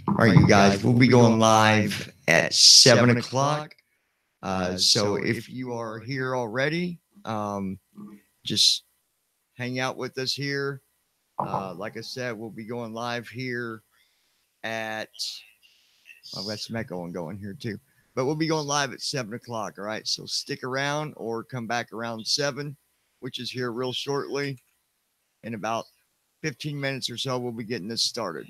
All right, you guys, we'll be going live at 7 o'clock. So if you are here already, just hang out with us here. Like I said, we'll be going live here at, I've got some echo going here too, but we'll be going live at 7 o'clock. All right, so stick around or come back around 7, which is here real shortly. In about 15 minutes or so, we'll be getting this started.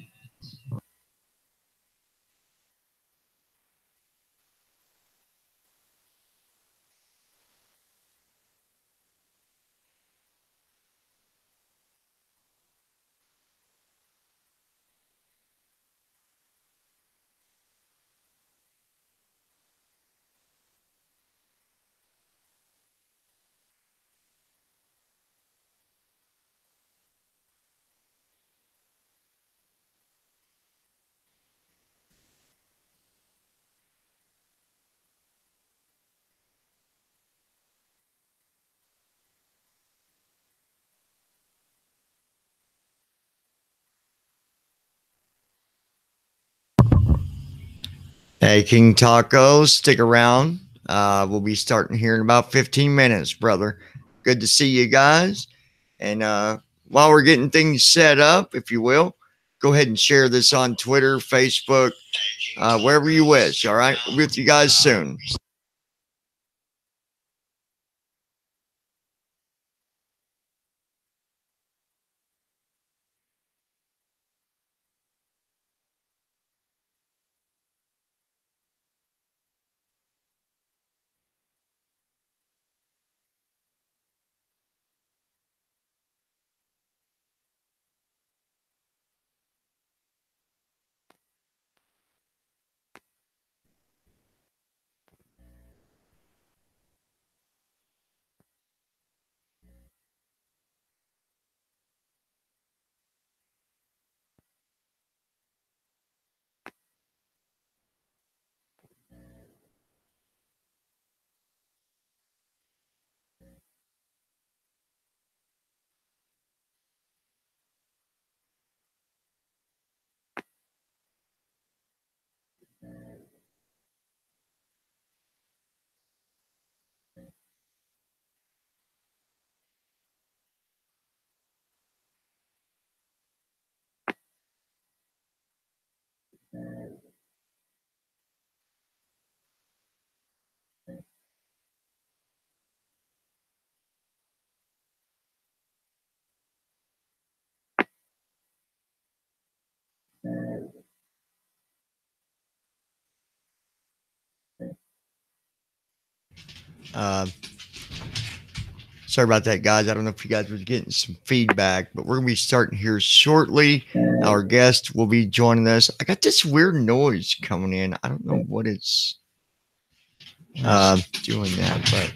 Hey, King Tako, stick around. We'll be starting here in about 15 minutes, brother. Good to see you guys. And while we're getting things set up, if you will, go ahead and share this on Twitter, Facebook, wherever you wish. All right. We'll be with you guys soon. Sorry about that, guys. I don't know if you guys were getting some feedback, but we're going to be starting here shortly. Our guest will be joining us. I got this weird noise coming in. I don't know what it's doing that, but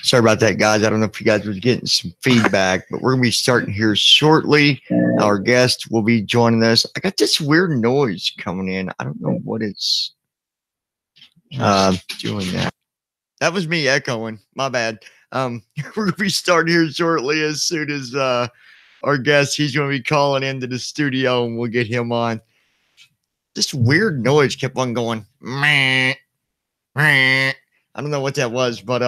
sorry about that, guys. I don't know if you guys were getting some feedback, but we're going to be starting here shortly. Our guest will be joining us. I got this weird noise coming in. I don't know what it's doing that. That was me echoing. My bad. We're going to be starting here shortly as soon as our guest, he's going to be calling into the studio and we'll get him on. This weird noise kept on going. Meh, meh. I don't know what that was, but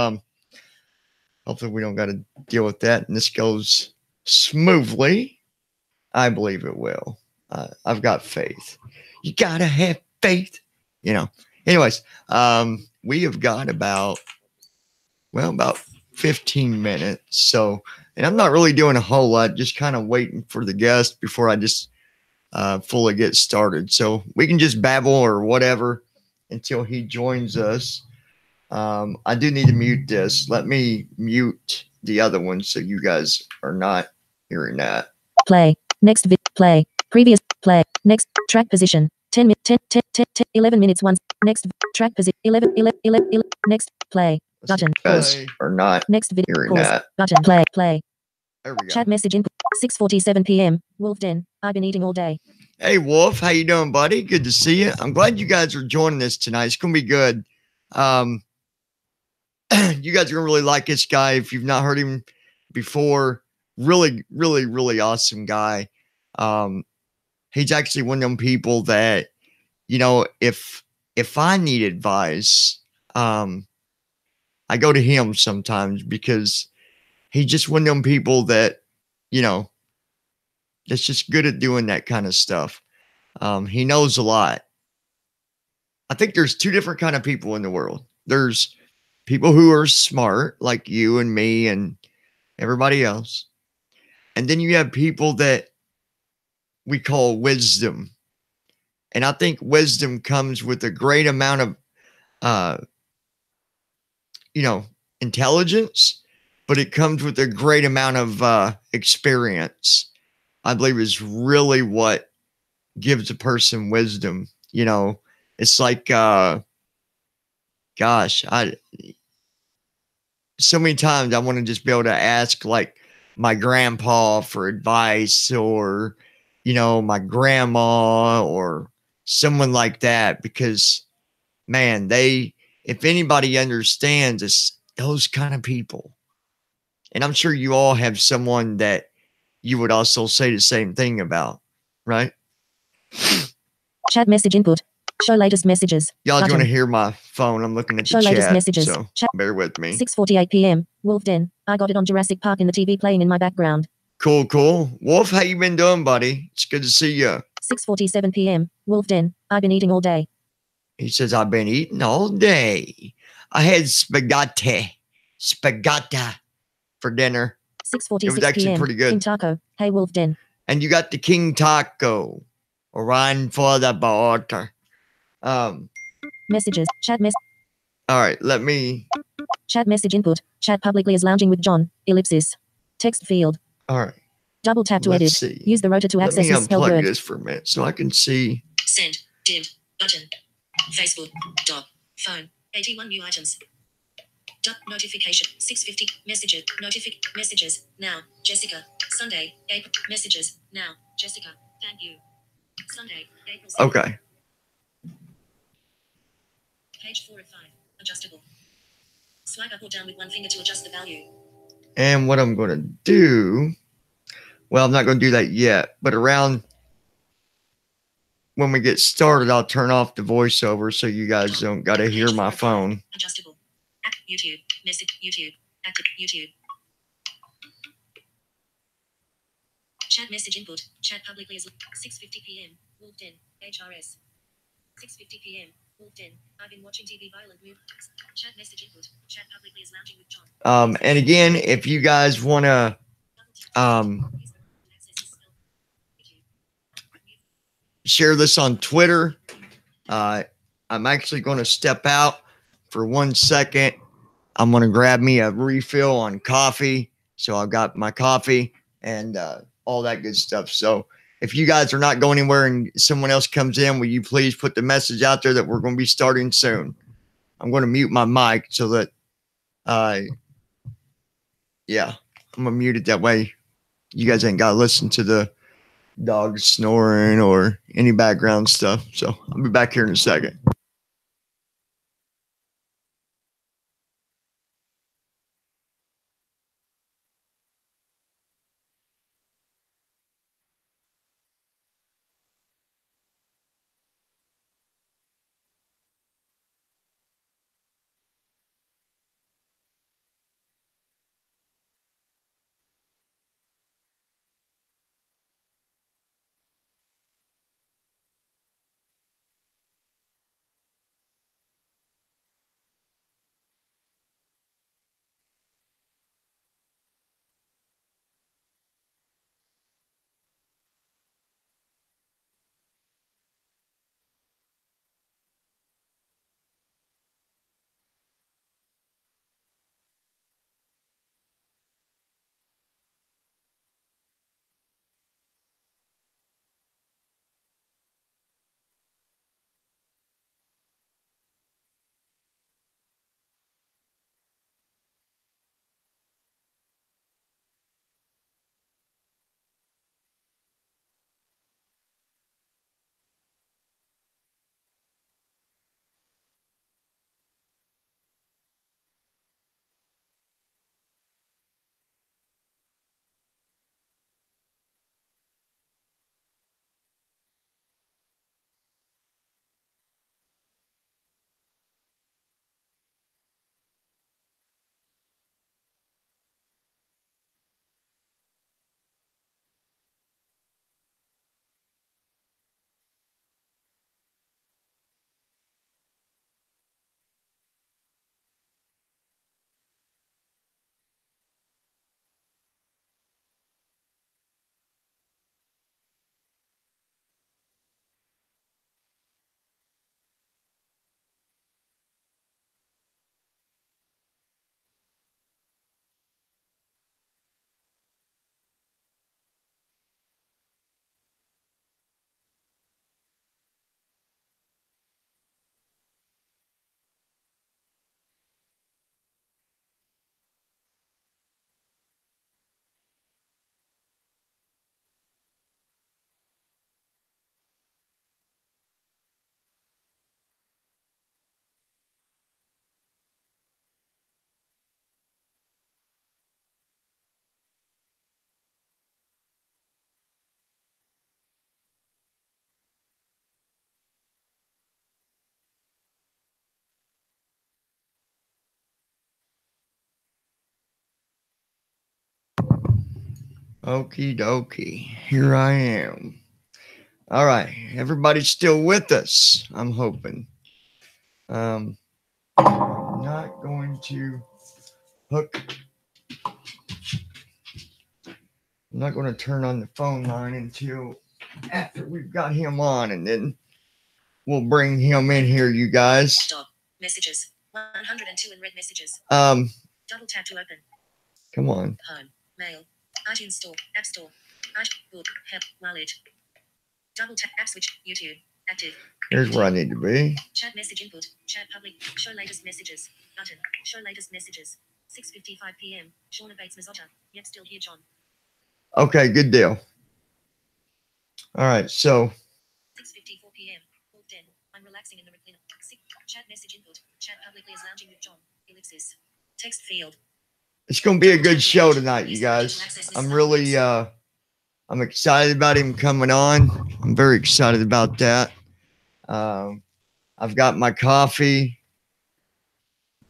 hopefully we don't got to deal with that and this goes smoothly. I believe it will. I've got faith. You got to have faith, you know. Anyways, we have got about 15 minutes. So, and I'm not really doing a whole lot, just kind of waiting for the guest before I just fully get started. So we can just babble or whatever until he joins us. I do need to mute this. Let me mute the other one so you guys are not hearing that. Play. Next play. Previous play. Next track position. 10 minutes. 11 minutes. Once. Next track position. 11. Next play. Button. Pause. Or not next video. hearing Pause. that. Button. Play. There we go. Chat message input. 6:47 p.m. Wolf Den. I've been eating all day. Hey Wolf, how you doing, buddy? Good to see you. I'm glad you guys are joining us tonight. It's gonna be good. You guys are gonna really like this guy if you've not heard him before. Really awesome guy. He's actually one of them people that if I need advice, I go to him sometimes because he's just one of them people that, you know, that's just good at doing that kind of stuff. He knows a lot. I think there's two different kind of people in the world. There's people who are smart, like you and me and everybody else. And then you have people that we call wisdom. And I think wisdom comes with a great amount of, uh, you know, intelligence, but it comes with a great amount of experience. I believe is really what gives a person wisdom. It's like, gosh, I so many times I want to just be able to ask like my grandpa for advice or, my grandma or someone like that because man, if anybody understands it's those kind of people. And I'm sure you all have someone that you would also say the same thing about, right? Chat message input. Show latest messages. Y'all Button. want to hear my phone? I'm looking at the Show latest chat, messages. so bear with me. 6:48 p.m. Wolf Den. I got it on Jurassic Park in the TV playing in my background. Cool. Wolf, how you been doing, buddy? It's good to see you. 6:47 p.m. Wolf Den. I've been eating all day. He says, I've been eating all day. I had spaghetti for dinner. 6:46 It was actually p.m. pretty good. King Tako. Hey Wolf Den. And you got the King Taco. Run for the border. Messages. Chat mess. All right, let me. Chat message input. Chat publicly as Lounging with John. Ellipsis. Text field. All right. Double tap to edit. See. Use the rotor to access misspelled word. Let me unplug this for a minute so I can see. Send. Dimmed. Button. Facebook. Dot. Phone. 81 new items. Dot. Notification. 6:50. Messages. Messages. Now. Jessica. Sunday. April. Messages. Now. Jessica. Thank you. Sunday. April 7th. Okay. Page 4 of 5. Adjustable. Swipe up or down with one finger to adjust the value. And what I'm going to do, well, I'm not going to do that yet, but around when we get started, I'll turn off the voiceover so you guys don't got to hear my phone. Adjustable. YouTube. Message. YouTube. Active. YouTube. Chat message input. Chat publicly as 6:50 p.m. Wolf Den. HRS. 6:50 p.m. Wolf Den. I've been watching TV violent move. Chat message input. Chat publicly as Lounging with John. And again, if you guys want to share this on Twitter, I'm actually going to step out for 1 second. I'm going to grab me a refill on coffee. So I've got my coffee and all that good stuff. So if you guys are not going anywhere and someone else comes in, will you please put the message out there that we're going to be starting soon? I'm going to mute my mic so that, yeah, I'm going to mute it that way. You guys ain't got to listen to the dogs snoring or any background stuff. So I'll be back here in a second. Okie dokie. Here I am. All right. Everybody's still with us, I'm hoping. I'm not going to hook. I'm not going to turn on the phone line until after we've got him on, and then we'll bring him in here, you guys. Stop. Messages. 102 in red messages. Double tap to open. Come on. Home. Mail. iTunes Store. App Store. Book. Help. Wallet. Double tap. App switch. YouTube. Active. Here's where I need to be. Chat message input. Chat public. Show latest messages. Button. Show latest messages. 6:55 p.m. Shauna Bates Mazzotta. Yep, still here, John. Okay, good deal. All right, so 6:54 p.m. Walked in. I'm relaxing in the recliner. Chat message input. Chat publicly is lounging with John. Ellipsis. Text field. It's going to be a good show tonight, you guys. I'm really I'm excited about him coming on. I'm very excited about that. I've got my coffee.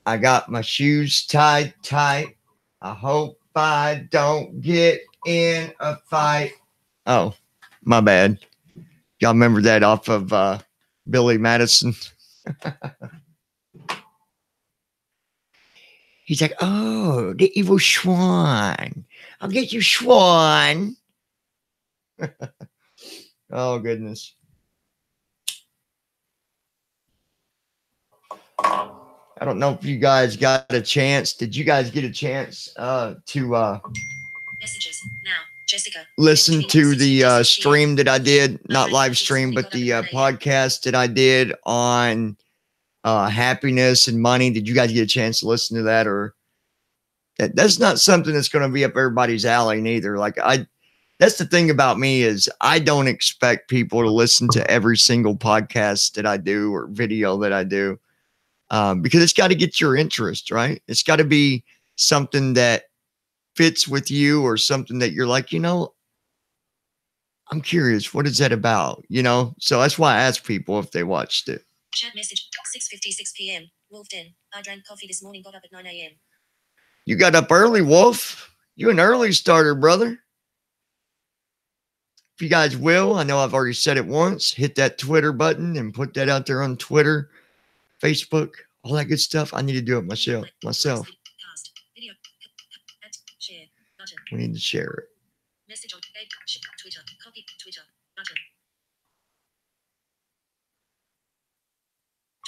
I got my shoes tied tight. I hope I don't get in a fight. Oh, my bad. Y'all remember that off of Billy Madison? He's like, oh, the evil swan. I'll get you, swan. Oh, goodness. I don't know if you guys got a chance. Did you guys get a chance to messages now, Jessica, listen to the stream that I did? Not live stream, but the podcast that I did on happiness and money. Did you guys get a chance to listen to that? Or that's not something that's going to be up everybody's alley neither. Like that's the thing about me is I don't expect people to listen to every single podcast that I do or video that I do. Because it's got to get your interest, right? It's got to be something that fits with you or something that you're like, I'm curious. What is that about? So that's why I ask people if they watched it. Chat message, 6:56 p.m. Wolfed in. I drank coffee this morning, got up at 9 a.m. You got up early, Wolf. You an early starter, brother. If you guys will, I know I've already said it once, hit that Twitter button and put that out there on Twitter, Facebook, all that good stuff. I need to do it myself. We need to share it. Message on Twitter. Copy Twitter button.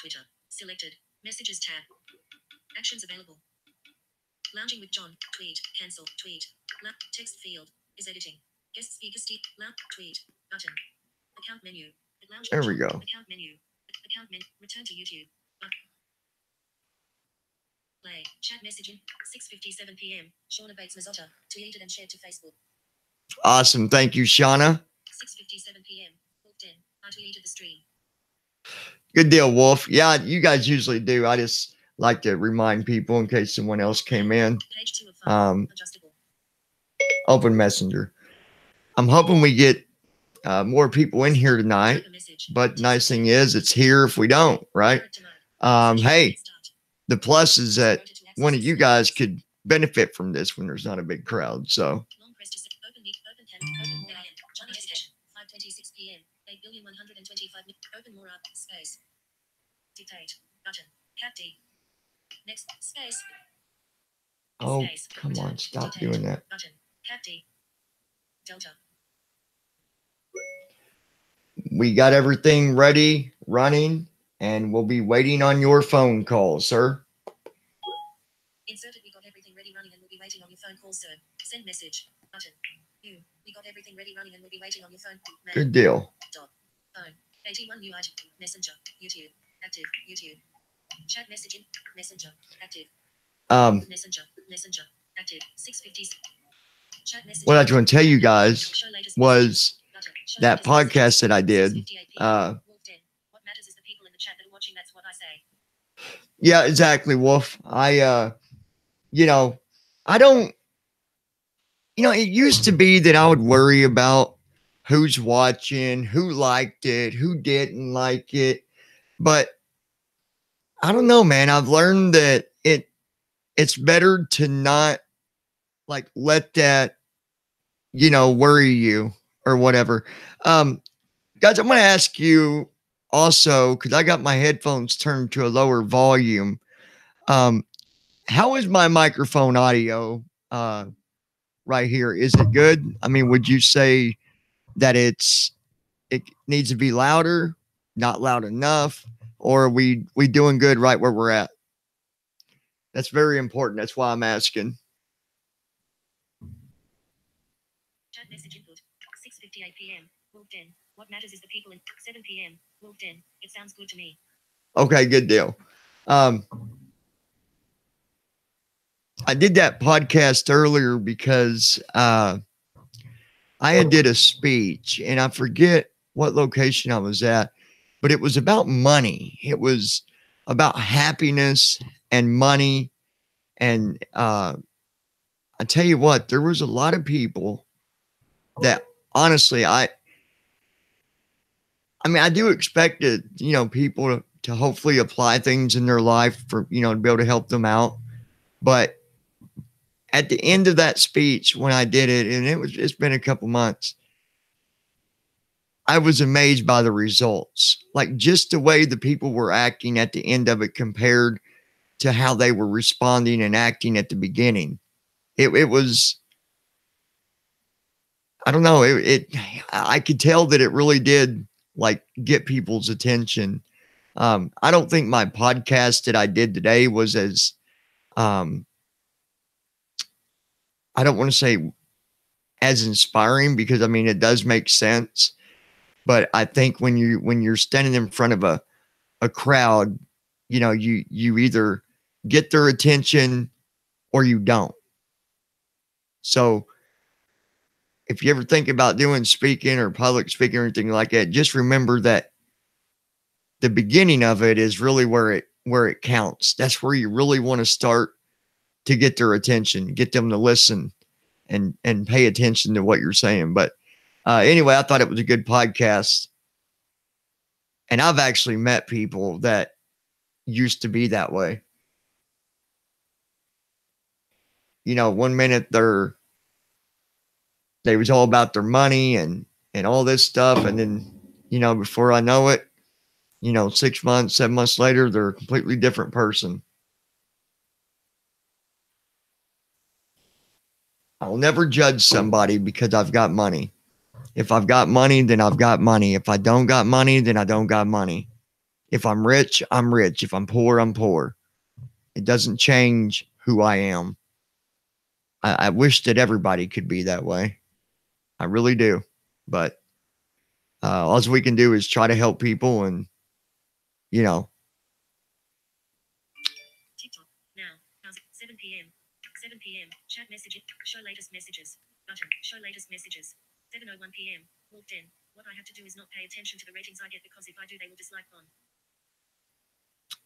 Twitter selected. Messages tab. Actions available. Lounging with John. Tweet. Cancel. Tweet. Text field is editing. Guest speaker Steve. Tweet button. Account menu. There we go. Account menu. Account menu. Return to YouTube. Play. Chat messaging. 6:57 p.m. Shauna Bates Mazzotta. Tweeted and shared to Facebook. Awesome. Thank you, Shauna. 6:57 p.m. Walked in. I tweeted the stream. Good deal, Wolf. Yeah, you guys usually do. I just like to remind people in case someone else came in. Page 2 of 5. Adjustable. Open Messenger. I'm hoping we get more people in here tonight. But nice thing is, it's here if we don't, right? Hey, the plus is that one of you guys could benefit from this when there's not a big crowd. So. 5:26 p.m. 8,125. Open more up. Space. Dictate. Button. Cat D. Next. Space. Oh, come on. Stop doing that. Button. Cat D. Delta. We got everything ready, running, and we'll be waiting on your phone call, sir. Inserted. We got everything ready, running, and we'll be waiting on your phone call, sir. Send message. Button. We got everything ready, running, and we'll be waiting on your phone. Mail. Good deal. Dot. Phone. 81 new item. Messenger. YouTube. Active. YouTube. Chat messaging. Messenger. Active. Messenger. Active. 6:50. Chat message. What I was going to tell you guys was that podcast that I did. What matters is the people in the chat that are watching. That's what I say. Yeah, exactly, Wolf. I don't. It used to be that I would worry about who's watching, who liked it, who didn't like it. But I don't know, man. I've learned that it's better to not let that, worry you or whatever. Guys, I'm going to ask you also, because I got my headphones turned to a lower volume. Um, how is my microphone audio right here? Is it good? I mean, would you say that it needs to be louder, not loud enough, or are we doing good right where we're at? That's very important. That's why I'm asking. Chat message input. 6:58 p.m. Walked in. What matters is the people in 7 p.m. Walked in. It sounds good to me. Okay, good deal. I did that podcast earlier because I had did a speech and I forget what location I was at, but it was about money. It was about happiness and money. And I tell you what, there was a lot of people that honestly, I mean, I do expect it, people to hopefully apply things in their life for, to be able to help them out. But at the end of that speech, when I did it, and it's been a couple months, I was amazed by the results. Like just the way the people were acting at the end of it compared to how they were responding and acting at the beginning. It was, I don't know, I could tell that it really did like get people's attention. I don't think my podcast that I did today was as, um, I don't want to say as inspiring because I mean, it does make sense. But I think when you're standing in front of a crowd, you either get their attention or you don't. So if you ever think about doing speaking or public speaking or anything like that, just remember that the beginning of it is really where it counts. That's where you really want to start to get their attention, get them to listen and pay attention to what you're saying. But anyway, I thought it was a good podcast. And I've actually met people that used to be that way. One minute they was all about their money and all this stuff. And then, before I know it, 6 months, 7 months later, they're a completely different person. I'll never judge somebody because I've got money. If I've got money, then I've got money. If I don't got money, then I don't got money. If I'm rich, I'm rich. If I'm poor, I'm poor. It doesn't change who I am. I wish that everybody could be that way. I really do. But all we can do is try to help people and, TikTok. Now. 7 p.m. 7 p.m. Chat message. Show latest messages. Button. Show latest messages. 7:01 p.m. Walked in. What I have to do is not pay attention to the ratings I get because if I do, they will dislike one.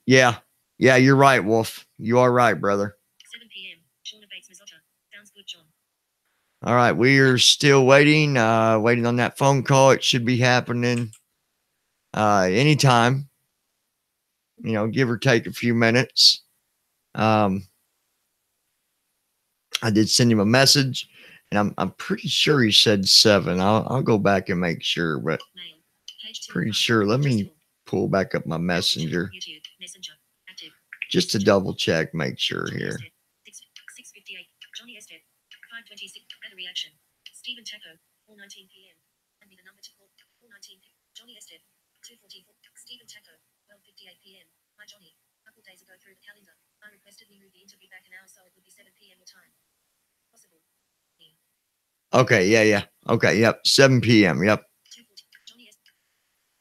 Yeah. Yeah, you're right, Wolf. You are right, brother. 7 p.m. Shauna Bates Mazzotta. Sounds good, John. All right. We are still waiting on that phone call. It should be happening anytime, give or take a few minutes. I did send him a message and I'm pretty sure he said 7. I'll go back and make sure, but pretty sure. Let me pull back up my messenger just to double check, make sure here. 6:58. Johnny Ested. 5:26. Add a reaction. Stephen Tako. 4:19 p.m. Send me the number to call. 4:19 p.m. Johnny Ested. 2:44. Stephen Tako. 12:58 p.m. Hi Johnny. Couple days ago through the calendar, I requested we move the interview back an hour so it would be 7 p.m. your time. Possible. Okay. Yeah. Okay. Yep. 7 p.m. Yep. 2:40. Johnny Ested.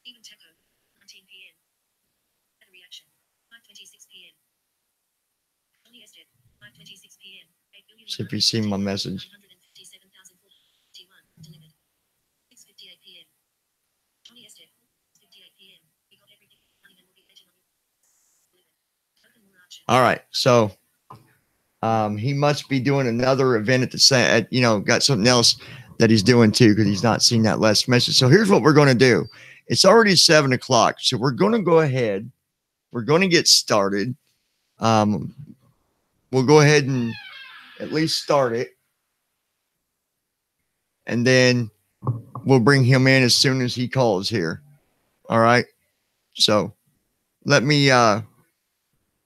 Stephen Tako. 19 p.m. Add a reaction. 5:26 p.m. Johnny Ested. 5:26 p.m. See if you see my message. 6:58 p.m. Johnny Ested. 58 p.m. We got everything running and will be edging on you. All right. So he must be doing another event at the same, got something else that he's doing too, because he's not seen that last message. So here's what we're going to do. It's already 7 o'clock. So we're going to go ahead. We're going to get started. We'll go ahead and at least start it. and then we'll bring him in as soon as he calls here. All right. So let me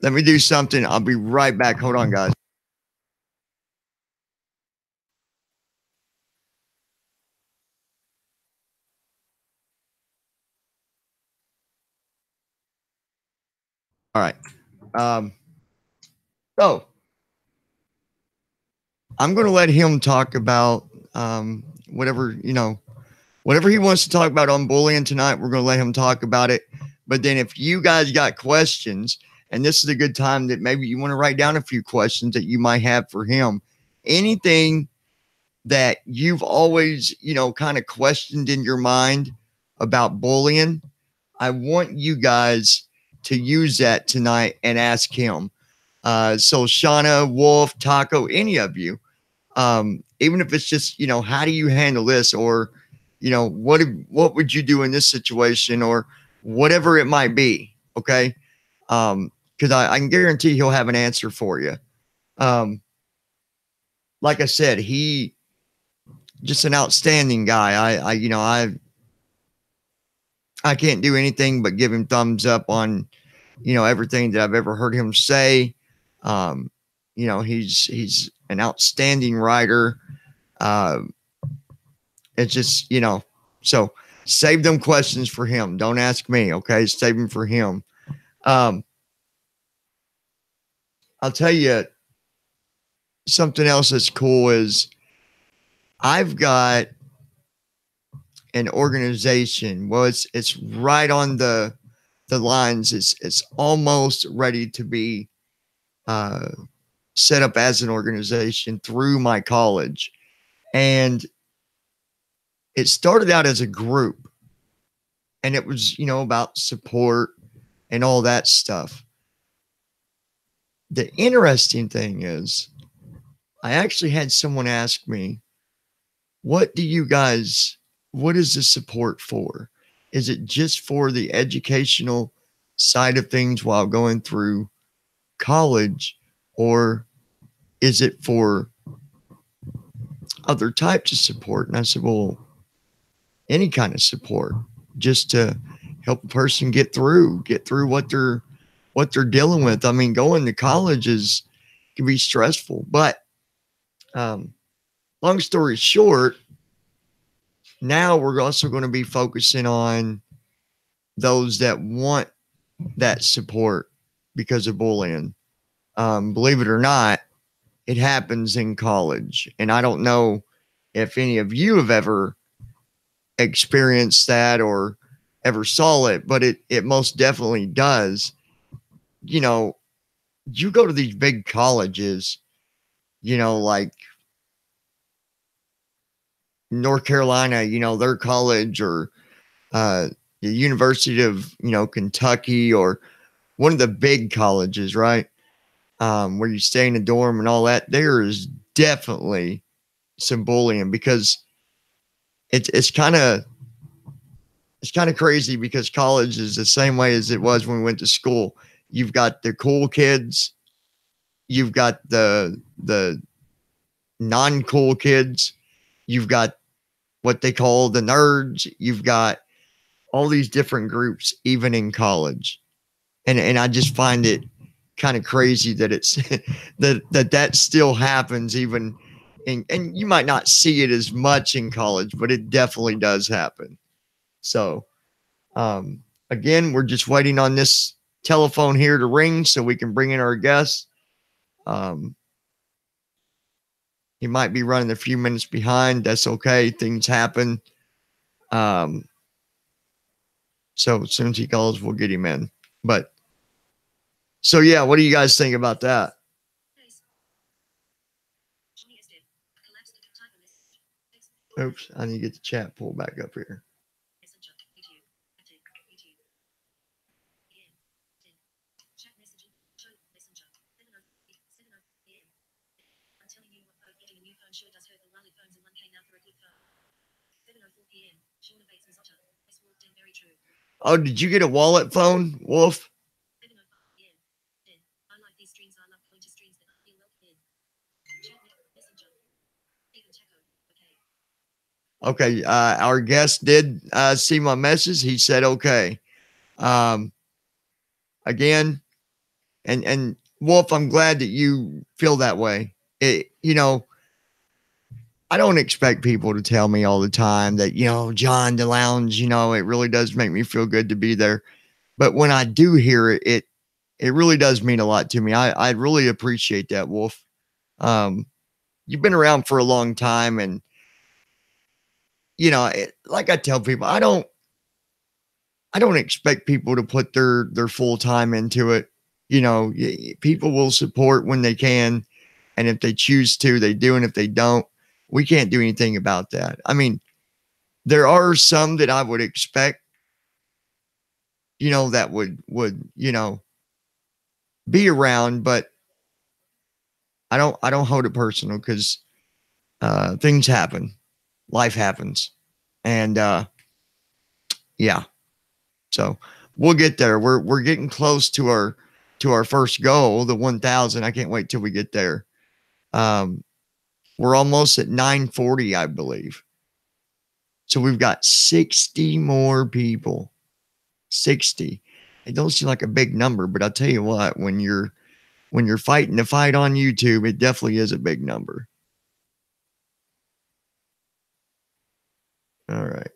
do something. I'll be right back. Hold on, guys. All right. Um, so I'm going to let him talk about whatever, whatever he wants to talk about on bullying tonight. We're going to let him talk about it. But then if you guys got questions, and this is a good time that maybe you want to write down a few questions that you might have for him, anything that you've always, kind of questioned in your mind about bullying, I want you guys to use that tonight and ask him. So Shauna, Wolf, Taco, any of you, even if it's just, how do you handle this, or, what would you do in this situation, or whatever it might be. Okay. Because I can guarantee he'll have an answer for you. Um, like I said, he just an outstanding guy. I can't do anything but give him thumbs up on, everything that I've ever heard him say. Um, he's an outstanding writer. Uh, it's just, so save them questions for him. Don't ask me. Okay. Save them for him. Um, I'll tell you something else that's cool is I've got an organization. Well, it's right on the lines. It's almost ready to be uh, set up as an organization through my college, and it started out as a group, and it was about support and all that stuff. The interesting thing is, I actually had someone ask me, "What do you guys? What is the support for? Is it just for the educational side of things while going through college, or is it for other types of support?" And I said, well, any kind of support, just to help a person get through what they're dealing with. I mean, going to college can be stressful, but um, long story short, now we're also going to be focusing on those that want that support because of bullying. Believe it or not, it happens in college. And I don't know if any of you have ever experienced that or ever saw it, but it most definitely does. You know, you go to these big colleges, like North Carolina, their college, or the University of, Kentucky, or one of the big colleges, right? Where you stay in a dorm and all that, there is definitely some bullying, because it's kind of crazy, because college is the same way as it was when we went to school. You've got the cool kids, you've got the non-cool kids, you've got what they call the nerds, you've got all these different groups even in college. And I just find it kind of crazy that it's that still happens even and you might not see it as much in college, but it definitely does happen. So again, we're just waiting on this telephone here to ring so we can bring in our guest. Um, he might be running a few minutes behind. That's okay. Things happen. Um, so as soon as he calls, we'll get him in. But so yeah, what do you guys think about that? Oops, I need to get the chat pulled back up here. Oh, did you get a wallet phone, Wolf? Okay. Our guest did see my message. He said, okay. Um, again, and Wolf, I'm glad that you feel that way. I don't expect people to tell me all the time that, John, the lounge, it really does make me feel good to be there. But when I do hear it, it really does mean a lot to me. I really appreciate that, Wolf. Um, you've been around for a long time, and like I tell people, I don't expect people to put their full time into it. People will support when they can, and if they choose to, they do, and if they don't, we can't do anything about that. I mean, there are some that I would expect, that would be around, but I don't hold it personal because things happen, life happens, and yeah. So we'll get there. We're getting close to our first goal, the 1,000. I can't wait till we get there. Um, we're almost at 940, I believe. So we've got 60 more people. 60. It don't seem like a big number, but I'll tell you what, when you're fighting the fight on YouTube, it definitely is a big number. All right.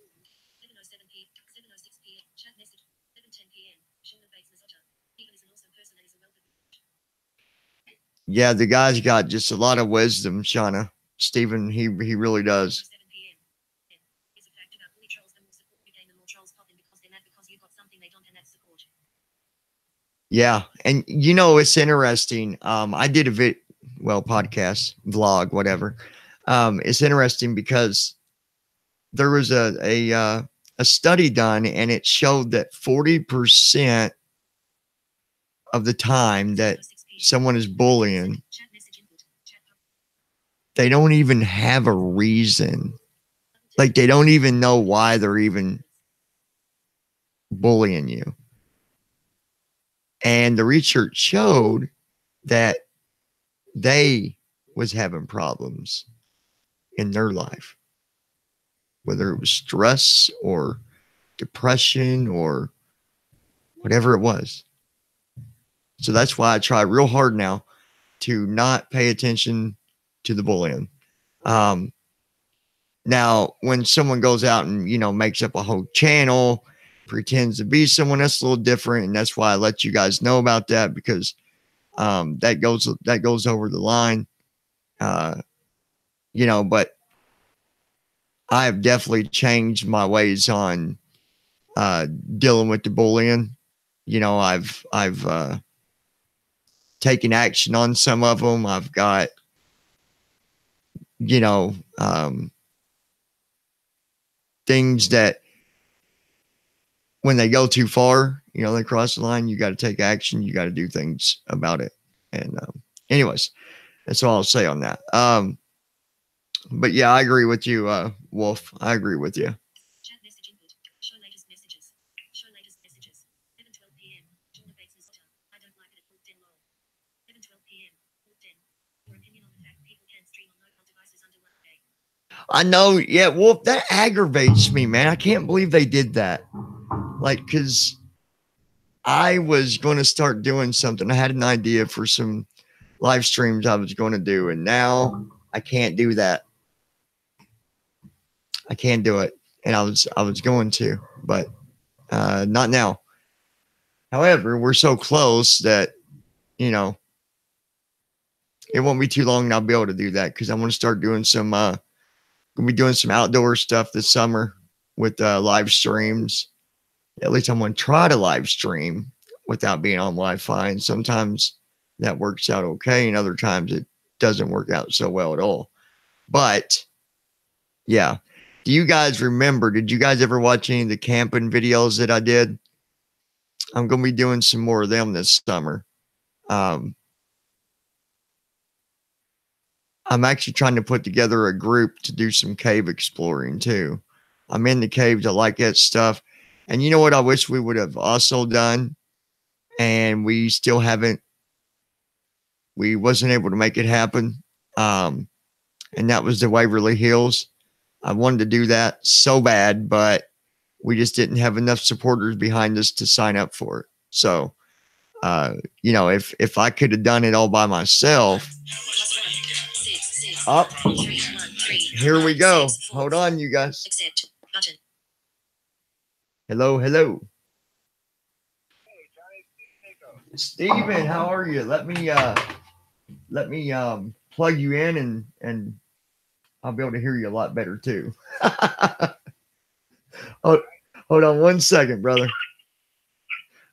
Yeah, the guy's got just a lot of wisdom, Shauna. Stephen, he really does. Yeah, and it's interesting. I did podcast, vlog, whatever. It's interesting because there was a study done, and it showed that 40% of the time that someone is bullying, they don't even have a reason. Like, they don't even know why they're even bullying you. And the research showed that they was having problems in their life, whether it was stress or depression or whatever it was. So that's why I try real hard now to not pay attention to the bullying. Now, when someone goes out and, makes up a whole channel, pretends to be someone, that's a little different. And that's why I let you guys know about that, because that goes over the line. But I have definitely changed my ways on dealing with the bullying. I've taken action on some of them. I've got, things that when they go too far, they cross the line, you got to take action. You got to do things about it. And anyways, that's all I'll say on that. But yeah, I agree with you, Wolf. I agree with you. I know. Yeah, Wolf, that aggravates me, man. I can't believe they did that. Like, because I was going to start doing something. I had an idea for some live streams I was going to do, and now I can't do that. I can't do it. And I was going to, but not now. However, we're so close that, it won't be too long and I'll be able to do that, because I want to start doing some gonna be doing some outdoor stuff this summer with live streams. At least I'm gonna try to live stream without being on Wi-Fi. And sometimes that works out okay, and other times it doesn't work out so well at all. But yeah. Do you guys remember? Did you guys ever watch any of the camping videos that I did? I'm gonna be doing some more of them this summer. Um, I'm actually trying to put together a group to do some cave exploring too. I'm in the caves. I like that stuff. And you know what I wish we would have also done? And we still haven't, we wasn't able to make it happen. And that was the Waverly Hills. I wanted to do that so bad, but we just didn't have enough supporters behind us to sign up for it. So, you know, if I could have done it all by myself. Up. Here we go. Hold on, you guys. Accept button. Hello, hello. Steven, how are you? Let me plug you in and I'll be able to hear you a lot better too. Hold on one second, brother.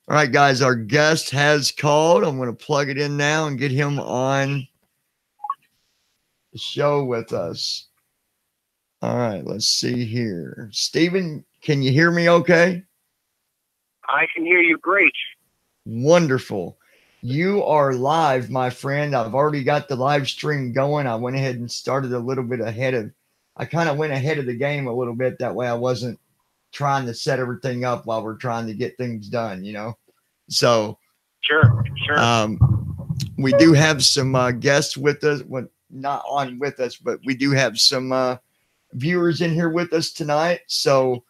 All right, guys, our guest has called. I'm going to plug it in now and get him on the show with us. All right, let's see here. Steven, can you hear me okay? I can hear you great. Wonderful. You are live, my friend. I've already got the live stream going. I went ahead and started a little bit ahead of, I kind of went ahead of the game a little bit. That way I wasn't trying to set everything up while we're trying to get things done, you know? So, Sure. We do have some guests with us, well, not on with us, but we do have some viewers in here with us tonight. So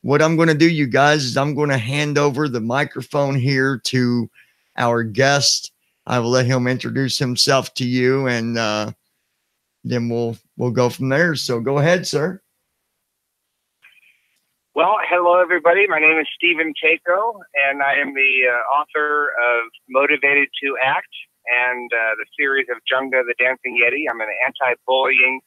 what I'm going to do, you guys, is I'm going to hand over the microphone here to our guest. I will let him introduce himself to you, and then we'll go from there. So go ahead, sir. Well, hello, everybody. My name is Stephen Tako, and I am the author of Motivated to Act and the series of Junga the Dancing Yeti. I'm an anti-bullying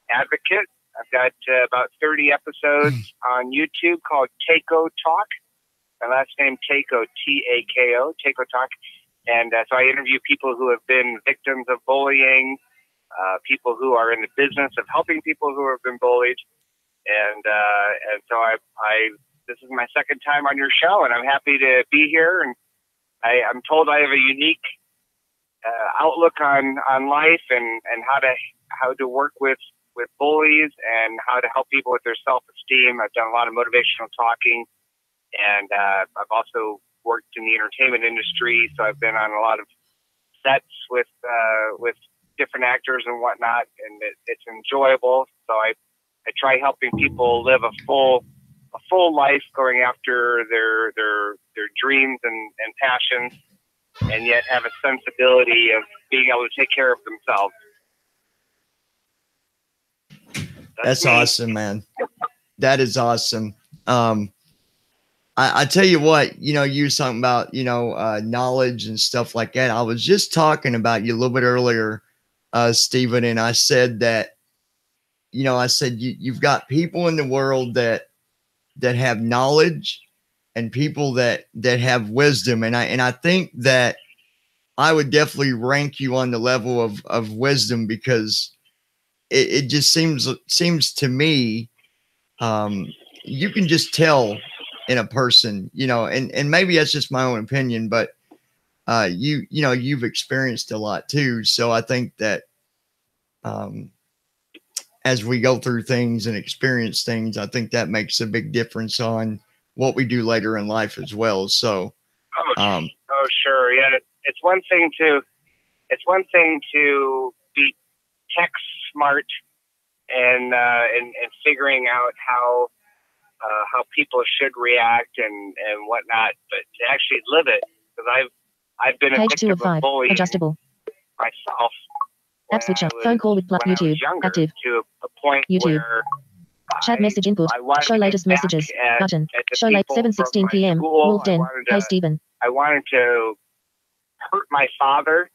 advocate. I've got about 30 episodes on YouTube called Tako Talk. My last name Tako, T-A-K-O, Tako Talk. And so I interview people who have been victims of bullying, people who are in the business of helping people who have been bullied. And so this is my second time on your show, and I'm happy to be here. And I'm told I have a unique outlook on life and how to work with bullies and how to help people with their self-esteem. I've done a lot of motivational talking, and I've also worked in the entertainment industry, so I've been on a lot of sets with different actors and whatnot, and it's enjoyable. So I try helping people live a full life, going after their dreams and passions, and yet have a sensibility of being able to take care of themselves. That's awesome, man. That is awesome. I tell you what, you know, you were talking about, you know, knowledge and stuff like that. I was just talking about you a little bit earlier, Stephen, and I said that, you know, I said you've got people in the world that have knowledge and people that have wisdom, and I think that I would definitely rank you on the level of wisdom, because it just seems to me you can just tell in a person, you know, and maybe that's just my own opinion, but you know, you've experienced a lot too, so I think that as we go through things and experience things, I think that makes a big difference on what we do later in life as well. So, oh, sure. Yeah. It's one thing to be tech smart and figuring out how people should react and whatnot, but to actually live it, because I've been a victim of bullying myself. App switcher. Phone call with YouTube. Active. To a point YouTube. where Chat message input. Show latest messages. Button. Show late 7:16 p.m. Wolf Den. Hey Stephen. I wanted to hurt my father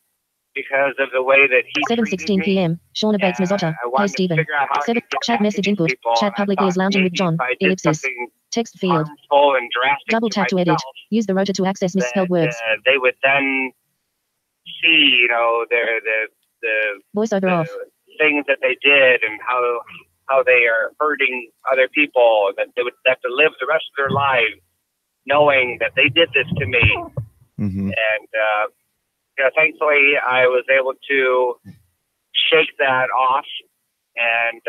because of the way that he 7:16 p.m. Shauna Bates Mazzotta. Hey Stephen. 7. Chat message input. Chat publicly is Lounging with John. Ellipsis. Text field. Double tap to edit. Use the rotor to access misspelled words. They would then see, you know, the voiceover off. Things that they did and how they are hurting other people, that they would have to live the rest of their lives knowing that they did this to me. Mm-hmm. And you know, thankfully I was able to shake that off and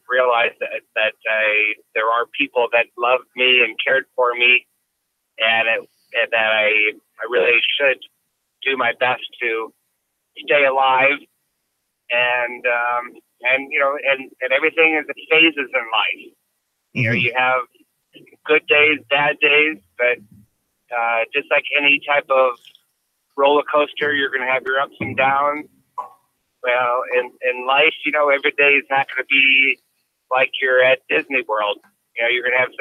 realize that there are people that loved me and cared for me, and that I really should do my best to stay alive and and and everything is phases in life. You know, you have good days, bad days, but just like any type of roller coaster, you're going to have your ups and downs. Well, in life, every day is not going to be like you're at Disney World. You're going to have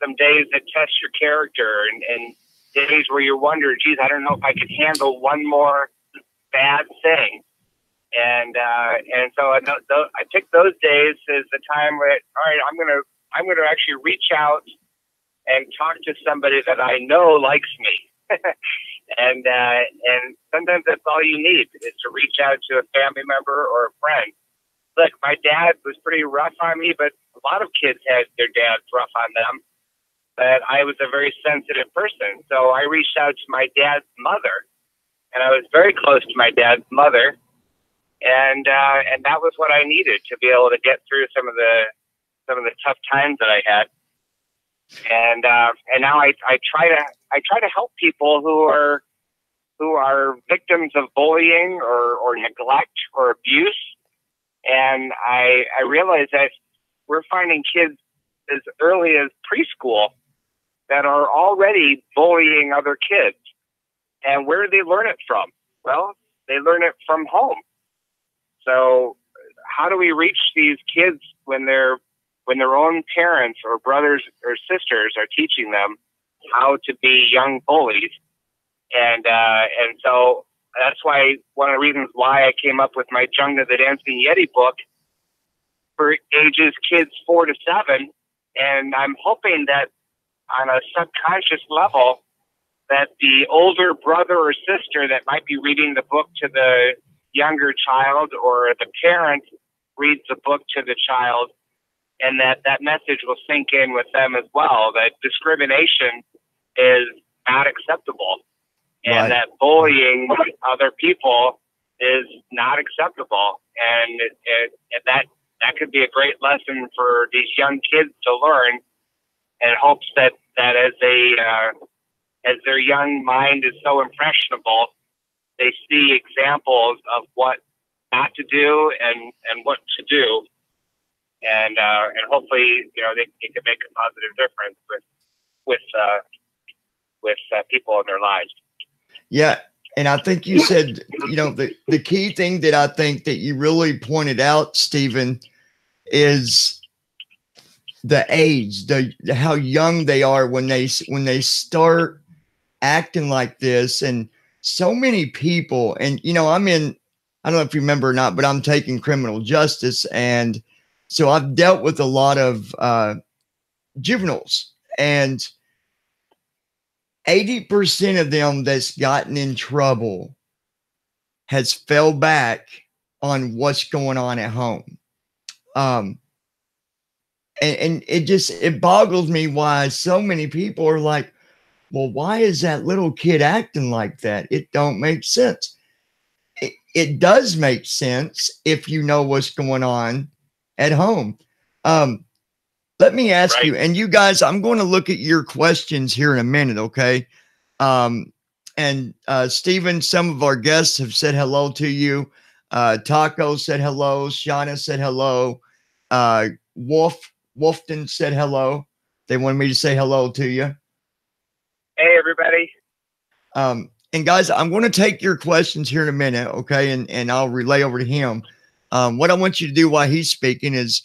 some days that test your character, and days where you're wondering, geez, I don't know if I could handle one more bad thing. And so I picked those days as the time where, all right, I'm gonna actually reach out and talk to somebody that I know likes me. And sometimes that's all you need, is to reach out to a family member or a friend. Look, my dad was pretty rough on me, but a lot of kids had their dads rough on them. But I was a very sensitive person, so I reached out to my dad's mother, and I was very close to my dad's mother, and that was what I needed to be able to get through some of the tough times that I had. And now I try to help people who are victims of bullying or neglect or abuse. And I realize that we're finding kids as early as preschool that are already bullying other kids. And where do they learn it from? Well, they learn it from home. So how do we reach these kids when their own parents or brothers or sisters are teaching them how to be young bullies? And so that's why one of the reasons why I came up with my Junga the Dancing Yeti book for ages kids 4 to 7. And I'm hoping that on a subconscious level, that the older brother or sister that might be reading the book to the younger child, or the parent reads the book to the child, and that message will sink in with them as well, that discrimination is not acceptable, and that bullying other people is not acceptable. And that could be a great lesson for these young kids to learn, and hopes that as their young mind is so impressionable, they see examples of what not to do and what to do, and hopefully they can make a positive difference with people in their lives. Yeah, and I think you said the key thing that I think that you really pointed out, Stephen, is the age, how young they are when they start acting like this. And so many people, and I don't know if you remember or not, but I'm taking criminal justice, and so I've dealt with a lot of juveniles, and 80% of them that's gotten in trouble has fell back on what's going on at home. And it boggles me why so many people are like, well, why is that little kid acting like that? It don't make sense. It does make sense if you know what's going on at home. Let me ask you, and you guys, I'm going to look at your questions here in a minute, okay? And Stephen, some of our guests have said hello to you. Tako said hello. Shauna said hello. Wolfton said hello. They wanted me to say hello to you. Hey, everybody. And guys, I'm going to take your questions here in a minute, okay? And I'll relay over to him. What I want you to do while he's speaking is,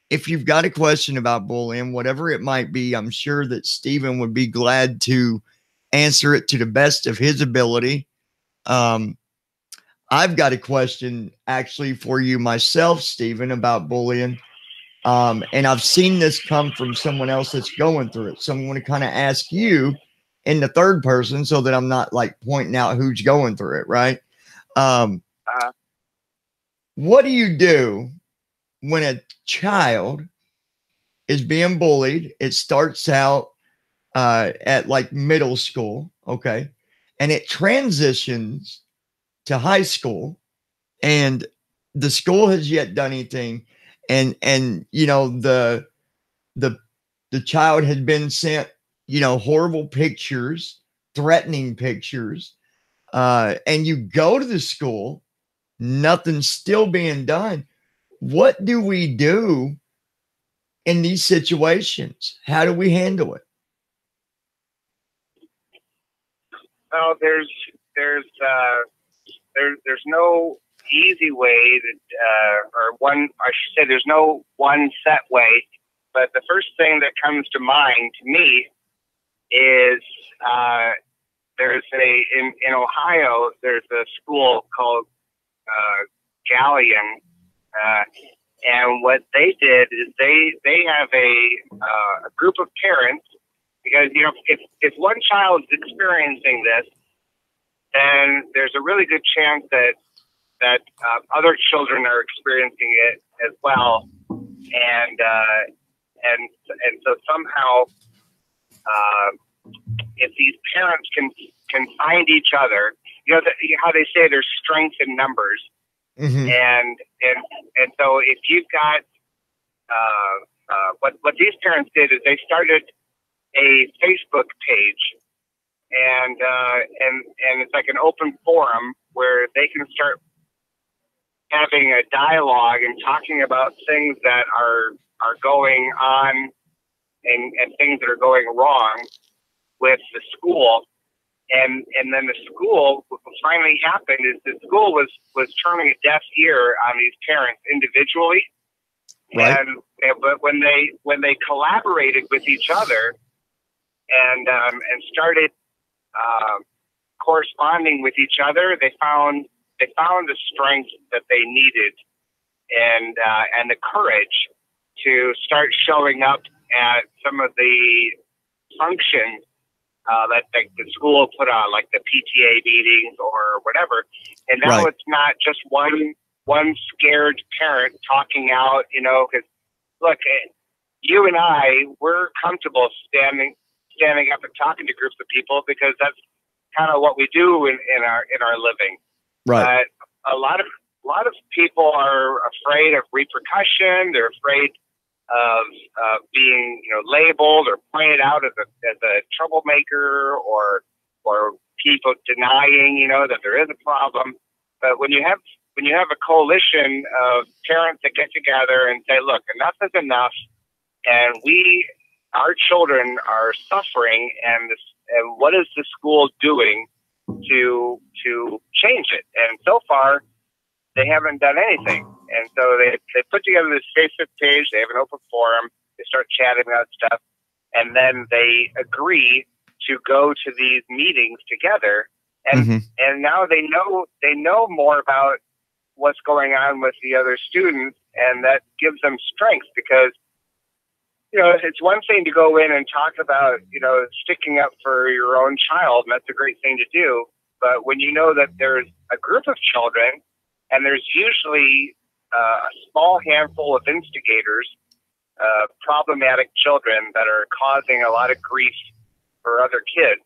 if you've got a question about bullying, whatever it might be, I'm sure that Stephen would be glad to answer it to the best of his ability. I've got a question actually for you myself, Stephen, about bullying. And I've seen this come from someone else that's going through it. So I'm going to kind of ask you in the third person so that I'm not like pointing out who's going through it, right? What do you do when a child is being bullied? It starts out at like middle school, okay? And it transitions to high school, and the school has yet done anything. And the child had been sent, horrible pictures, threatening pictures, and you go to the school, nothing's still being done. What do we do in these situations? How do we handle it? Well, there's no easy way or one. I should say, there's no one set way. But the first thing that comes to mind to me is there's in Ohio. There's a school called Galleon, and what they did is they have a group of parents, because if one child is experiencing this, then there's a really good chance that other children are experiencing it as well, and so somehow, if these parents can find each other, how they say there's strength in numbers, and so if you've got what these parents did is they started a Facebook page, and it's like an open forum where they can start having a dialogue and talking about things that are going on, and things that are going wrong with the school. And then the school, what finally happened is the school was turning a deaf ear on these parents individually. Right. But when they collaborated with each other and started corresponding with each other, they found the strength that they needed, and the courage to start showing up at some of the functions that the school put on, like the PTA meetings or whatever. And now Right. it's not just one scared parent talking out, because look, you and I, we're comfortable standing up and talking to groups of people because that's kind of what we do in our living. Right. But a lot of people are afraid of repercussion. They're afraid of being labeled or pointed out as a troublemaker, or people denying that there is a problem. But when you have a coalition of parents that get together and say, look, enough is enough, and our children are suffering, and what is the school doing to change it? And so far, they haven't done anything. And so they put together this Facebook page. They have an open forum. They start chatting about stuff, and then they agree to go to these meetings together. And and now they know more about what's going on with the other students, and that gives them strength, because it's one thing to go in and talk about sticking up for your own child, and that's a great thing to do. But when you know that there's a group of children, and there's usually a small handful of instigators, problematic children that are causing a lot of grief for other kids,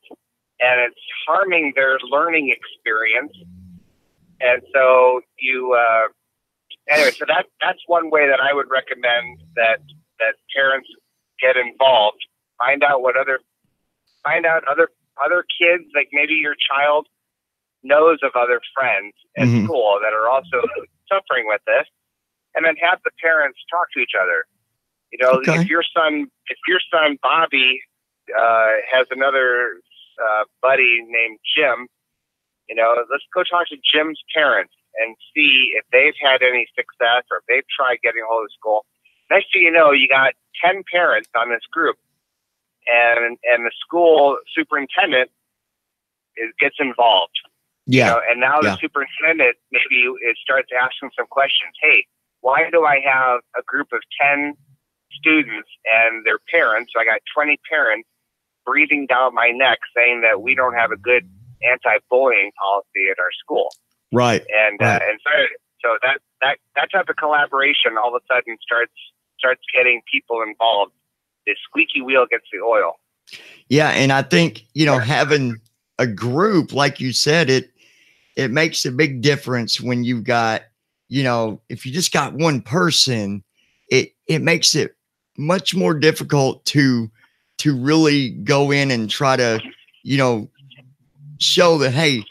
and it's harming their learning experience. And so anyway, so that's one way that I would recommend that parents get involved. Find out other kids, like maybe your child knows of other friends at school that are also suffering with this, and then have the parents talk to each other. Okay. If your son Bobby has another buddy named Jim, let's go talk to Jim's parents and see if they've had any success, or if they've tried getting a hold of the school. Next thing you know, you got 10 parents on this group, and the school superintendent gets involved. Yeah. And now the superintendent maybe starts asking some questions. Hey, why do I have a group of 10 students and their parents? So I got 20 parents breathing down my neck saying that we don't have a good anti-bullying policy at our school. Right. And so that type of collaboration all of a sudden starts getting people involved. The squeaky wheel gets the oil. Yeah, and I think having a group, like you said, it makes a big difference when you've got if you just got one person, it makes it much more difficult to really go in and try to show that, hey,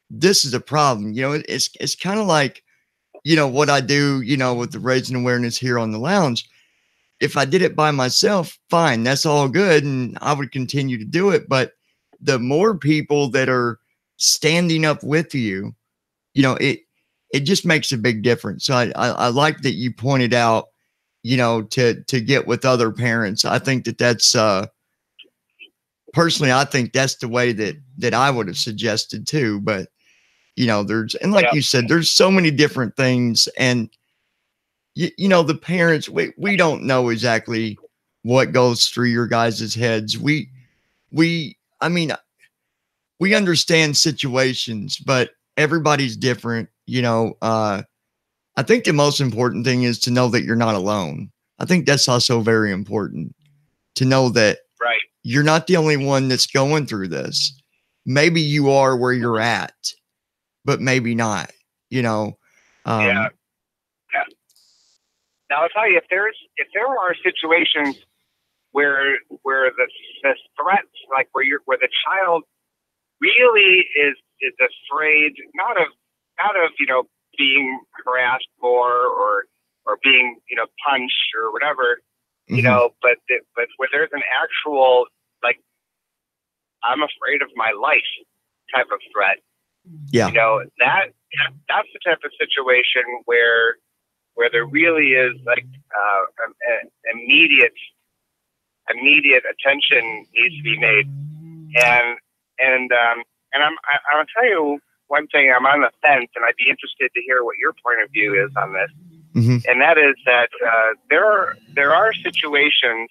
this is a problem. It's kind of like what I do, with the raising awareness here on the lounge, if I did it by myself, fine, that's all good. And I would continue to do it. But the more people that are standing up with you, it just makes a big difference. So I like that you pointed out, to get with other parents. I think that's, personally, I think that's the way that I would have suggested too. But, and like you said, there's so many different things. And, the parents, we don't know exactly what goes through your guys' heads. I mean, we understand situations, but everybody's different. I think the most important thing is to know that you're not alone. I think that's also very important to know that you're not the only one that's going through this. Maybe you are where you're at, but maybe not, Yeah. Now I'll tell you, if there are situations where the threats, like where the child really is afraid, not of being harassed or being punched or whatever, but where there's an actual, like, I'm afraid of my life type of threat. Yeah. That's the type of situation where there really is like immediate attention needs to be made. And I'll tell you one thing. I'm on the fence, and I'd be interested to hear what your point of view is on this. Mm-hmm. And that is that there are situations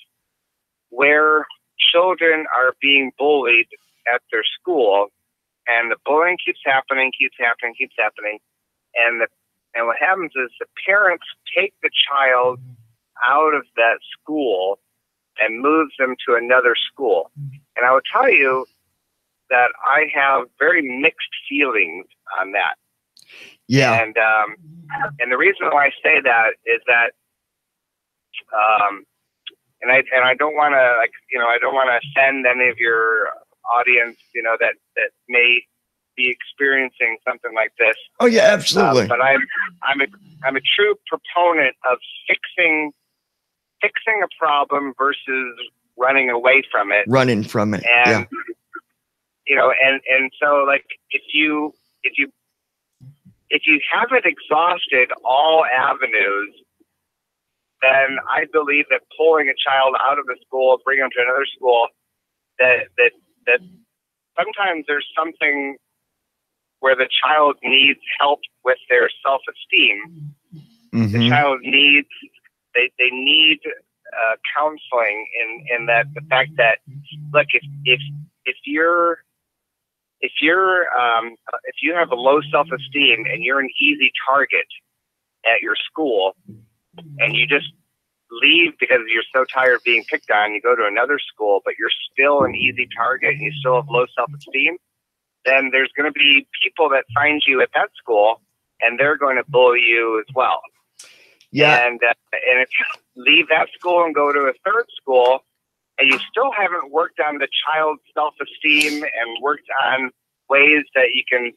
where children are being bullied at their school, and the bullying keeps happening, and what happens is the parents take the child out of that school and move them to another school. And I will tell you that I have very mixed feelings on that. Yeah. And the reason why I say that is that, and I don't want to I don't want to offend any of your audience, that may be experiencing something like this. Oh yeah, absolutely. But I'm a true proponent of fixing a problem versus running away from it. And and so, like, if you haven't exhausted all avenues, then I believe that pulling a child out of the school, bringing them to another school, that sometimes there's something where the child needs help with their self-esteem. Mm-hmm. The child needs, they need counseling in that, the fact that, look, if you have a low self-esteem and you're an easy target at your school, and you just leave because you're so tired of being picked on, you go to another school, but you're still an easy target and you still have low self-esteem, then there's going to be people that find you at that school, and they're going to bully you as well. Yeah. And if you leave that school and go to a third school, and you still haven't worked on the child's self-esteem and worked on ways that you can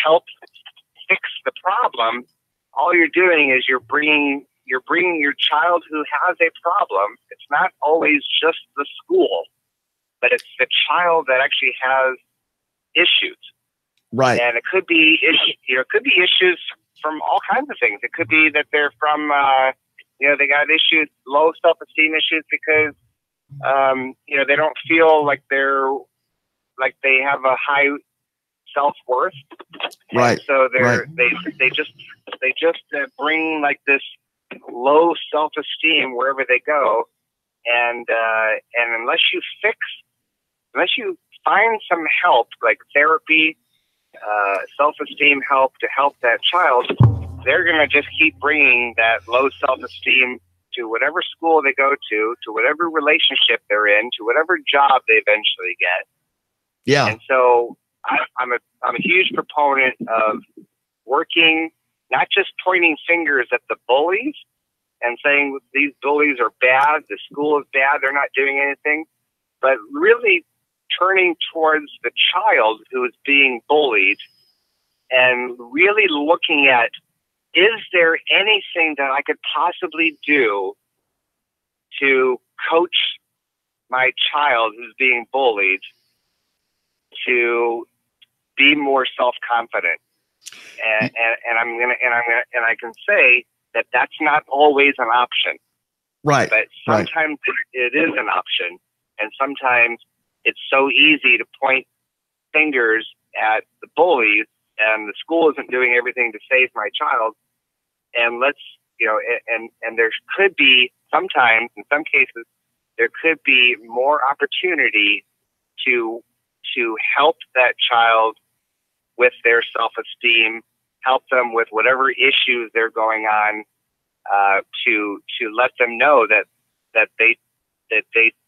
help fix the problem, all you're doing is you're bringing your child who has a problem. It's not always just the school, but it's the child that actually has issues. Right. And it could be issues from all kinds of things. It could be that they're from they got issues, low self-esteem issues, because they don't feel like they have a high self-worth. Right. And so they just bring like this low self-esteem wherever they go, and unless you find some help, like therapy, self-esteem help to help that child, they're going to just keep bringing that low self-esteem to whatever school they go to whatever relationship they're in, to whatever job they eventually get. Yeah. And so I'm a huge proponent of working, not just pointing fingers at the bullies and saying these bullies are bad, the school is bad, they're not doing anything, but really turning towards the child who is being bullied and really looking at, is there anything that I could possibly do to coach my child who's being bullied to be more self-confident? And I can say that that's not always an option. Right. But sometimes it is an option, and sometimes it's so easy to point fingers at the bullies, and the school isn't doing everything to save my child. And and there could be sometimes, in some cases, there could be more opportunity to help that child with their self-esteem, help them with whatever issues they're going on, to let them know that they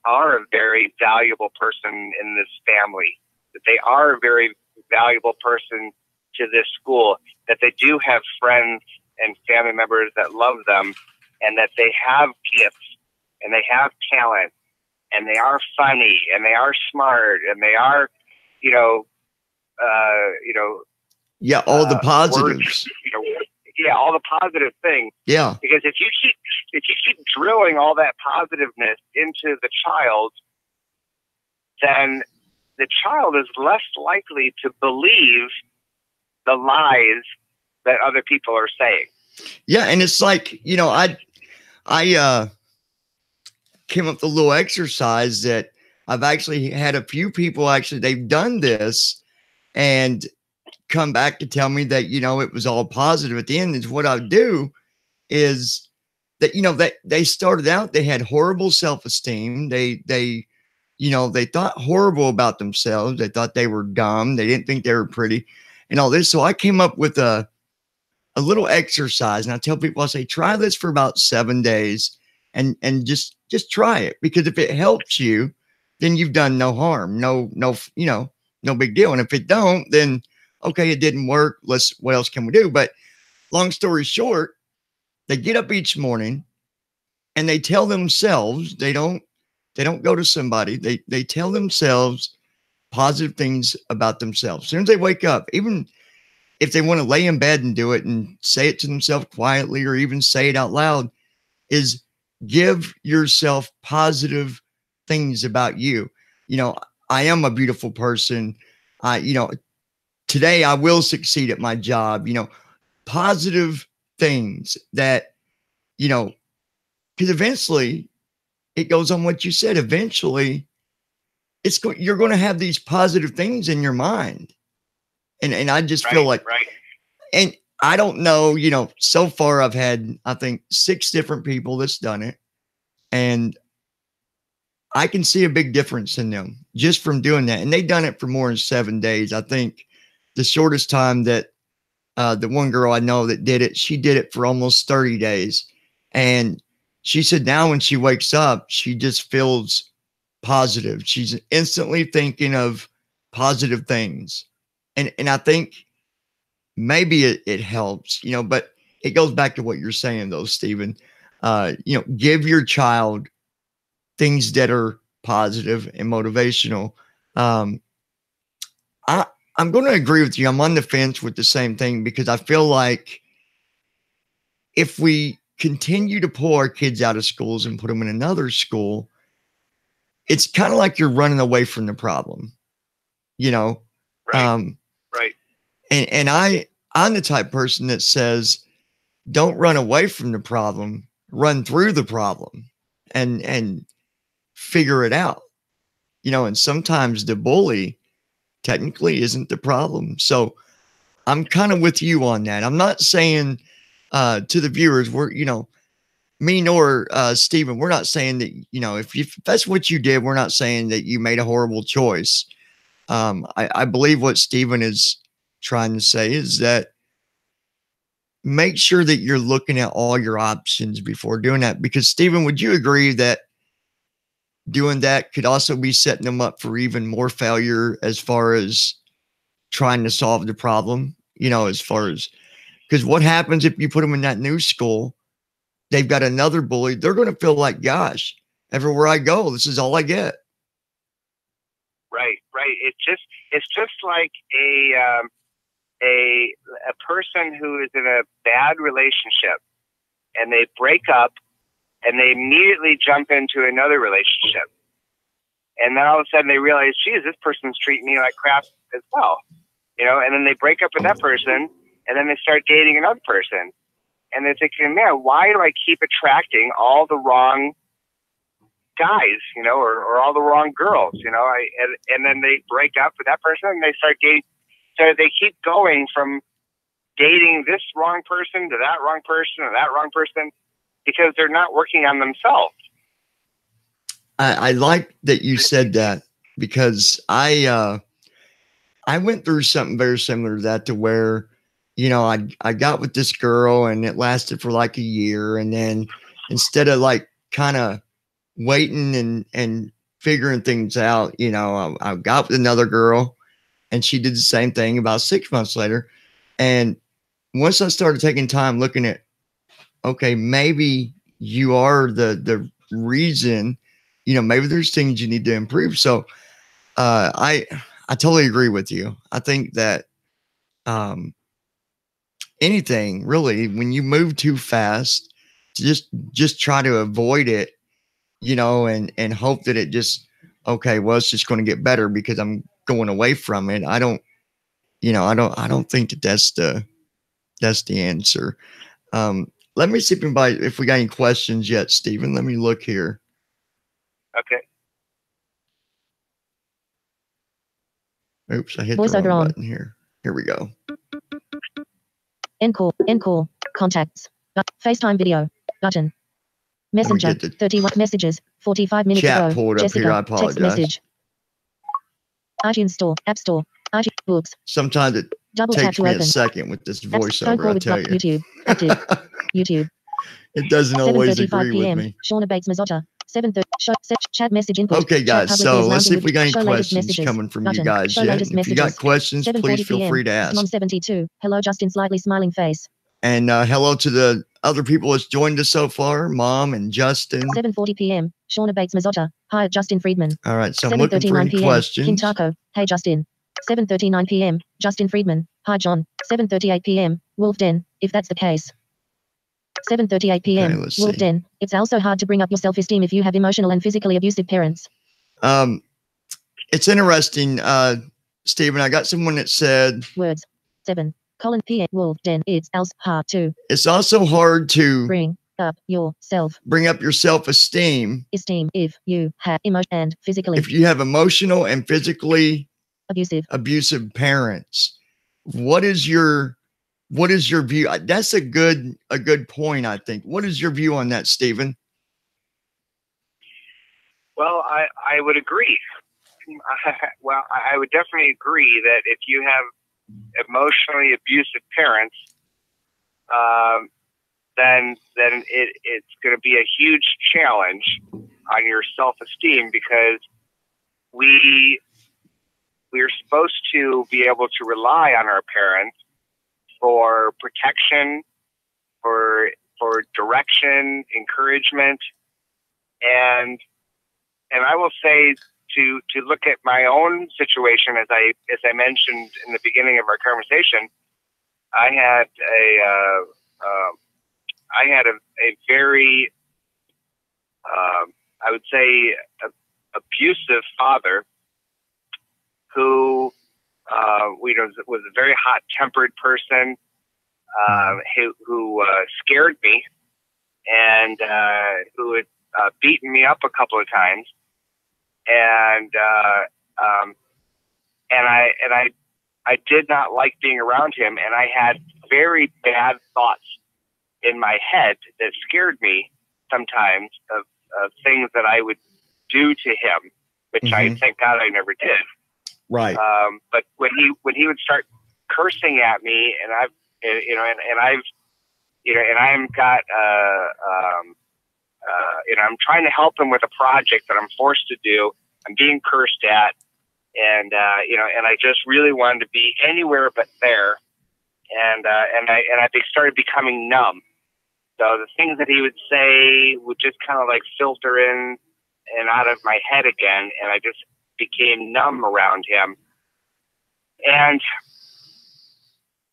are a very valuable person in this family, that they are a very valuable person to this school, that they do have friends and family members that love them, and that they have gifts and they have talent and they are funny and they are smart and they are, yeah, all the positives. Words, yeah, all the positive things. Yeah. Because if you keep drilling all that positiveness into the child, then the child is less likely to believe the lies that other people are saying. Yeah, and it's like, I came up with a little exercise that I've actually had a few people they've done this and come back to tell me that, it was all positive at the end. Is what I do is that, that they started out, they had horrible self-esteem. They thought horrible about themselves. They thought they were dumb. They didn't think they were pretty and all this. So I came up with a little exercise, and I tell people, I say, try this for about 7 days and just try it, because if it helps you, then you've done no harm, no big deal. And if it don't, then okay, it didn't work. What else can we do? But long story short, they get up each morning and they tell themselves, they don't go to somebody. They tell themselves positive things about themselves. As soon as they wake up, even if they want to lay in bed and do it and say it to themselves quietly, or even say it out loud, is give yourself positive things about you. I am a beautiful person. Today I will succeed at my job, positive things that, because eventually it goes on what you said. Eventually you're going to have these positive things in your mind. And I just feel like, and I don't know, so far I've had, I think 6 different people that's done it. And I can see a big difference in them just from doing that. And they've done it for more than 7 days. I think the shortest time that the one girl I know that did it, she did it for almost 30 days. And she said now when she wakes up, she just feels positive. She's instantly thinking of positive things. And I think maybe it helps, but it goes back to what you're saying though, Stephen. Give your child things that are positive and motivational. I'm going to agree with you. I'm on the fence with the same thing, because I feel like if we continue to pull our kids out of schools and put them in another school, it's kind of like you're running away from the problem, Right. Right. And I'm the type of person that says, don't run away from the problem, run through the problem and figure it out, and sometimes the bully technically isn't the problem. So I'm kind of with you on that. I'm not saying to the viewers, me nor Stephen, we're not saying that, if that's what you did, we're not saying that you made a horrible choice. I believe what Stephen is trying to say is that make sure that you're looking at all your options before doing that. Because Stephen, would you agree that doing that could also be setting them up for even more failure as far as trying to solve the problem? As far as, because what happens if you put them in that new school, they've got another bully, they're going to feel like, gosh, everywhere I go, this is all I get. Right. It's just like a person who is in a bad relationship and they break up and they immediately jump into another relationship. And then all of a sudden they realize, geez, this person's treating me like crap as well. You know, and then they break up with that person and then they start dating another person. And they're thinking, man, why do I keep attracting all the wrong guys, you know, or all the wrong girls, you know? And then they break up with that person and they start dating. So they keep going from dating this wrong person to that wrong person or that wrong person because they're not working on themselves. I like that you said that, because I went through something very similar to that, to where, you know, I got with this girl and it lasted for like a year. And then instead of like kind of waiting and figuring things out, you know, I got with another girl and she did the same thing about 6 months later. And once I started taking time looking at, okay, maybe you are the reason, you know, maybe there's things you need to improve. So I totally agree with you. I think that anything really, when you move too fast, just try to avoid it, you know, and hope that it just, okay, well, it's just going to get better because I'm going away from it. I don't think that that's the answer. Let me see if we got any questions yet, Stephen. Let me look here. Okay. Oops, I hit the wrong button here. Here we go. End call, contacts, FaceTime video, button. Messenger, 31 messages, 45 minutes chat ago. pulled up Jessica, here. I apologize. text message. iTunes Store, App Store, iTunes Books. Sometimes it takes me a second with this voiceover, I tell you. YouTube, active, YouTube. It doesn't always agree with me. Shauna Bates Mazzotta, 7:30. Chat message input. Okay, guys. So let's see if we got any questions coming from you guys yet. If you got questions, please feel free to ask. John 72. Hello, Justin. Slightly smiling face. And hello to the other people that's joined us so far, Mom and Justin. 7:40 p.m. Shauna Bates Mazzotta. Hi, Justin Friedman. All right, so I'm looking for any questions. King Tako. Hey, Justin. 7:39 p.m. Justin Friedman. Hi, John. 7:38 p.m. Wolf Den. If that's the case. 7:38 p.m. Okay, let's Wolf see. Den. It's also hard to bring up your self-esteem if you have emotional and physically abusive parents. It's interesting, Stephen. I got someone that said words 7. Colin P. Wolf Den. It's also hard to. It's also hard to bring up your self-esteem if you have emotional and physically. If you have emotional and physically abusive parents. What is your view? That's a good point, I think. What is your view on that, Stephen? Well, I would agree. Well, I would definitely agree that if you have emotionally abusive parents, then it's going to be a huge challenge on your self-esteem, because we're supposed to be able to rely on our parents for protection, for direction, encouragement, and I will say to look at my own situation, as I mentioned in the beginning of our conversation, I had a very I would say abusive father who was a very hot-tempered person who scared me, and who had beaten me up a couple of times, and I did not like being around him, and I had very bad thoughts in my head that scared me sometimes of things that I would do to him, which I thank God I never did. Right. But when he would start cursing at me, and I am got I'm trying to help him with a project that I'm forced to do. I'm being cursed at, and I just really wanted to be anywhere but there, and I started becoming numb. So the things that he would say would just kind of like filter in and out of my head again, and I just became numb around him. And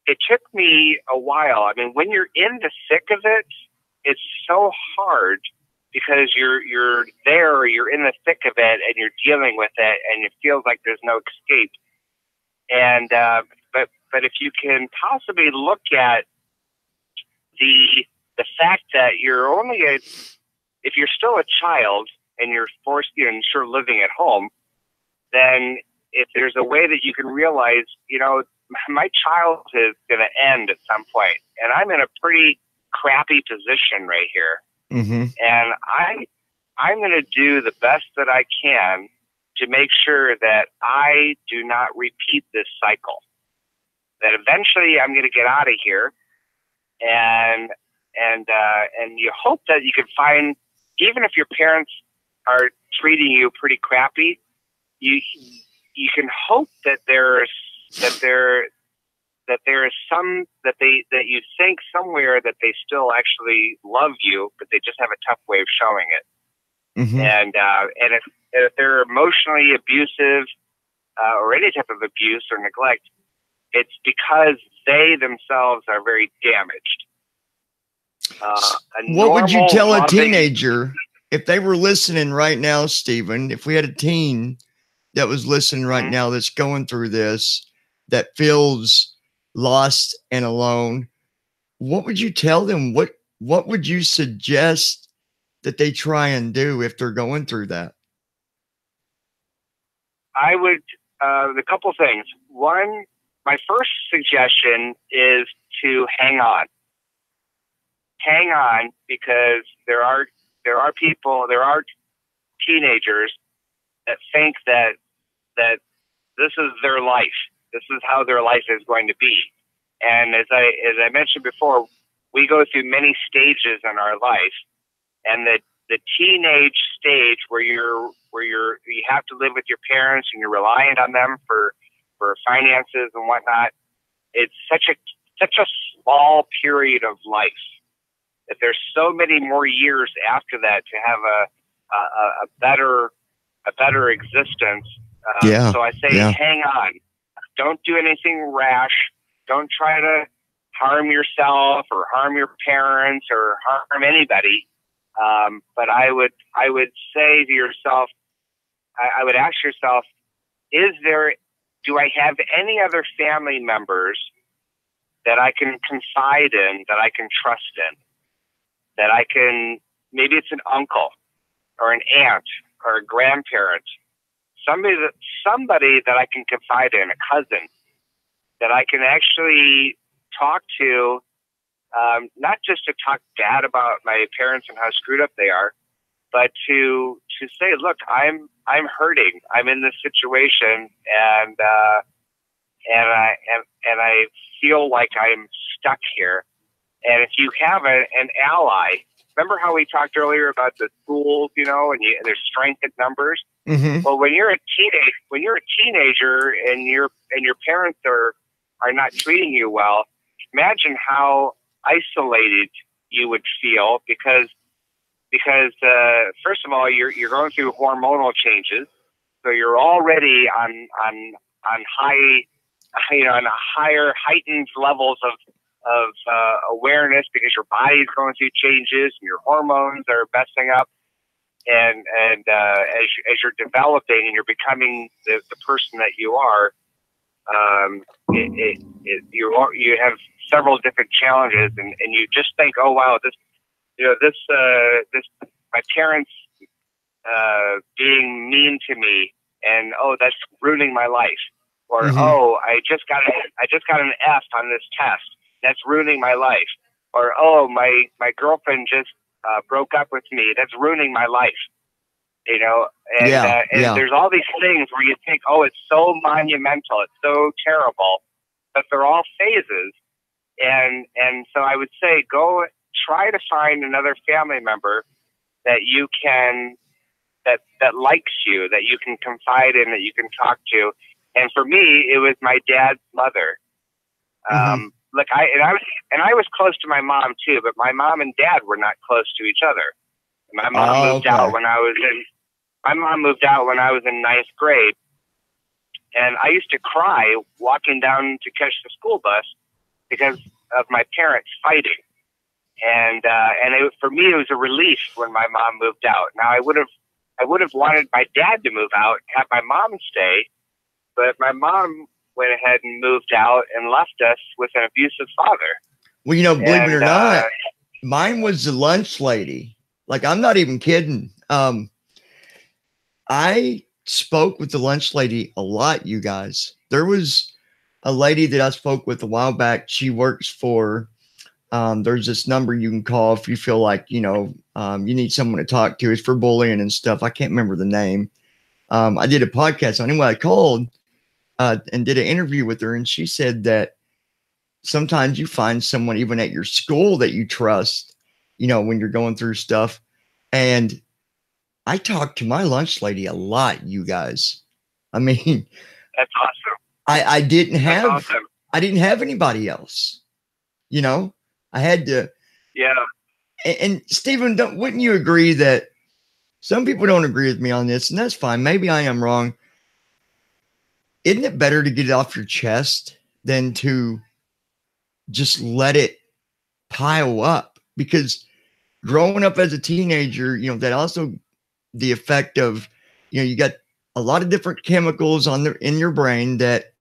it took me a while. I mean, when you're in the thick of it, it's so hard because you're there, or you're in the thick of it, and you're dealing with it, and it feels like there's no escape. And but if you can possibly look at the fact that you're only if you're still a child and you're forced, and sure living at home, then if there's a way that you can realize, my childhood is going to end at some point, and I'm in a pretty crappy position right here. Mm-hmm. And I'm going to do the best that I can to make sure that I do not repeat this cycle. That eventually I'm going to get out of here, and you hope that you can find, even if your parents are treating you pretty crappy, you can hope that there is some that you think somewhere that they still actually love you, but they just have a tough way of showing it. Mm-hmm. And if they're emotionally abusive or any type of abuse or neglect, it's because they themselves are very damaged. What would you tell a teenager if they were listening right now, Stephen? If we had a teen that was listening right now that's going through this, that feels lost and alone, what would you tell them? What would you suggest that they try and do if they're going through that? I would, a couple things. One, my first suggestion is to hang on. Hang on, because there are people, there are teenagers that think that this is their life. This is how their life is going to be. And as I mentioned before, we go through many stages in our life, and the teenage stage where you have to live with your parents and you're reliant on them for finances and whatnot. It's such a small period of life that there's so many more years after that to have a better existence. So I say, hang on. Don't do anything rash. Don't try to harm yourself or harm your parents or harm anybody. But I would say to yourself, I would ask yourself, do I have any other family members that I can confide in, that I can trust in, that I can, maybe it's an uncle or an aunt or a grandparent, somebody that I can confide in, a cousin, that I can actually talk to, not just to talk bad about my parents and how screwed up they are, but to say, look, I'm hurting. I'm in this situation, and I feel like I'm stuck here. And if you have an ally, remember how we talked earlier about the schools, and there's strength in numbers. Mm-hmm. Well, when you're a teenager and your parents are not treating you well, imagine how isolated you would feel because first of all, you're going through hormonal changes, so you're already on high, on a higher heightened levels of awareness, because your body's going through changes and your hormones are messing up, and as you're developing and you're becoming the person that you are, you have several different challenges, and you just think, oh wow, this my parents being mean to me, and oh, that's ruining my life, or oh, I just got an F on this test, that's ruining my life, or oh, my girlfriend just broke up with me, that's ruining my life, and there's all these things where you think, oh, it's so monumental, it's so terrible, but they're all phases, and so I would say, go try to find another family member that you can, that likes you, that you can confide in, that you can talk to. And for me, it was my dad's mother. Look, I was close to my mom too, but my mom and dad were not close to each other. My mom moved out when I was in ninth grade, and I used to cry walking down to catch the school bus because of my parents fighting. And for me, it was a relief when my mom moved out. Now, I would have wanted my dad to move out, have my mom stay, but my mom went ahead and moved out and left us with an abusive father. Well, believe it or not, mine was the lunch lady. Like, I'm not even kidding. I spoke with the lunch lady a lot, you guys. There was a lady that I spoke with a while back. She works for, there's this number you can call if you feel like, you need someone to talk to. It's for bullying and stuff. I can't remember the name. I did a podcast on it. Anyway, I called and did an interview with her, and she said that sometimes you find someone even at your school that you trust, when you're going through stuff. And I talked to my lunch lady a lot, you guys. I mean, that's awesome. I didn't have anybody else. I had to. Yeah. And Stephen, wouldn't you agree that some people don't agree with me on this, and that's fine. Maybe I am wrong. Isn't it better to get it off your chest than to just let it pile up? Because growing up as a teenager, that also the effect of, you got a lot of different chemicals in your brain that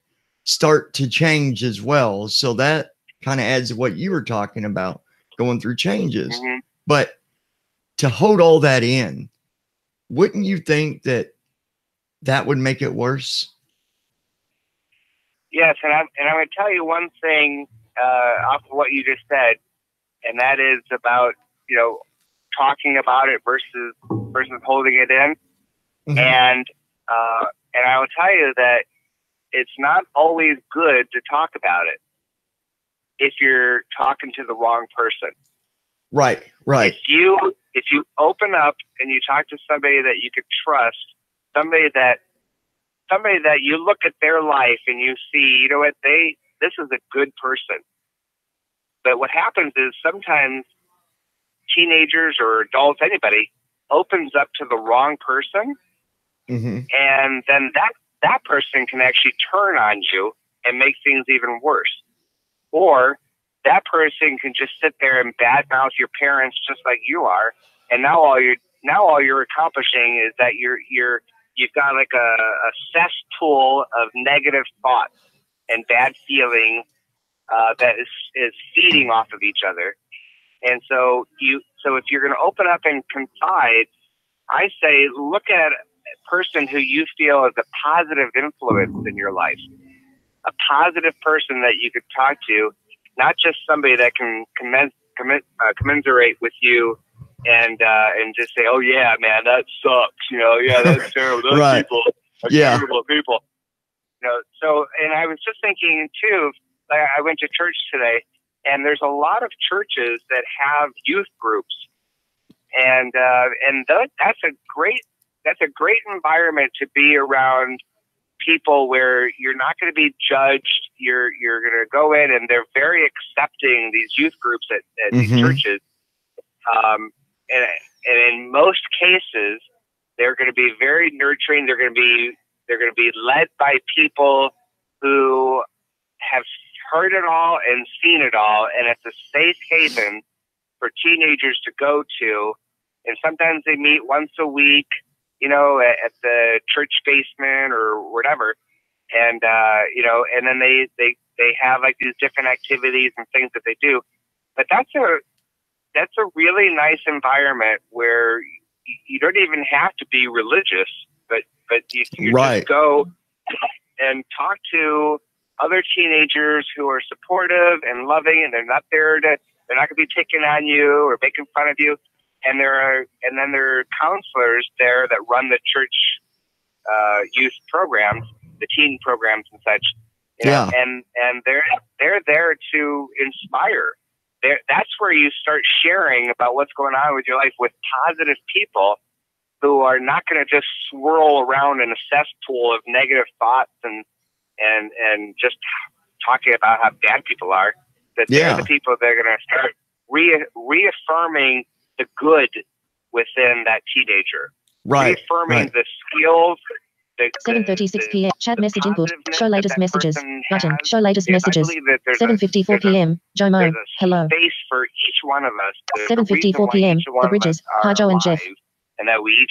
start to change as well. So that kind of adds to what you were talking about, going through changes. Mm-hmm. But to hold all that in, wouldn't you think that would make it worse? Yes, and I'm going to tell you one thing off of what you just said, and that is about talking about it versus holding it in. Mm-hmm. And I will tell you that it's not always good to talk about it if you're talking to the wrong person. Right. If you open up and you talk to somebody that you could trust, somebody that you look at their life and you see, this is a good person. But what happens is sometimes teenagers or adults, anybody, opens up to the wrong person. Mm-hmm. And then that person can actually turn on you and make things even worse. Or that person can just sit there and badmouth your parents just like you are. And now all you're accomplishing is that you've got like a cesspool of negative thoughts and bad feelings that is feeding off of each other. And so if you're going to open up and confide, I say look at a person who you feel is a positive influence in your life, a positive person that you could talk to, not just somebody that can commiserate with you and just say, oh yeah, man, that sucks. Yeah, that's terrible. Those right. people are terrible people. So, and I was just thinking too, I went to church today, and there's a lot of churches that have youth groups, and that's a great environment to be around people where you're not going to be judged. You're going to go in, and they're very accepting, these youth groups at mm-hmm. these churches. And in most cases, they're going to be very nurturing. They're going to be led by people who have heard it all and seen it all, and it's a safe haven for teenagers to go to. And sometimes they meet once a week, at the church basement or whatever, and and then they have like these different activities and things that they do. But that's a really nice environment where you don't even have to be religious, but you right. just go and talk to other teenagers who are supportive and loving, and they're not going to be picking on you or making fun of you. And then there are counselors there that run the church youth programs, the teen programs and such. Yeah. And they're there to inspire. That's where you start sharing about what's going on with your life with positive people who are not going to just swirl around in a cesspool of negative thoughts and just talking about how bad people are. That they're the people that are going to start reaffirming the good within that teenager, right? Reaffirming the skills 7:36 p.m. Chat message input. positiveness Show that latest that messages. person Button. has, Show latest is I messages. believe that 7:54 p.m. Jomo. there's a Hello. space for each one of us. There's a 7:54 reason why p.m. each one The of Bridges. us are Hi, Joe and Jeff. alive, and that we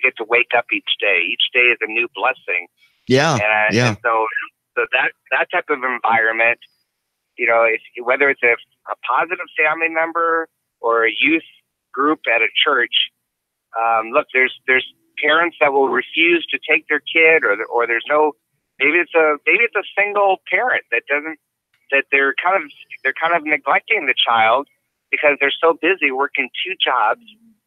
get to wake up each day. Each day is a new blessing. Yeah. And so that type of environment, you know, whether it's a positive family member or a youth group at a church, look, there's parents that will refuse to take their kid, or there's no, maybe it's a single parent that they're kind of neglecting the child because they're so busy working two jobs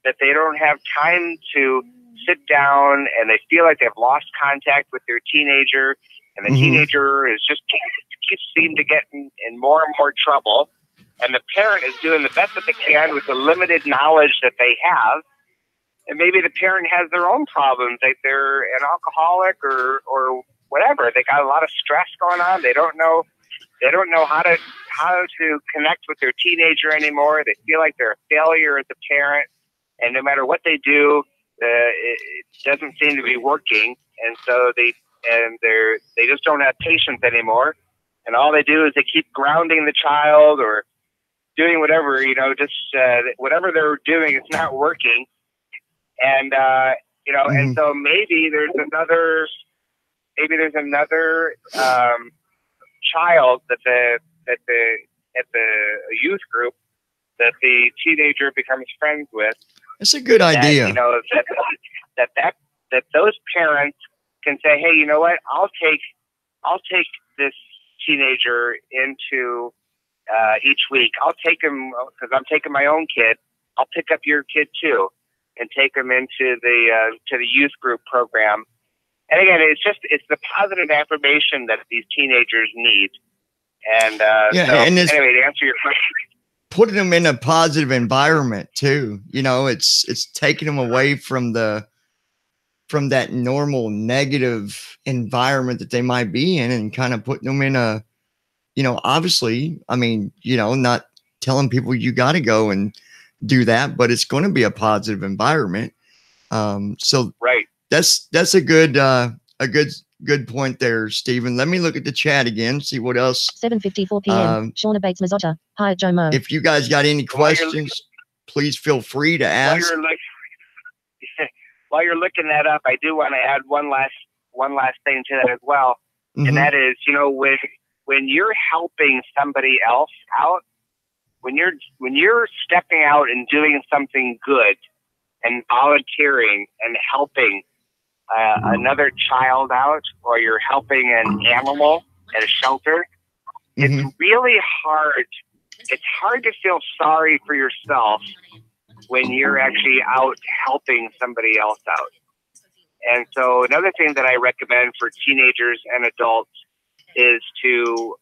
that they don't have time to sit down, and they feel like they've lost contact with their teenager, and the teenager is just keeps seeming to get in more and more trouble, and the parent is doing the best that they can with the limited knowledge that they have. And maybe the parent has their own problems, like they're an alcoholic or whatever. They got a lot of stress going on. They don't know how to connect with their teenager anymore. They feel like they're a failure as a parent, and no matter what they do, it doesn't seem to be working. And so they just don't have patience anymore. And all they do is they keep grounding the child or doing whatever, just whatever they're doing, it's not working. And and so maybe there's another child at the youth group that the teenager becomes friends with. That's a good idea. That those parents can say, hey, you know what? I'll take this teenager into each week. I'll take him because I'm taking my own kid. I'll pick up your kid too, and take them into the youth group program. And again, it's the positive affirmation that these teenagers need. And anyway, to answer your question, putting them in a positive environment too. It's taking them away from that normal negative environment that they might be in, and kind of putting them in a, obviously, not telling people you got to go and do that, but it's going to be a positive environment. So right. That's a good point there, Stephen. Let me look at the chat again, see what else. 7:54 p.m. Shauna Bates Mazzotta. Hi, Joe Mo. If you guys got any questions, please feel free to ask. While you're looking that up, I do want to add one last thing to that as well, and that is, when you're helping somebody else out, when you're stepping out and doing something good and volunteering and helping another child out, or you're helping an animal at a shelter, it's really hard. It's hard to feel sorry for yourself when you're actually out helping somebody else out. And so another thing that I recommend for teenagers and adults is to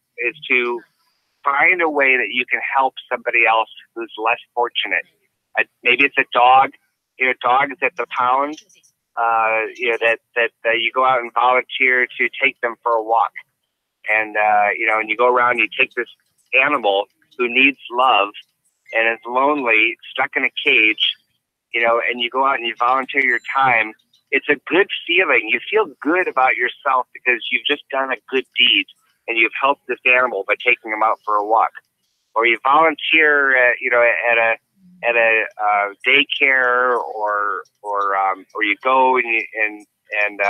find a way that you can help somebody else who's less fortunate. Maybe it's a dog. Dogs at the pound. That you go out and volunteer to take them for a walk, and and you go around and you take this animal who needs love and is lonely, stuck in a cage, and you go out and you volunteer your time. It's a good feeling. You feel good about yourself because you've just done a good deed and you've helped this animal by taking him out for a walk. Or you volunteer at a daycare, or you go and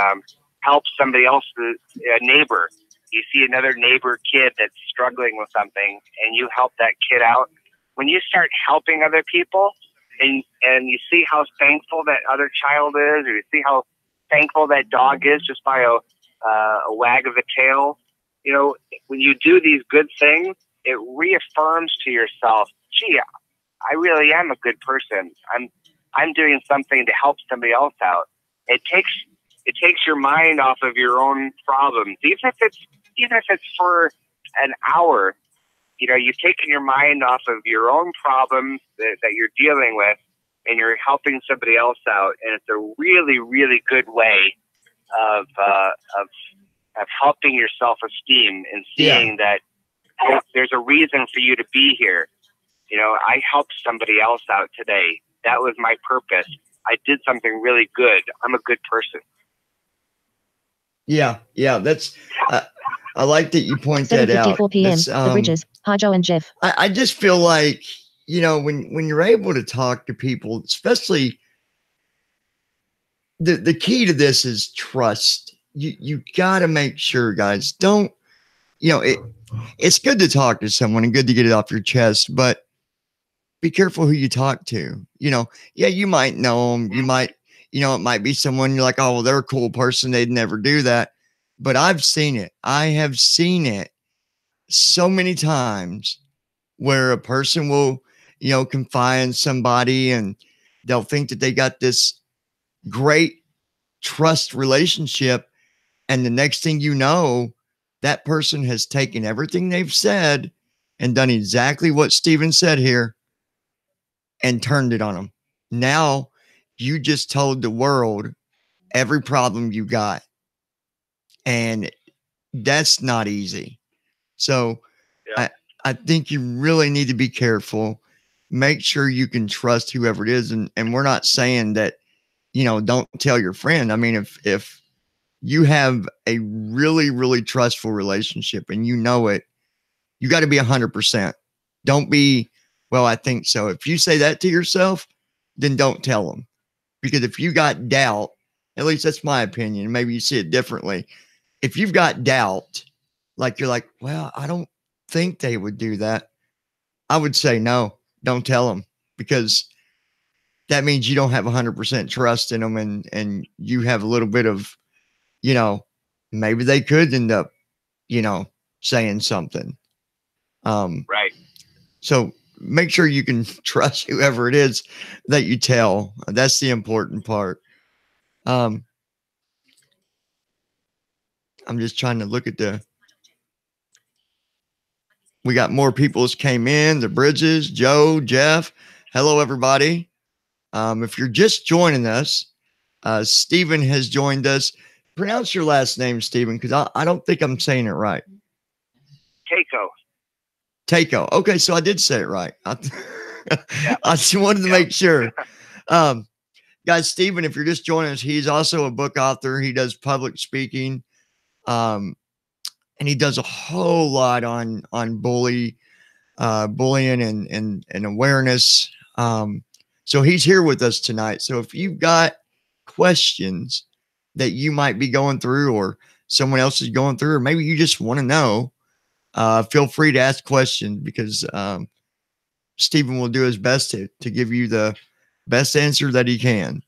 help somebody else, a neighbor. You see another neighbor kid that's struggling with something, and you help that kid out. When you start helping other people, and you see how thankful that other child is, or you see how thankful that dog is just by a wag of the tail, when you do these good things, it reaffirms to yourself, gee, I really am a good person. I'm doing something to help somebody else out. It takes your mind off of your own problems, even if it's for an hour. You've taken your mind off of your own problems that you're dealing with, and you're helping somebody else out. And it's a really, really good way of helping your self-esteem and seeing that there's a reason for you to be here. I helped somebody else out today. That was my purpose. I did something really good. I'm a good person. Yeah, yeah, that's I like that you point that out. 7:54 p.m. That's The Bridges, Hajo and Jeff. I just feel like, you know, when you're able to talk to people, especially the key to this is trust. You got to make sure, guys, don't, you know, it's good to talk to someone and good to get it off your chest, but be careful who you talk to. You know, yeah, you might know them. You might, you know, it might be someone you're like, oh, well, they're a cool person. They'd never do that. But I've seen it. I have seen it so many times where a person will, you know, confide in somebody and they'll think that they got this great trust relationship. And the next thing you know, that person has taken everything they've said and done exactly what Steven said here and turned it on them. Now you just told the world every problem you got. And that's not easy. So Yeah. I think you really need to be careful. Make sure you can trust whoever it is. And we're not saying that, you know, don't tell your friend. I mean, if you have a really, really trustful relationship and you know it, you got to be 100%. Don't be, well, I think so. If you say that to yourself, then don't tell them. Because if you got doubt, at least that's my opinion, maybe you see it differently. If you've got doubt, like you're like, well, I don't think they would do that, I would say no, don't tell them, because that means you don't have 100% trust in them, and you have a little bit of, you know, maybe they could end up, you know, saying something. Right. So make sure you can trust whoever it is that you tell. That's the important part. I'm just trying to look at we got more people that came in, the Bridges, Joe, Jeff. Hello, everybody. If you're just joining us, Stephen has joined us. Pronounce your last name, Stephen, because I don't think I'm saying it right. Tako. Tako. Okay, so I did say it right. Yeah. I just wanted to make sure. Guys, Stephen, if you're just joining us, he's also a book author. He does public speaking, and he does a whole lot on bullying and awareness. So he's here with us tonight. So if you've got questions that you might be going through, or someone else is going through, or maybe you just want to know, feel free to ask questions, because Stephen will do his best to give you the best answer that he can.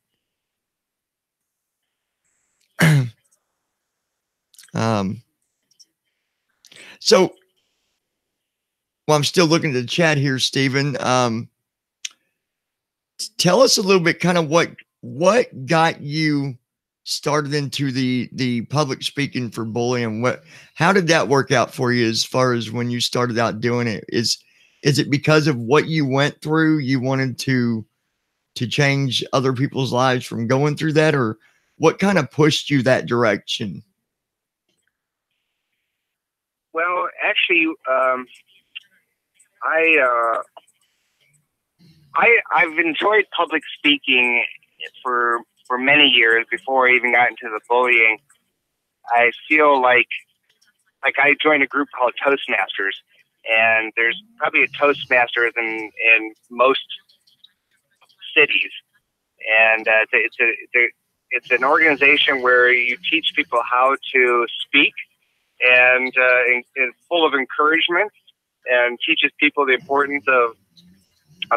So while I'm still looking at the chat here, Stephen, tell us a little bit kind of what got you started into the public speaking for bullying. How did that work out for you as far as when you started out doing it? Is it because of what you went through, you wanted to change other people's lives from going through that, or what kind of pushed you that direction? Well, actually, I've enjoyed public speaking for many years before I even got into the bullying. I feel like I joined a group called Toastmasters, and there's probably a Toastmasters in most cities, and it's an organization where you teach people how to speak, and full of encouragement, and teaches people the importance of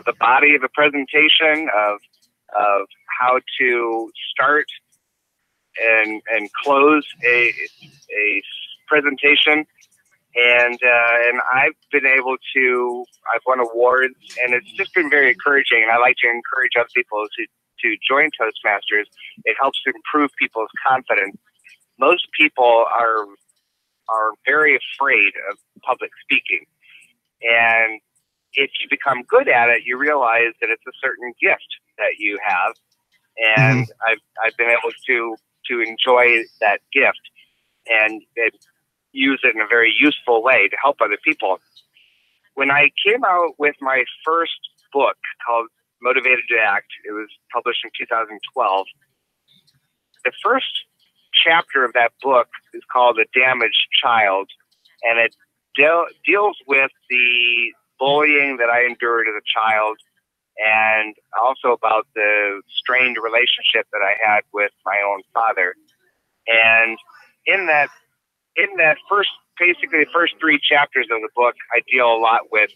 the body of a presentation, of how to start and close a presentation, and I've been able to, I've won awards, and it's just been very encouraging. And I like to encourage other people to join Toastmasters. It helps to improve people's confidence. Most people are very afraid of public speaking, and if you become good at it, you realize that it's a certain gift that you have, and I've been able to enjoy that gift and use it in a very useful way to help other people. When I came out with my first book called Motivated to Act, it was published in 2012. The first chapter of that book is called "The Damaged Child," and it deals with the bullying that I endured as a child, and also about the strained relationship that I had with my own father. And in that basically the first 3 chapters of the book, I deal a lot with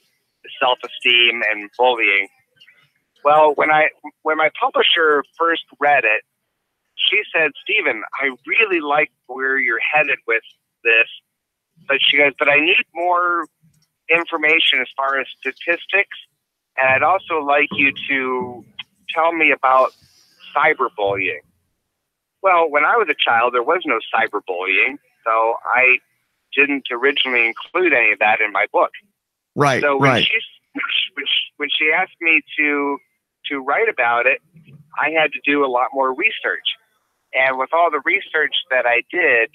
self-esteem and bullying. Well, when my publisher first read it, she said, "Stephen, I really like where you're headed with this," but she goes, "But I need more information as far as statistics, and I'd also like you to tell me about cyberbullying." Well, when I was a child, there was no cyberbullying, so I didn't originally include any of that in my book. Right. So when right. she asked me to write about it, I had to do a lot more research. And with all the research that I did,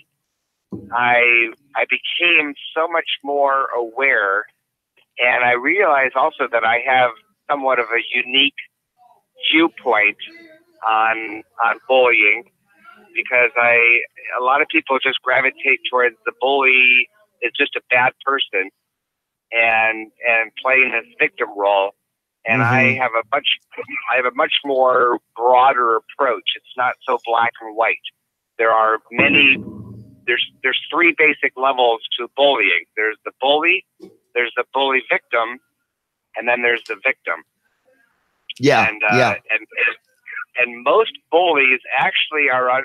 I became so much more aware, and I realized also that I have somewhat of a unique viewpoint on bullying, because a lot of people just gravitate towards the bully is just a bad person and playing this victim role. And I have a much more broader approach. It's not so black and white. There are there's 3 basic levels to bullying. There's the bully, there's the bully victim, and then there's the victim. Yeah. And most bullies actually are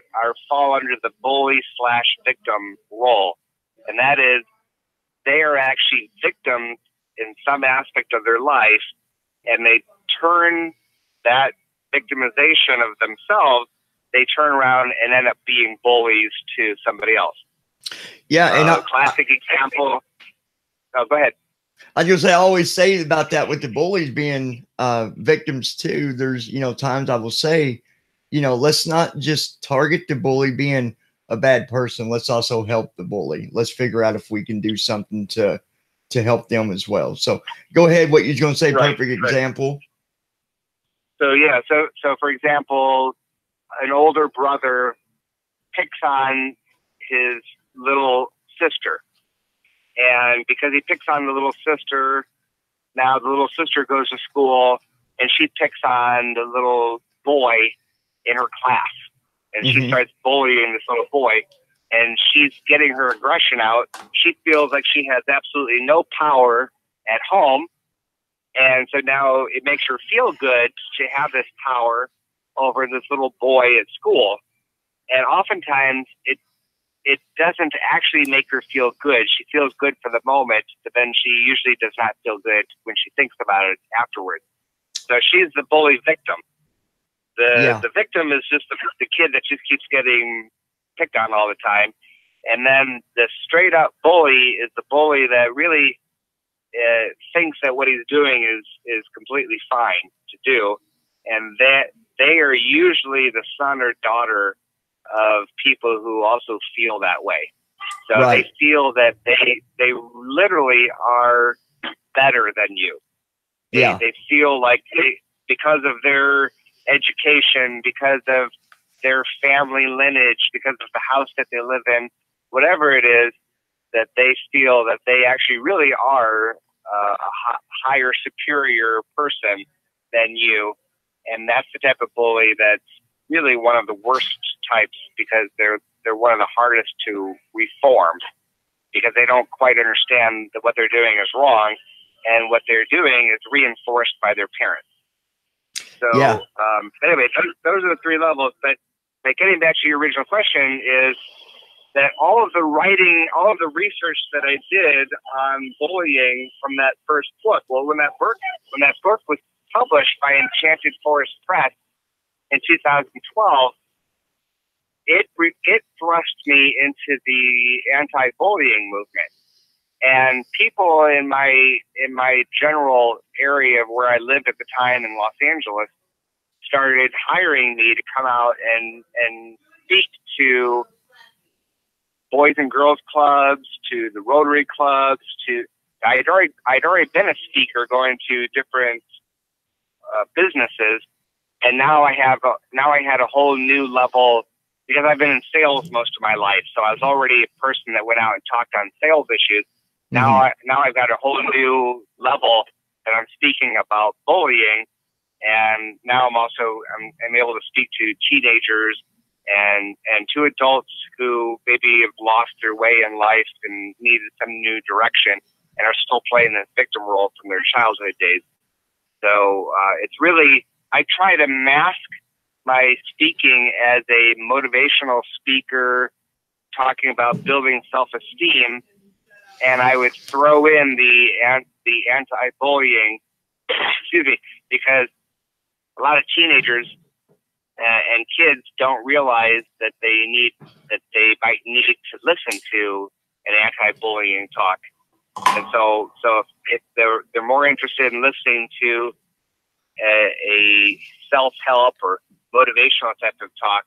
fall under the bully/victim role. And that is, they are actually victims in some aspect of their life, and they turn that victimization of themselves, they turn around and end up being bullies to somebody else. Yeah. And a classic example. Oh, go ahead. I just say, I always say about that with the bullies being victims too. There's, times I will say, let's not just target the bully being a bad person. Let's also help the bully. Let's figure out if we can do something to help them as well. So go ahead. What you're going to say? Right, perfect example. So yeah. So for example, an older brother picks on his little sister. And because he picks on the little sister, now the little sister goes to school and she picks on the little boy in her class. And she starts bullying this little boy. And she's getting her aggression out. She feels like she has absolutely no power at home. And so now it makes her feel good to have this power over this little boy at school. And oftentimes it doesn't actually make her feel good. She feels good for the moment, but then she usually does not feel good when she thinks about it afterwards. So she's the bully victim. The victim is just the kid that just keeps getting picked on all the time. And then the straight up bully is the bully that really thinks that what he's doing is completely fine to do. And that they are usually the son or daughter of people who also feel that way. So they feel that they literally are better than you. They feel like because of their education, because of their family lineage, because of the house that they live in, whatever it is, that they feel that they actually really are a higher, superior person than you. And that's the type of bully that's really one of the worst types, because they're one of the hardest to reform, because they don't quite understand that what they're doing is wrong, and what they're doing is reinforced by their parents. So anyway, those are the 3 levels. But getting back to your original question, is that all of the writing, all of the research that I did on bullying from that first book, well, when that book was published by Enchanted Forest Press in 2012, it thrust me into the anti-bullying movement. And people in my general area of where I lived at the time in Los Angeles started hiring me to come out and speak to boys and girls clubs, to the Rotary clubs, I'd already been a speaker going to different businesses, and now I had a whole new level because I've been in sales most of my life, so I was already a person that went out and talked on sales issues. Now I've got a whole new level that I'm speaking about bullying, and now I'm able to speak to teenagers and to adults who maybe have lost their way in life and needed some new direction and are still playing the victim role from their childhood days. So it's really, I try to mask my speaking as a motivational speaker talking about building self-esteem, and I would throw in the anti-bullying, excuse me, because a lot of teenagers and kids don't realize that they might need to listen to an anti-bullying talk. And so if they're more interested in listening to a self-help or motivational type of talk,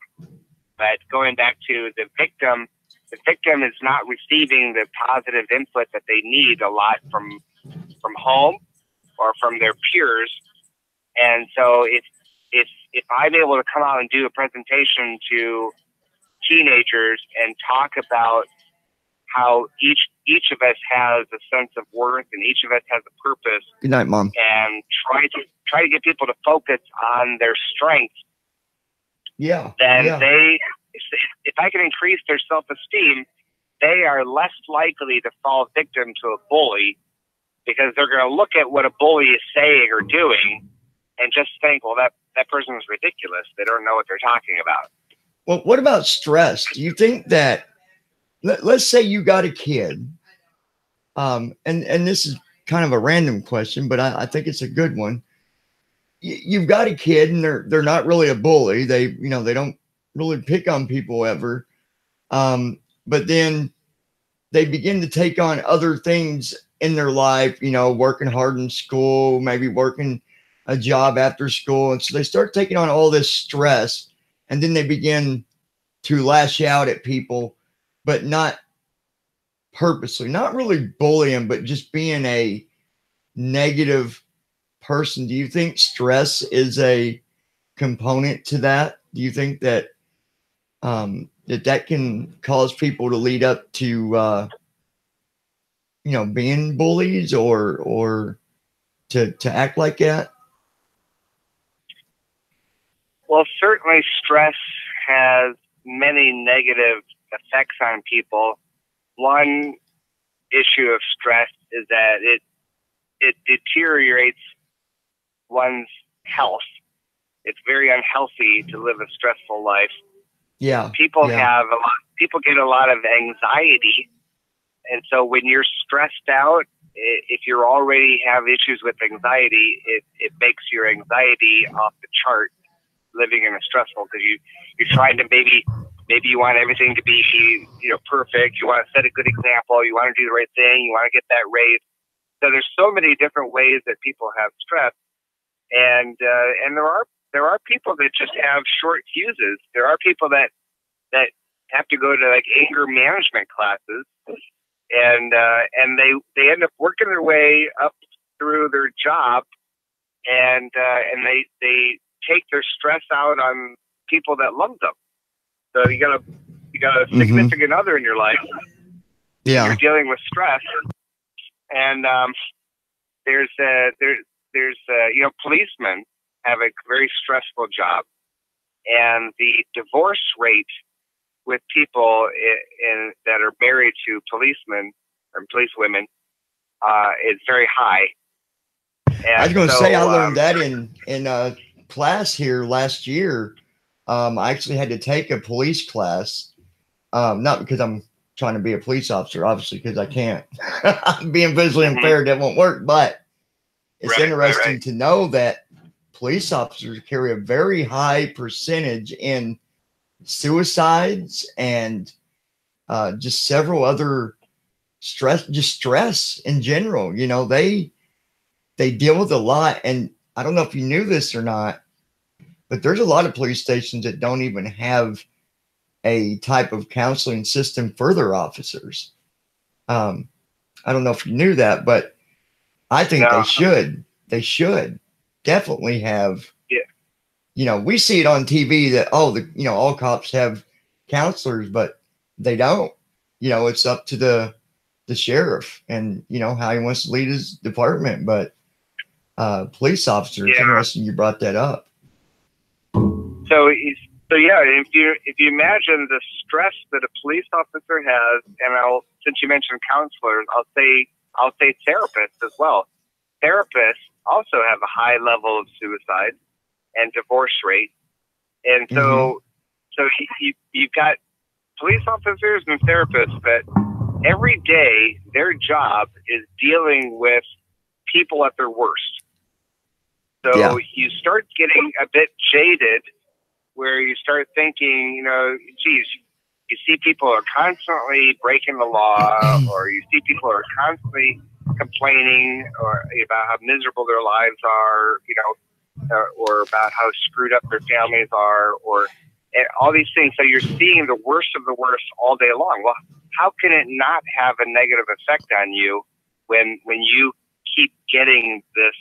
but going back to the victim is not receiving the positive input that they need a lot from home or from their peers. And so if I'm able to come out and do a presentation to teenagers and talk about how each of us has a sense of worth and each of us has a purpose. Good night, Mom. And try to get people to focus on their strengths. Yeah. Then if I can increase their self-esteem, they are less likely to fall victim to a bully, because they're going to look at what a bully is saying or doing and just think, well, that person is ridiculous. They don't know what they're talking about. Well, what about stress? Do you think that, let's say you got a kid, and this is kind of a random question, but I think it's a good one. You've got a kid and they're not really a bully. They don't really pick on people ever. But then they begin to take on other things in their life, working hard in school, maybe working a job after school. And so they start taking on all this stress, and then they begin to lash out at people, but not purposely, not really bullying, but just being a negative person. Do you think stress is a component to that? Do you think that that can cause people to lead up to being bullies or to act like that? Well, certainly stress has many negative effects on people. One issue of stress is that it deteriorates one's health. It's very unhealthy to live a stressful life. Yeah. People get a lot of anxiety. And so when you're stressed out, if you already have issues with anxiety, it makes your anxiety off the chart living in a stressful, because you're trying to maybe you want everything to be perfect. You want to set a good example. You want to do the right thing. You want to get that raise. So there's so many different ways that people have stress, and there are people that just have short fuses. There are people that have to go to like anger management classes, and they end up working their way up through their job, and they take their stress out on people that love them. So you got a significant other in your life. Yeah, you're dealing with stress, and there's policemen have a very stressful job, and the divorce rate with people that are married to policemen or policewomen is very high. And I was going to say I learned that in class here last year. I actually had to take a police class, not because I'm trying to be a police officer, obviously, because I can't. Being visually impaired, that won't work. But it's interesting to know that police officers carry a very high percentage in suicides and just several other stress in general. They deal with a lot. And I don't know if you knew this or not, but there's a lot of police stations that don't even have a type of counseling system for their officers. I don't know if you knew that, but I think they should. They should definitely have. Yeah. We see it on TV that all cops have counselors, but they don't. You know, it's up to the sheriff and, you know, how he wants to lead his department. But police officer, it's interesting you brought that up. So yeah, if you imagine the stress that a police officer has, and since you mentioned counselors, I'll say therapists as well. Therapists also have a high level of suicide and divorce rate, and so you've got police officers and therapists that every day their job is dealing with people at their worst. So you start getting a bit jaded, where you start thinking, you know, geez, you see people are constantly breaking the law, or you see people are constantly complaining or about how miserable their lives are, you know, or about how screwed up their families are, or all these things. So you're seeing the worst of the worst all day long. Well, how can it not have a negative effect on you when you keep getting this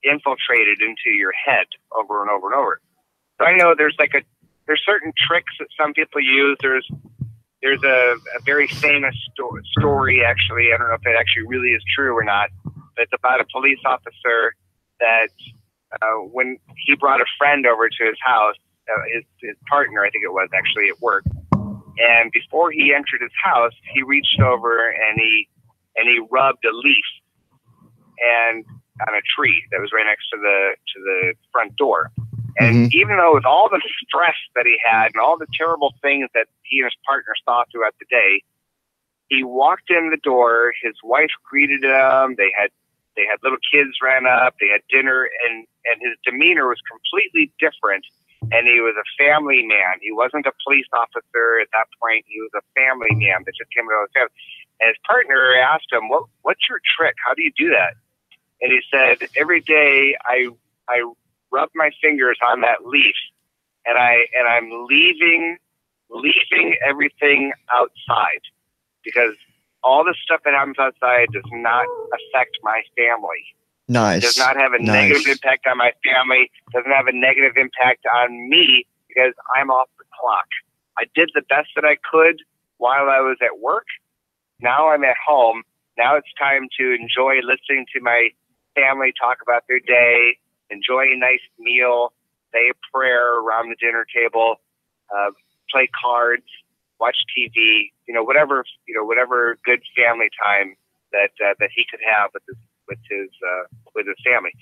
infiltrated into your head over and over and over? So I know there's certain tricks that some people use. There's a very famous story, actually. I don't know if it actually really is true or not. But it's about a police officer that when he brought a friend over to his house, his partner, I think it was actually at work. And before he entered his house, he reached over and he rubbed a leaf and on a tree that was right next to the front door. And even though with all the stress that he had and all the terrible things that he and his partner saw throughout the day, he walked in the door. His wife greeted him. They had little kids ran up. They had dinner, and his demeanor was completely different. And he was a family man. He wasn't a police officer at that point. He was a family man that just came to his family. And his partner asked him, "What's your trick? How do you do that?" And he said, "Every day I rub my fingers on that leaf, and I'm leaving everything outside, because all the stuff that happens outside does not affect my family. Nice. Does not have a negative impact on my family. Doesn't have a negative impact on me, because I'm off the clock. I did the best that I could while I was at work. Now I'm at home. Now it's time to enjoy listening to my family talk about their day, enjoy a nice meal, say a prayer around the dinner table, play cards, watch TV, whatever good family time that he could have with his family."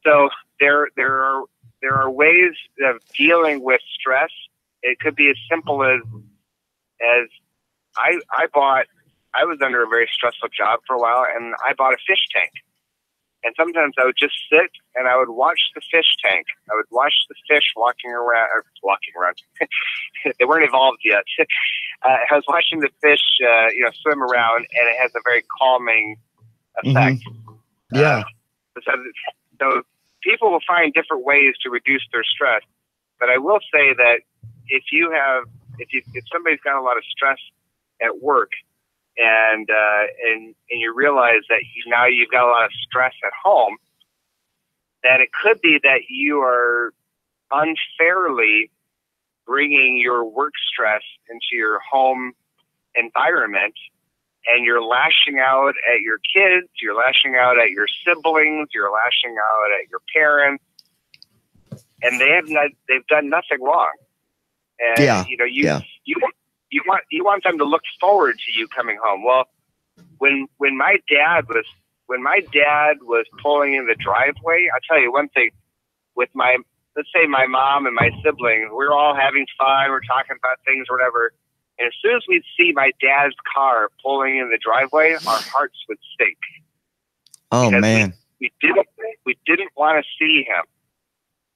So there are ways of dealing with stress. It could be as simple as I was under a very stressful job for a while, and I bought a fish tank. And sometimes I would just sit and I would watch the fish tank. I would watch the fish walking around. They weren't evolved yet. I was watching the fish, swim around, and it has a very calming effect. Yeah. So people will find different ways to reduce their stress. But I will say that if somebody's got a lot of stress at work, and you realize that now you've got a lot of stress at home, that it could be that you are unfairly bringing your work stress into your home environment, and you're lashing out at your kids, you're lashing out at your siblings, you're lashing out at your parents, and they've done nothing wrong. And you want them to look forward to you coming home. Well, when my dad was pulling in the driveway, I'll tell you one thing. With let's say my mom and my siblings, we're all having fun, we're talking about things or whatever. And as soon as we'd see my dad's car pulling in the driveway, our hearts would sink. Oh, man. We didn't want to see him.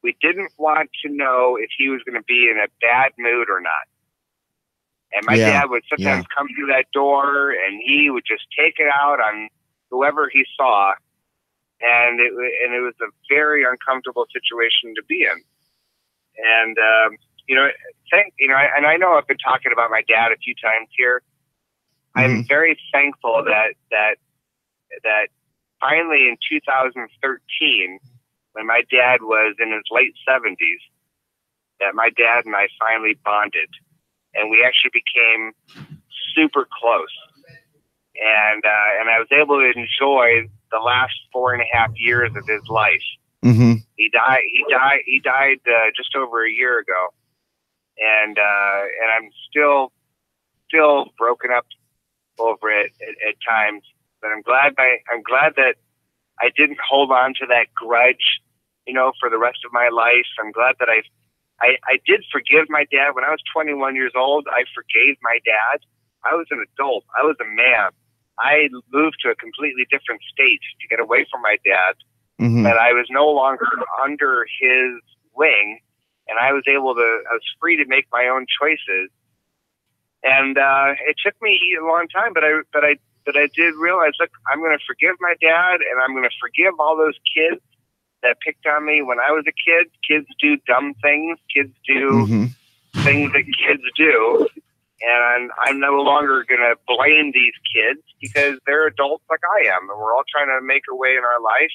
We didn't want to know if he was going to be in a bad mood or not. And my dad would sometimes come through that door, and he would just take it out on whoever he saw. And it was a very uncomfortable situation to be in. And, and I know I've been talking about my dad a few times here. I'm very thankful that finally in 2013, when my dad was in his late 70s, that my dad and I finally bonded. and we actually became super close. And I was able to enjoy the last 4.5 years of his life. Mm-hmm. He died just over a year ago, and I'm still broken up over it at times. But I'm glad that I didn't hold on to that grudge, for the rest of my life. I'm glad that I did forgive my dad. When I was 21 years old, I forgave my dad. I was an adult. I was a man. I moved to a completely different state to get away from my dad. Mm-hmm. But I was no longer under his wing, and I was free to make my own choices. And it took me a long time, but I did realize, look, I'm going to forgive my dad, and I'm going to forgive all those kids that picked on me when I was a kid. Kids do dumb things. Kids do Mm-hmm. things that kids do. And I'm no longer going to blame these kids because they're adults like I am. And we're all trying to make our way in our life.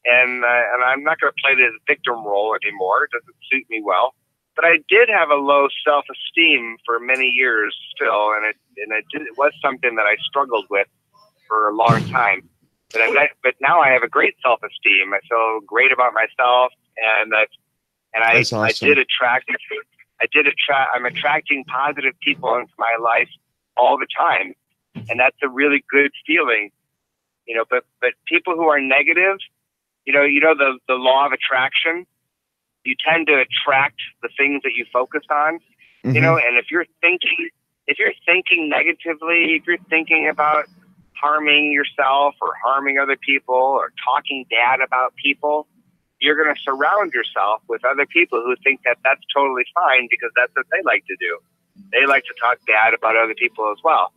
And I'm not going to play this victim role anymore. It doesn't suit me well. But I did have a low self-esteem for many years still. And it was something that I struggled with for a long time. But now I have a great self-esteem. I feel great about myself, and That's awesome. I'm attracting positive people into my life all the time, and that's a really good feeling, But people who are negative, the law of attraction, you tend to attract the things that you focus on, Mm-hmm. And if you're thinking negatively, if you're thinking about harming yourself or harming other people or talking bad about people, you're going to surround yourself with other people who think that that's totally fine because that's what they like to do. They like to talk bad about other people as well.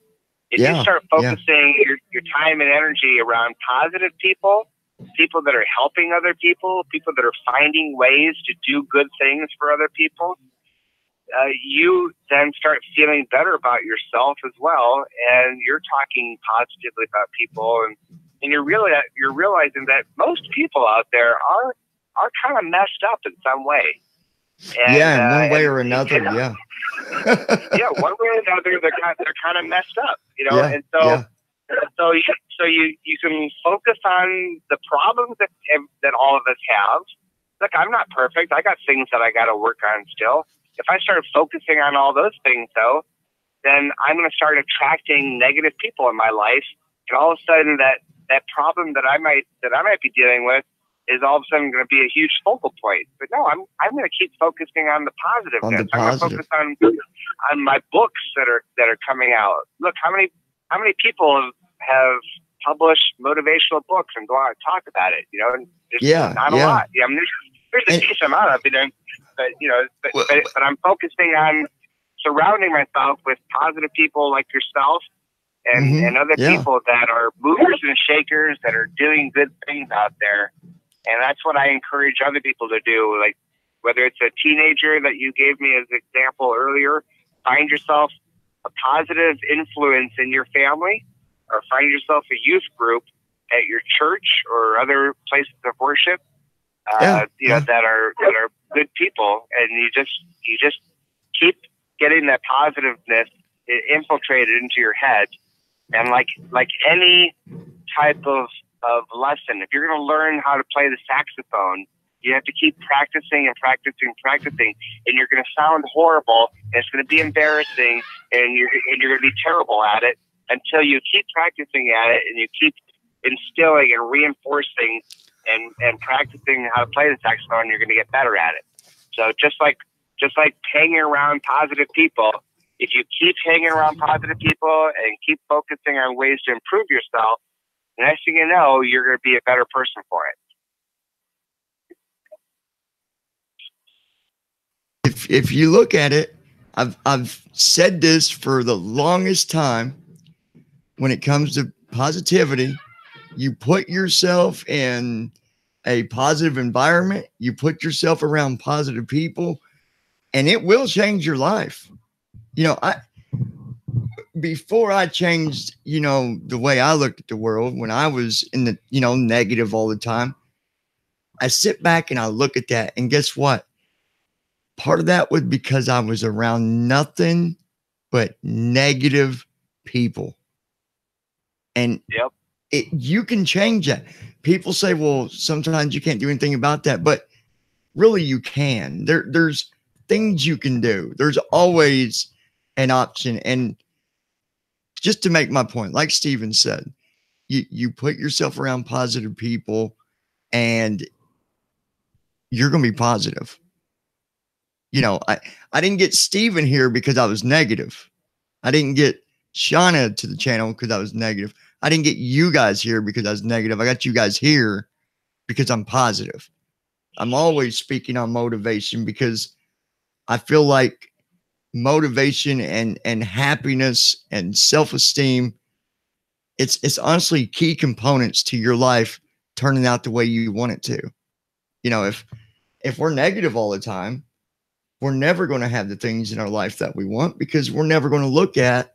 If you start focusing your time and energy around positive people that are helping other people that are finding ways to do good things for other people, you then start feeling better about yourself as well, and you're talking positively about people, and you're realizing that most people out there are kind of messed up in some way. And, in one way or another, yeah. Yeah, one way or another, they're kind of messed up, And so you can focus on the problems that all of us have. Look, I'm not perfect. I got things that I got to work on still. If I start focusing on all those things, though, then I'm going to start attracting negative people in my life, and all of a sudden that problem that I might be dealing with is all of a sudden going to be a huge focal point. But no, I'm going to keep focusing on the positiveness. I'm going to focus on my books that are coming out. Look, how many people have published motivational books and go out and talk about it? And there's not a lot. I mean, there's a decent amount of it. But I'm focusing on surrounding myself with positive people like yourself and other people that are movers and shakers that are doing good things out there. And that's what I encourage other people to do. Like, whether it's a teenager that you gave me as an example earlier, find yourself a positive influence in your family, or find yourself a youth group at your church or other places of worship. That are good people, and you just keep getting that positiveness infiltrated into your head. And like any type of lesson, if you're going to learn how to play the saxophone, you have to keep practicing and practicing, and you're going to sound horrible, and it's going to be embarrassing, and you're going to be terrible at it until you keep practicing at it, and you keep instilling and reinforcing and practicing how to play the saxophone, you're going to get better at it. So just like hanging around positive people, if you keep hanging around positive people and keep focusing on ways to improve yourself, the next thing you know, you're going to be a better person for it. If you look at it, I've said this for the longest time. When it comes to positivity, you put yourself in a positive environment, you put yourself around positive people, and it will change your life. Before I changed, the way I looked at the world, when I was in the, negative all the time, I sit back and I look at that, and guess what? Part of that was because I was around nothing but negative people. And Yep. You can change that. People say, well, sometimes you can't do anything about that, but really you can. There's things you can do. There's always an option. And just to make my point, like Steven said, you put yourself around positive people and you're going to be positive. You know, I didn't get Steven here because I was negative. I didn't get Shauna to the channel because I was negative. I didn't get you guys here because I was negative. I got you guys here because I'm positive. I'm always speaking on motivation because I feel like motivation and happiness and self-esteem, it's honestly key components to your life turning out the way you want it to. You know, if we're negative all the time, we're never going to have the things in our life that we want because we're never going to look at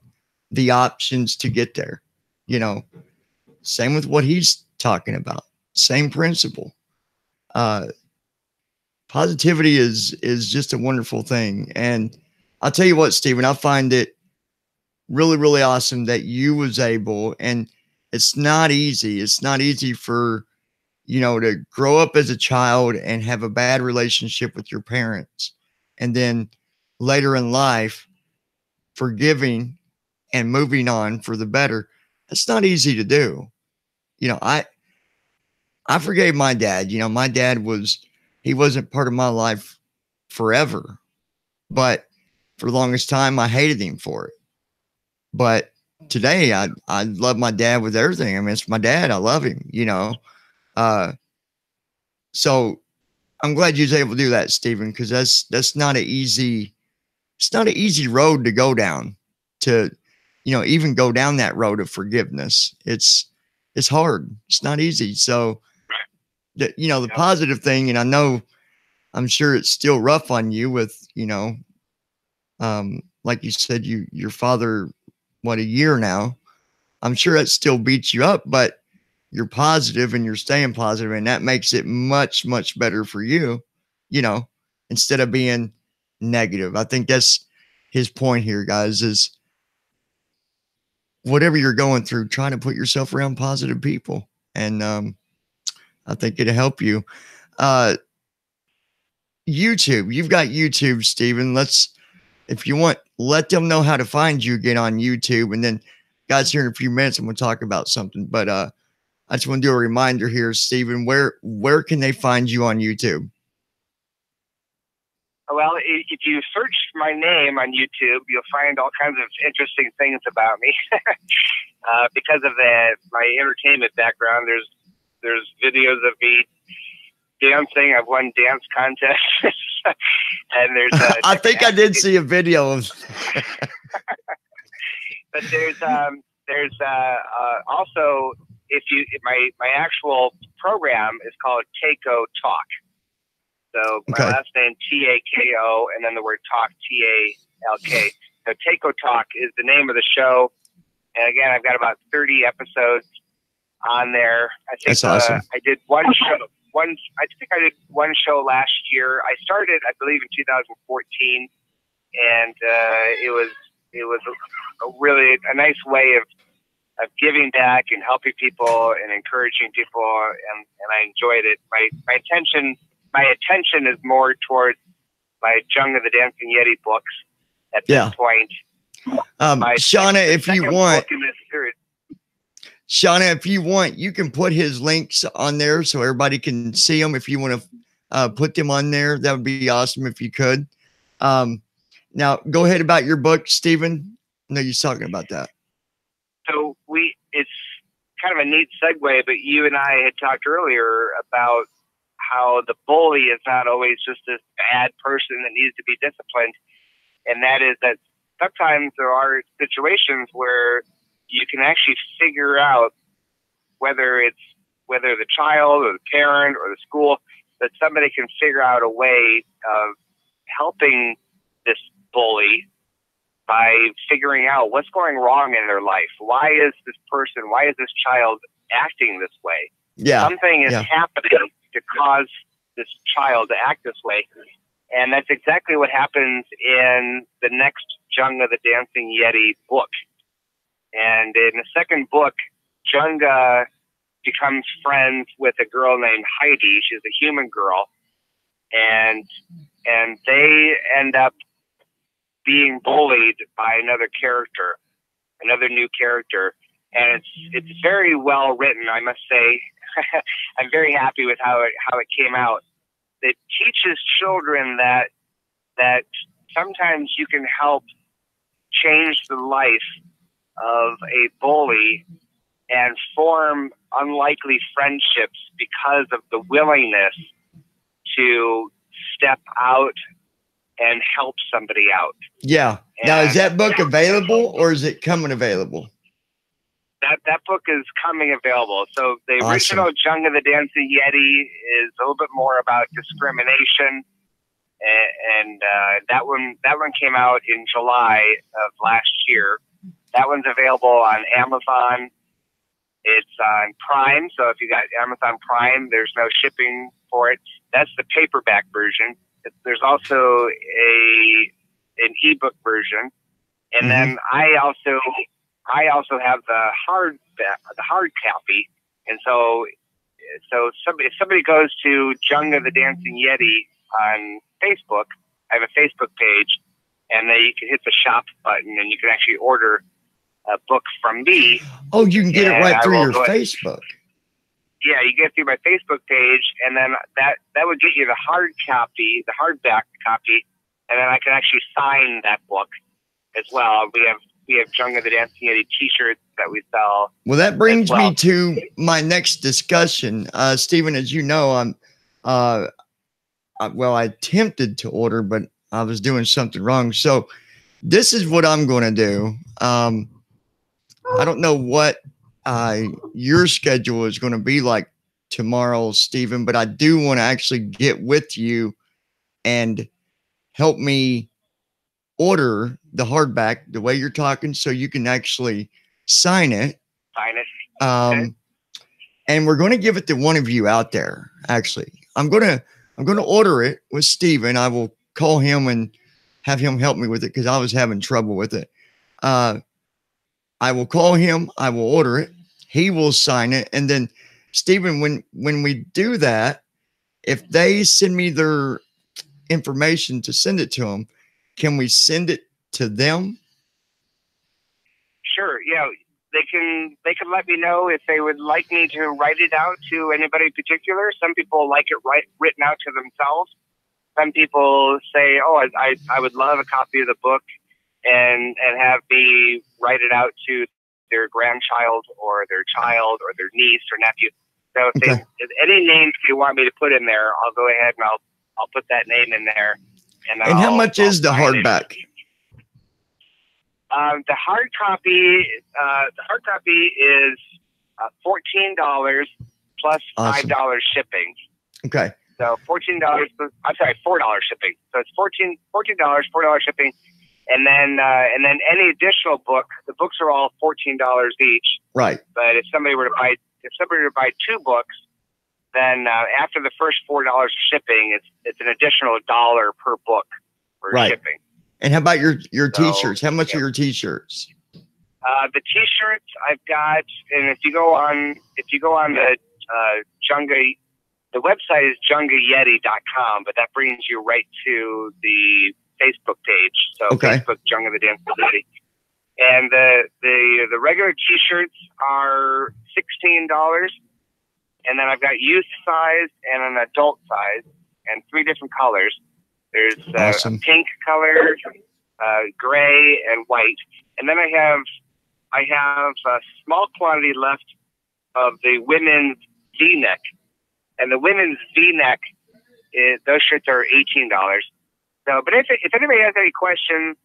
the options to get there. You know, same with what he's talking about. Same principle. Positivity is just a wonderful thing. And I'll tell you what, Steven, I find it really, really awesome that you was able, and it's not easy. It's not easy for, you know, to grow up as a child and have a bad relationship with your parents. And then later in life, forgiving and moving on for the better. That's not easy to do. You know, I forgave my dad. You know, my dad he wasn't part of my life forever, but for the longest time, I hated him for it. But today, I love my dad with everything. I mean, it's my dad. I love him, you know. So I'm glad you was able to do that, Steven, because that's not it's not an easy road to go down to, you know, even go down that road of forgiveness. It's hard. It's not easy. So you know, the positive thing, and I'm sure it's still rough on you with, you know, like you said, your father, what, a year now. I'm sure that still beats you up, but you're positive and you're staying positive, and that makes it much, much better for you, you know, instead of being negative. I think that's his point here, guys, is whatever you're going through, trying to put yourself around positive people. And I think it'll help you. YouTube, you've got YouTube, Steven. If you want, let them know how to find you again on YouTube. And then, guys, here in a few minutes, I'm going to talk about something. But I just want to do a reminder here, Steven. Where can they find you on YouTube? Well, if you search my name on YouTube, you'll find all kinds of interesting things about me. Because of my entertainment background, there's videos of me dancing. I've won dance contests. And there's I think I did see a video of but there's also, my actual program is called Tako Talk. So my last name Tako, and then the word talk, Talk. So Tako Talk is the name of the show. And again, I've got about 30 episodes on there. I think that's awesome. I did one show. I think I did one show last year. I started, I believe, in 2014, and it was a really a nice way of giving back and helping people and encouraging people, and I enjoyed it. My attention is more towards my Junga the Dancing Yeti books at this point. Shauna, if you want. Shauna, if you want, you can put his links on there so everybody can see them. If you want to put them on there, that would be awesome if you could. Now, go ahead about your book, Steven. I know you're talking about that. So it's kind of a neat segue, but you and I had talked earlier about how the bully is not always just this bad person that needs to be disciplined. And that is that sometimes there are situations where you can actually figure out whether the child or the parent or the school, that somebody can figure out a way of helping this bully by figuring out what's going wrong in their life. Why is this child acting this way? Yeah. Something is happening to cause this child to act this way. And that's exactly what happens in the next Junga the Dancing Yeti book. And in the second book, Junga becomes friends with a girl named Heidi. She's a human girl. And they end up being bullied by another new character. And it's very well written, I must say. I'm very happy with how it came out. It teaches children that sometimes you can help change the life of a bully and form unlikely friendships because of the willingness to step out and help somebody out. Yeah. Now, is that book available or is it coming available? That book is coming available. So the original Junga the Dancing Yeti is a little bit more about discrimination, and that one came out in July of last year. That one's available on Amazon. It's on Prime, so if you got Amazon Prime, there's no shipping for it. That's the paperback version. There's also an ebook version, and then I also have the hard copy. And so if somebody goes to Junga the Dancing Yeti on Facebook, I have a Facebook page, and then you can hit the shop button, and you can actually order a book from me. Oh, you can get it right through your Facebook. Yeah, you get it through my Facebook page, and then that would get you the hard copy, the hardback copy, and then I can actually sign that book as well. We have Junga the Dancing Yeti T-shirts that we sell. Well, that brings me to my next discussion, Stephen. As you know, I attempted to order, but I was doing something wrong. So this is what I'm going to do. I don't know what your schedule is going to be like tomorrow, Stephen, but I do want to actually get with you and help me order the hardback the way you're talking, so you can actually sign it. Okay. And we're going to give it to one of you out there. Actually, I'm going to order it with Stephen. I will call him and have him help me with it because I was having trouble with it. I will call him. I will order it. He will sign it. And then, Stephen, when we do that, if they send me their information to send it to them, can we send it to them? Sure. Yeah, they can let me know if they would like me to write it out to anybody in particular. Some people like it written out to themselves. Some people say, "Oh, I would love a copy of the book," and have me write it out to their grandchild or their child or their niece or nephew. So if any names they want me to put in there, I'll go ahead and I'll put that name in there. And how much is the hardback? The hard copy is $14 plus $5 shipping. Okay. So $14. I'm sorry, $4 shipping. So it's $14, $4 shipping. And then any additional book, the books are all $14 each. Right. But if somebody were to buy two books, then after the first $4 shipping, it's an additional $1 per book for shipping. And how about your T-shirts? How much are your T-shirts? The T-shirts I've got, and if you go on the Junga, the website is jungayeti.com, but that brings you right to the Facebook page. So Facebook Junga the Dancing Yeti. And the regular T-shirts are $16, and then I've got youth size and an adult size, and 3 different colors. There's a pink color, gray, and white. And then I have a small quantity left of the women's V-neck, and the women's V-neck, those shirts are $18. So, but if anybody has any questions,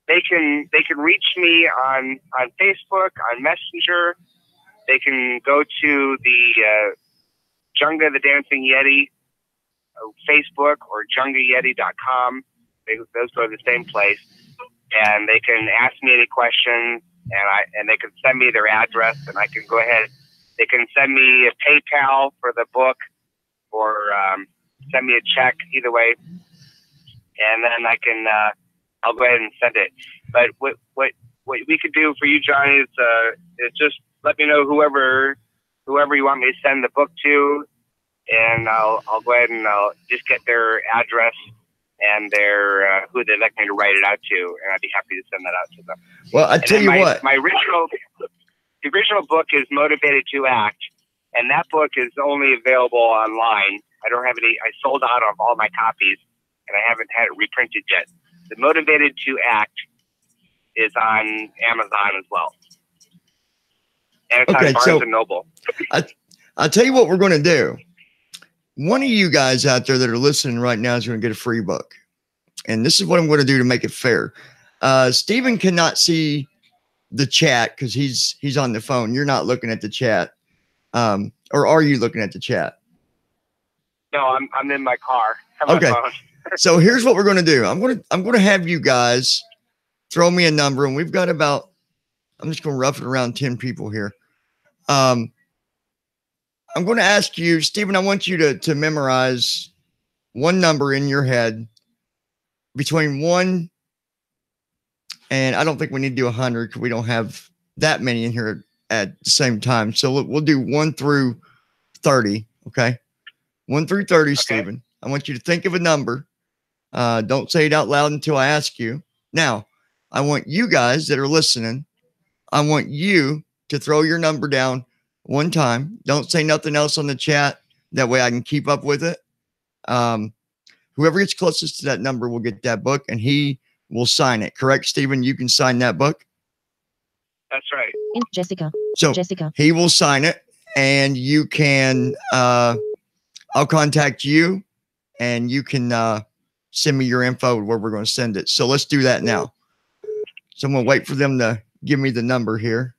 they can reach me on Facebook, on Messenger. They can go to the Junga the Dancing Yeti Facebook or jungayeti.com. Those go to the same place, and they can ask me any questions, and they can send me their address, and I can go ahead. They can send me a PayPal for the book, or send me a check. Either way, and then I'll go ahead and send it. But what we could do for you, John, is just let me know whoever you want me to send the book to, and I'll go ahead and I'll just get their address and their who they'd like me to write it out to, and I'd be happy to send that out to them. Well, I tell you what, the original book is Motivated to Act, and that book is only available online. I don't have any. I sold out of all my copies, and I haven't had it reprinted yet. The Motivated to Act is on Amazon as well. And it's on Barnes and Noble. I'll tell you what we're going to do. One of you guys out there that are listening right now is going to get a free book. And this is what I'm going to do to make it fair. Stephen cannot see the chat because he's on the phone. You're not looking at the chat. Or are you looking at the chat? No, I'm in my car. Okay. So here's what we're going to do. I'm going to have you guys throw me a number, and we've got about, I'm just going to rough it around 10 people here. I'm going to ask you, Stephen, I want you to memorize one number in your head between 1 and I don't think we need to do 100 because we don't have that many in here at the same time. So we'll do 1 through 30. Okay. 1 through 30, okay. Stephen. I want you to think of a number. Don't say it out loud until I ask you. Now, I want you guys that are listening, I want you to throw your number down one time. Don't say nothing else on the chat. That way I can keep up with it. Whoever gets closest to that number will get that book, and he will sign it. Correct, Stephen? You can sign that book? That's right. Jessica. So Jessica. He will sign it, and you can, I'll contact you, and you can send me your info where we're going to send it. So let's do that now. So I'm going to wait for them to give me the number here.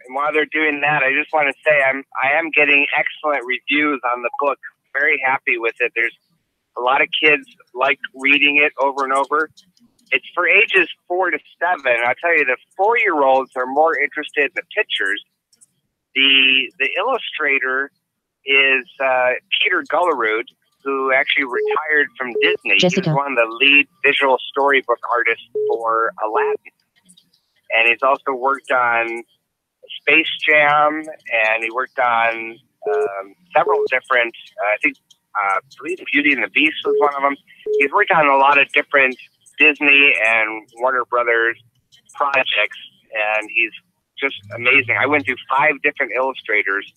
And while they're doing that, I just want to say I am getting excellent reviews on the book. Very happy with it. There's a lot of kids like reading it over and over. It's for ages 4 to 7. I'll tell you, the 4-year-olds are more interested in the pictures. The illustrator is Peter Gullerud, who actually retired from Disney. Jessica. He was one of the lead visual storybook artists for Aladdin. And he's also worked on Space Jam, and he worked on several different, I believe Beauty and the Beast was one of them. He's worked on a lot of different Disney and Warner Brothers projects, and he's just amazing. I went through 5 different illustrators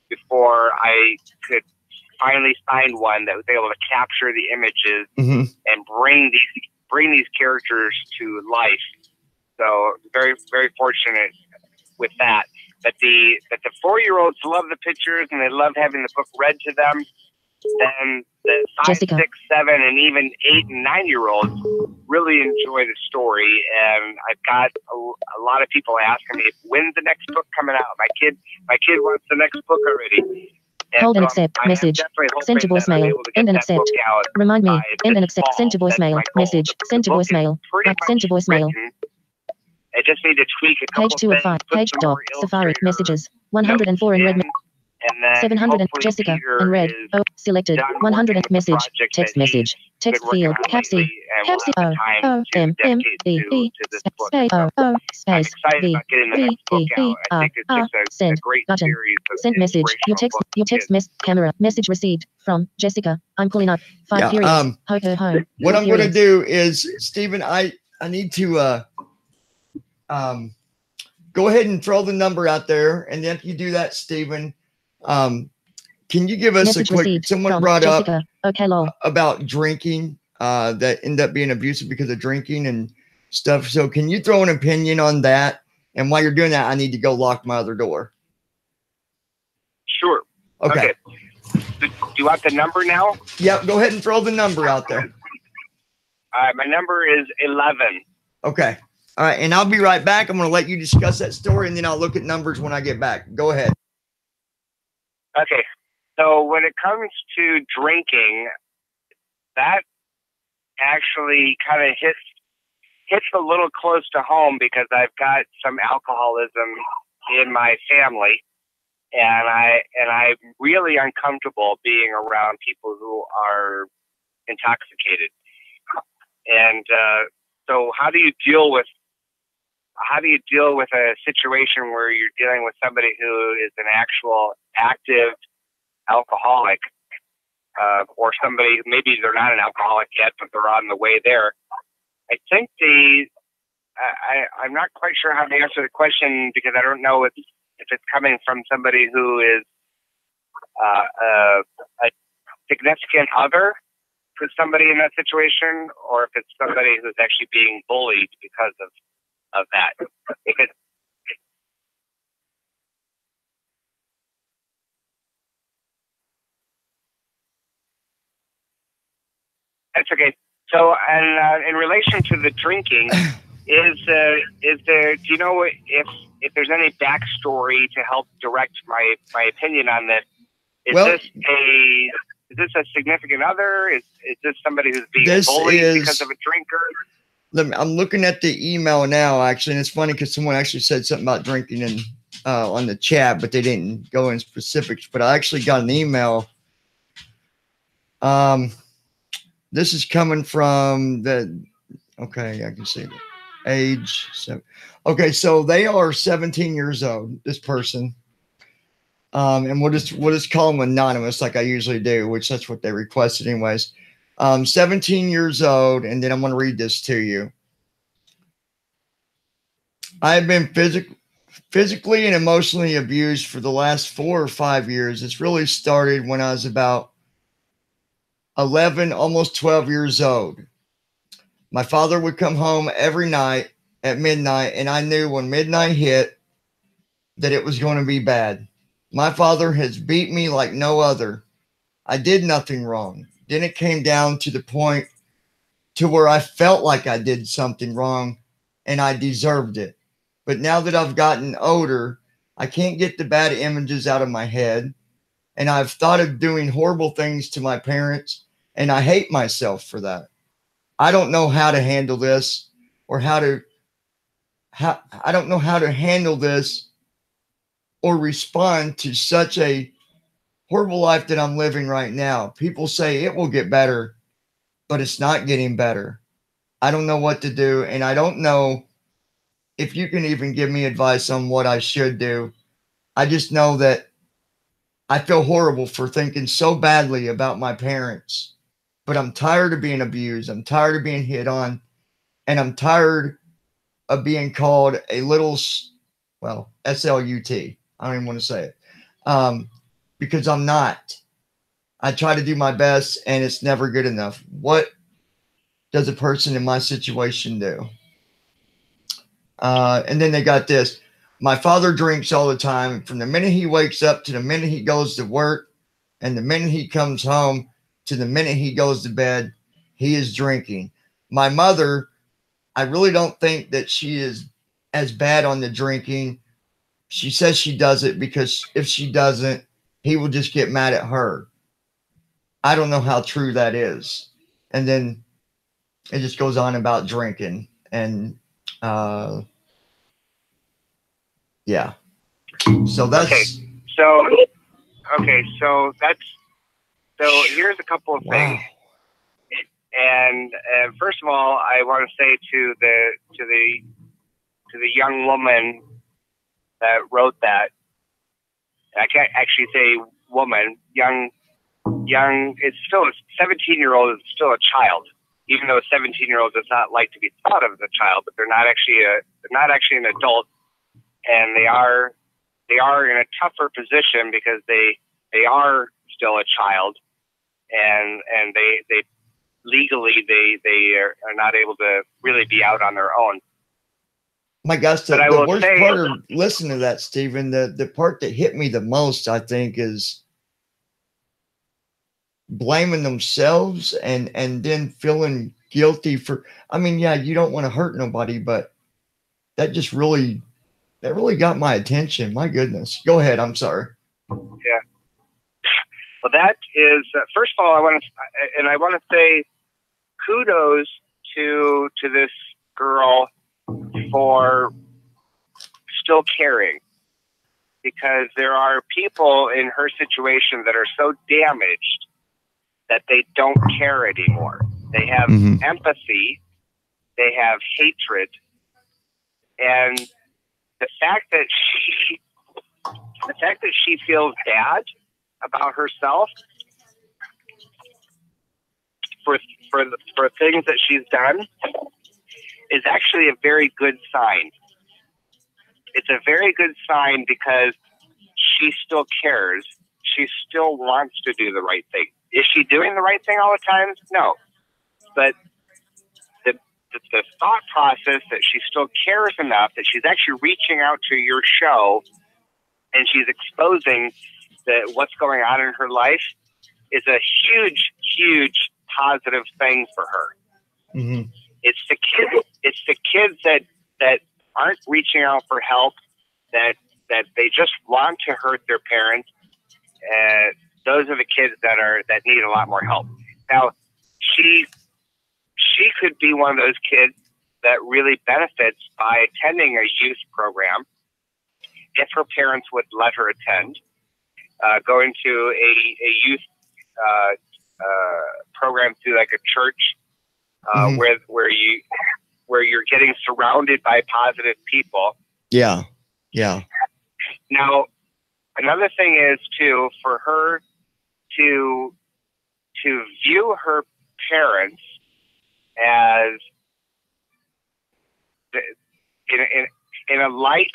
before I could finally find one that was able to capture the images and bring these characters to life. So very, very fortunate with that. But the 4-year-olds love the pictures and they love having the book read to them. Then the 5, Jessica. 6, 7, and even 8 and 9-year-olds really enjoy the story. And I've got a lot of people asking me, when's the next book coming out? My kid wants the next book already. And Hold and so accept message. Send to voicemail. End and accept. Remind me. End and accept. Send to voicemail. Message. Send to voicemail. Send to voicemail. I just need to tweak a couple Page 2 of 5. Page dot. Safari. Messages. 104 in red. 700 and Jessica in red. Oh, selected. 100 message. Text message. Text field. Capsy. Capsy. O M M E E space O space V V E E R R. Send button. Send message. Your text camera message received from Jessica. I'm pulling up 5 periods. Home. What I'm going to do is, Stephen, I need to go ahead and throw the number out there, and then if you do that, Stephen. Can you give us message a quick, received someone brought Jessica. up okay, lol. about drinking, that end up being abusive because of drinking and stuff. So can you throw an opinion on that? And while you're doing that, I need to go lock my other door. Sure. Okay. Do you want the number now? Yep. Go ahead and throw the number out there. My number is 11. Okay. All right. And I'll be right back. I'm going to let you discuss that story, and then I'll look at numbers when I get back. Go ahead. Okay, so when it comes to drinking, that actually kind of hits a little close to home because I've got some alcoholism in my family, and I'm really uncomfortable being around people who are intoxicated. And So how do you deal with a situation where you're dealing with somebody who is an actual active alcoholic, or somebody, maybe they're not an alcoholic yet, but they're on the way there? I think I'm not quite sure how to answer the question, because I don't know if it's coming from somebody who is a significant other for somebody in that situation, or if it's somebody who's actually being bullied because of that. If it's That's okay. So, and in relation to the drinking, is there? Do you know if there's any backstory to help direct my opinion on this? Is this a significant other? Is this somebody who's being bullied because of a drinker? I'm looking at the email now, actually, and it's funny because someone actually said something about drinking on the chat, but they didn't go in specifics. But I actually got an email. This is coming from okay, I can see it. Age 7. Okay, so they are 17 years old, this person. And we'll just call them anonymous like I usually do, which that's what they requested anyways. 17 years old, and then I'm going to read this to you. I have been physically and emotionally abused for the last 4 or 5 years. It's really started when I was about 11, almost 12 years old. My father would come home every night at midnight, and I knew when midnight hit that it was going to be bad. My father has beat me like no other. I did nothing wrong. Then it came down to the point to where I felt like I did something wrong and I deserved it. But now that I've gotten older, I can't get the bad images out of my head. And I've thought of doing horrible things to my parents, and I hate myself for that. I don't know how to handle this, or I don't know how to handle this or respond to such a horrible life that I'm living right now. People say it will get better, but it's not getting better. I don't know what to do, and I don't know if you can even give me advice on what I should do. I just know that I feel horrible for thinking so badly about my parents, but I'm tired of being abused. I'm tired of being hit on, and I'm tired of being called a little, well, SLUT. I don't even want to say it, because I'm not. I try to do my best, and it's never good enough. What does a person in my situation do? And then they got this. My father drinks all the time, from the minute he wakes up to the minute he goes to work, and the minute he comes home to the minute he goes to bed, he is drinking. My mother, I really don't think that she is as bad on the drinking. She says she does it because if she doesn't, he will just get mad at her. I don't know how true that is. And then it just goes on about drinking. And yeah. So that's okay. So here's a couple of things. And first of all, I want to say to the young woman that wrote that, I can't actually say woman, young. It's still a 17-year-old is still a child, even though a 17-year-old does not like to be thought of as a child, but they're not actually an adult, and they are in a tougher position because they are still a child, and they legally they are not able to really be out on their own. My gosh, the worst part of listening to that, Stephen, the part that hit me the most, I think, is blaming themselves and then feeling guilty for, I mean, yeah, you don't want to hurt nobody, but that just really got my attention. My goodness. Go ahead. I'm sorry. Yeah. Well, that is, first of all, I want to say kudos to this girl for still caring, because there are people in her situation that are so damaged that they don't care anymore. They have empathy, they have hatred, and the fact that she feels bad about herself for things that she's done is actually a very good sign. It's a very good sign because she still cares. She still wants to do the right thing. Is she doing the right thing all the time? No. But the thought process that she still cares enough that she's actually reaching out to your show and she's exposing what's going on in her life is a huge, huge positive thing for her. Mm-hmm. It's the kids that aren't reaching out for help, that they just want to hurt their parents. Those are the kids that need a lot more help. Now, she could be one of those kids that really benefits by attending a youth program if her parents would let her attend. Going to a youth program through like a church Mm-hmm. where you're getting surrounded by positive people. Yeah. Yeah. Now, another thing is too, for her to view her parents as in a light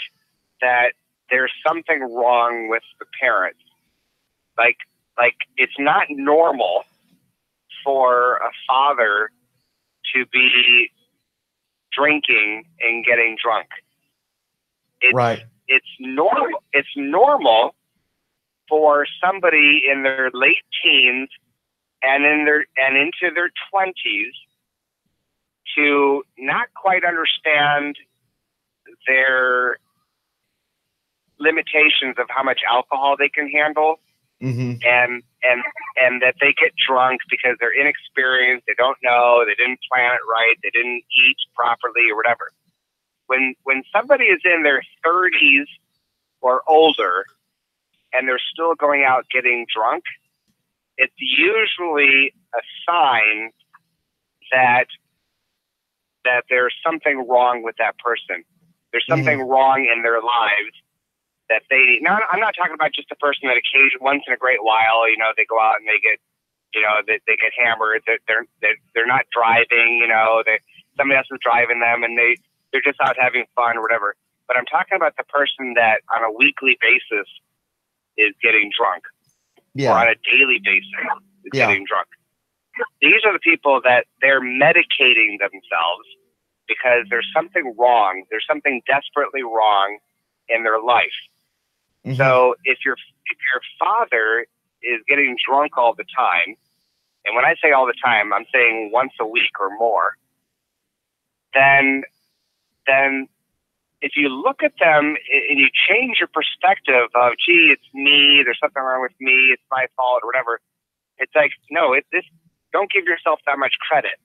that there's something wrong with the parents. Like it's not normal for a father to be drinking and getting drunk. Right. It's normal. It's normal for somebody in their late teens and into their 20s to not quite understand their limitations of how much alcohol they can handle. Mm-hmm. And that they get drunk because they're inexperienced, they don't know, they didn't plan it right, they didn't eat properly or whatever. When somebody is in their 30s or older and they're still going out getting drunk, it's usually a sign that there's something wrong with that person. There's something wrong in their lives that they. Now, I'm not talking about just a person that once in a great while, they go out and they get, they get hammered. They're not driving. Somebody else is driving them, and they're just out having fun or whatever. But I'm talking about the person that on a weekly basis is getting drunk, or on a daily basis is getting drunk. These are the people that they're medicating themselves because there's something wrong. There's something desperately wrong in their life. Mm-hmm. So if your father is getting drunk all the time, and when I say all the time, I'm saying once a week or more, then if you look at them and you change your perspective of, gee, it's me, there's something wrong with me, it's my fault or whatever, it's like, no, don't give yourself that much credit.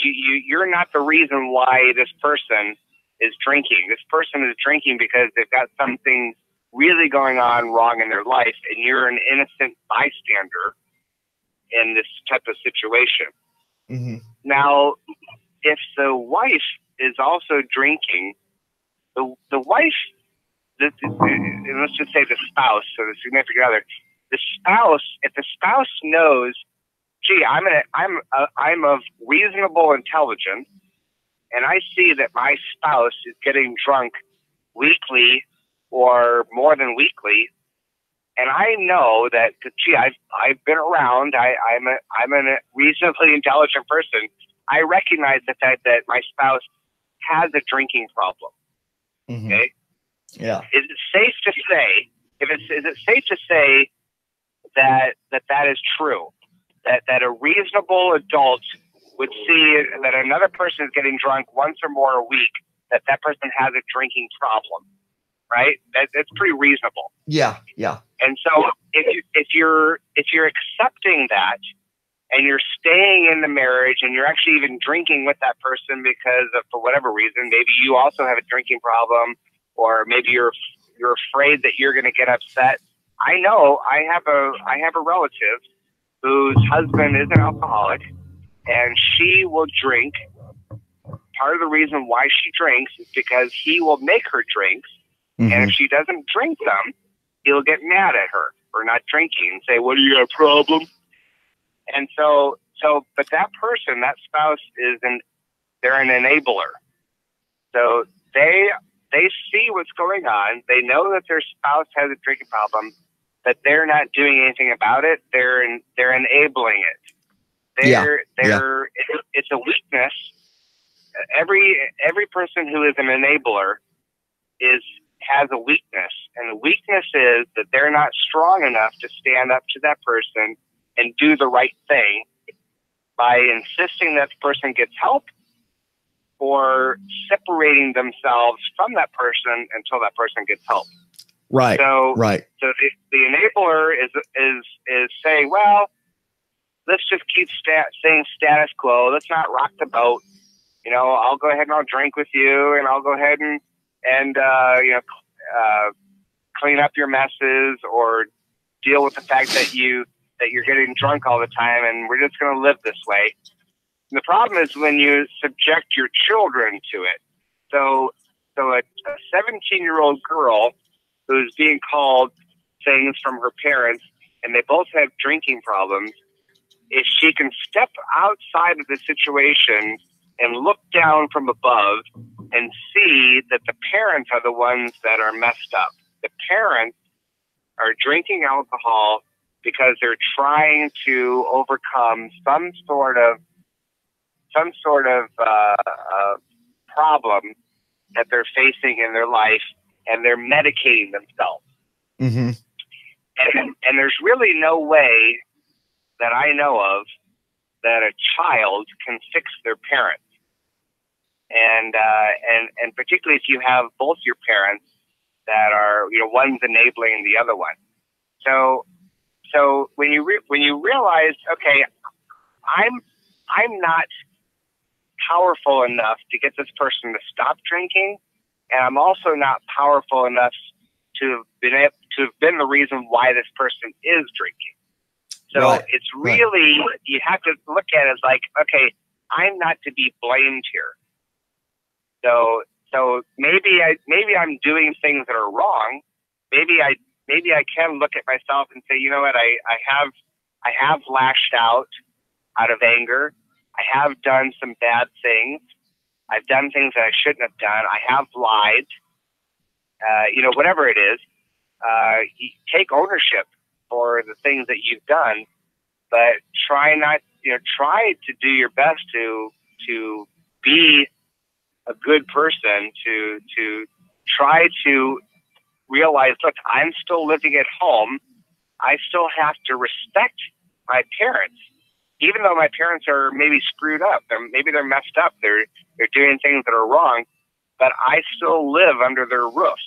You're not the reason why this person is drinking. This person is drinking because they've got something really going on wrong in their life, and you're an innocent bystander in this type of situation. Mm-hmm. Now, if the wife is also drinking, the wife, and let's just say the spouse, so the significant other, the spouse, if the spouse knows, gee, I'm of reasonable intelligence, and I see that my spouse is getting drunk weekly or more than weekly, and I know that, gee, I've been around. I'm a reasonably intelligent person. I recognize the fact that my spouse has a drinking problem. Mm-hmm. Okay. Yeah. Is it safe to say? Is it safe to say that is true? That a reasonable adult would see that another person is getting drunk once or more a week, that person has a drinking problem, right? That's pretty reasonable. Yeah, yeah. And so if you're accepting that, and you're staying in the marriage, and you're actually even drinking with that person because of, for whatever reason, maybe you also have a drinking problem, or maybe you're afraid that you're going to get upset. I know I have a relative whose husband is an alcoholic, and she will drink part of the reason why she drinks is because he will make her drinks. And if she doesn't drink them, he'll get mad at her for not drinking and say, what, do you got a problem? And but that person, that spouse they're an enabler. So they see what's going on. They know that their spouse has a drinking problem, but they're not doing anything about it. They're enabling it. It's a weakness. Every person who is an enabler has a weakness, and the weakness is that they're not strong enough to stand up to that person and do the right thing by insisting that the person gets help or separating themselves from that person until that person gets help. Right. So the enabler is saying, well, let's just keep saying status quo. Let's not rock the boat. You know, I'll go ahead and I'll drink with you, and I'll go ahead and clean up your messes or deal with the fact that you're getting drunk all the time, and we're just going to live this way. And the problem is when you subject your children to it. So a 17-year-old girl who's being called things from her parents, and they both have drinking problems, if she can step outside of the situation and look down from above and see that the parents are the ones that are messed up. The parents are drinking alcohol because they're trying to overcome some sort of problem that they're facing in their life, and they're medicating themselves. Mm-hmm. And there's really no way that I know of that a child can fix their parents. And particularly if you have both your parents that are, one's enabling the other one. So when you realize, okay, I'm not powerful enough to get this person to stop drinking, and I'm also not powerful enough to have been the reason why this person is drinking. So it's really, you have to look at it as like, okay, I'm not to be blamed here. So maybe I'm doing things that are wrong. Maybe I can look at myself and say, you know what, I have lashed out of anger. I have done some bad things. I've done things that I shouldn't have done. I have lied. Whatever it is, you take ownership for the things that you've done, but try to do your best to be a good person, to try to realize, look, I'm still living at home. I still have to respect my parents, even though my parents are maybe screwed up. Maybe they're messed up. They're doing things that are wrong, but I still live under their roof.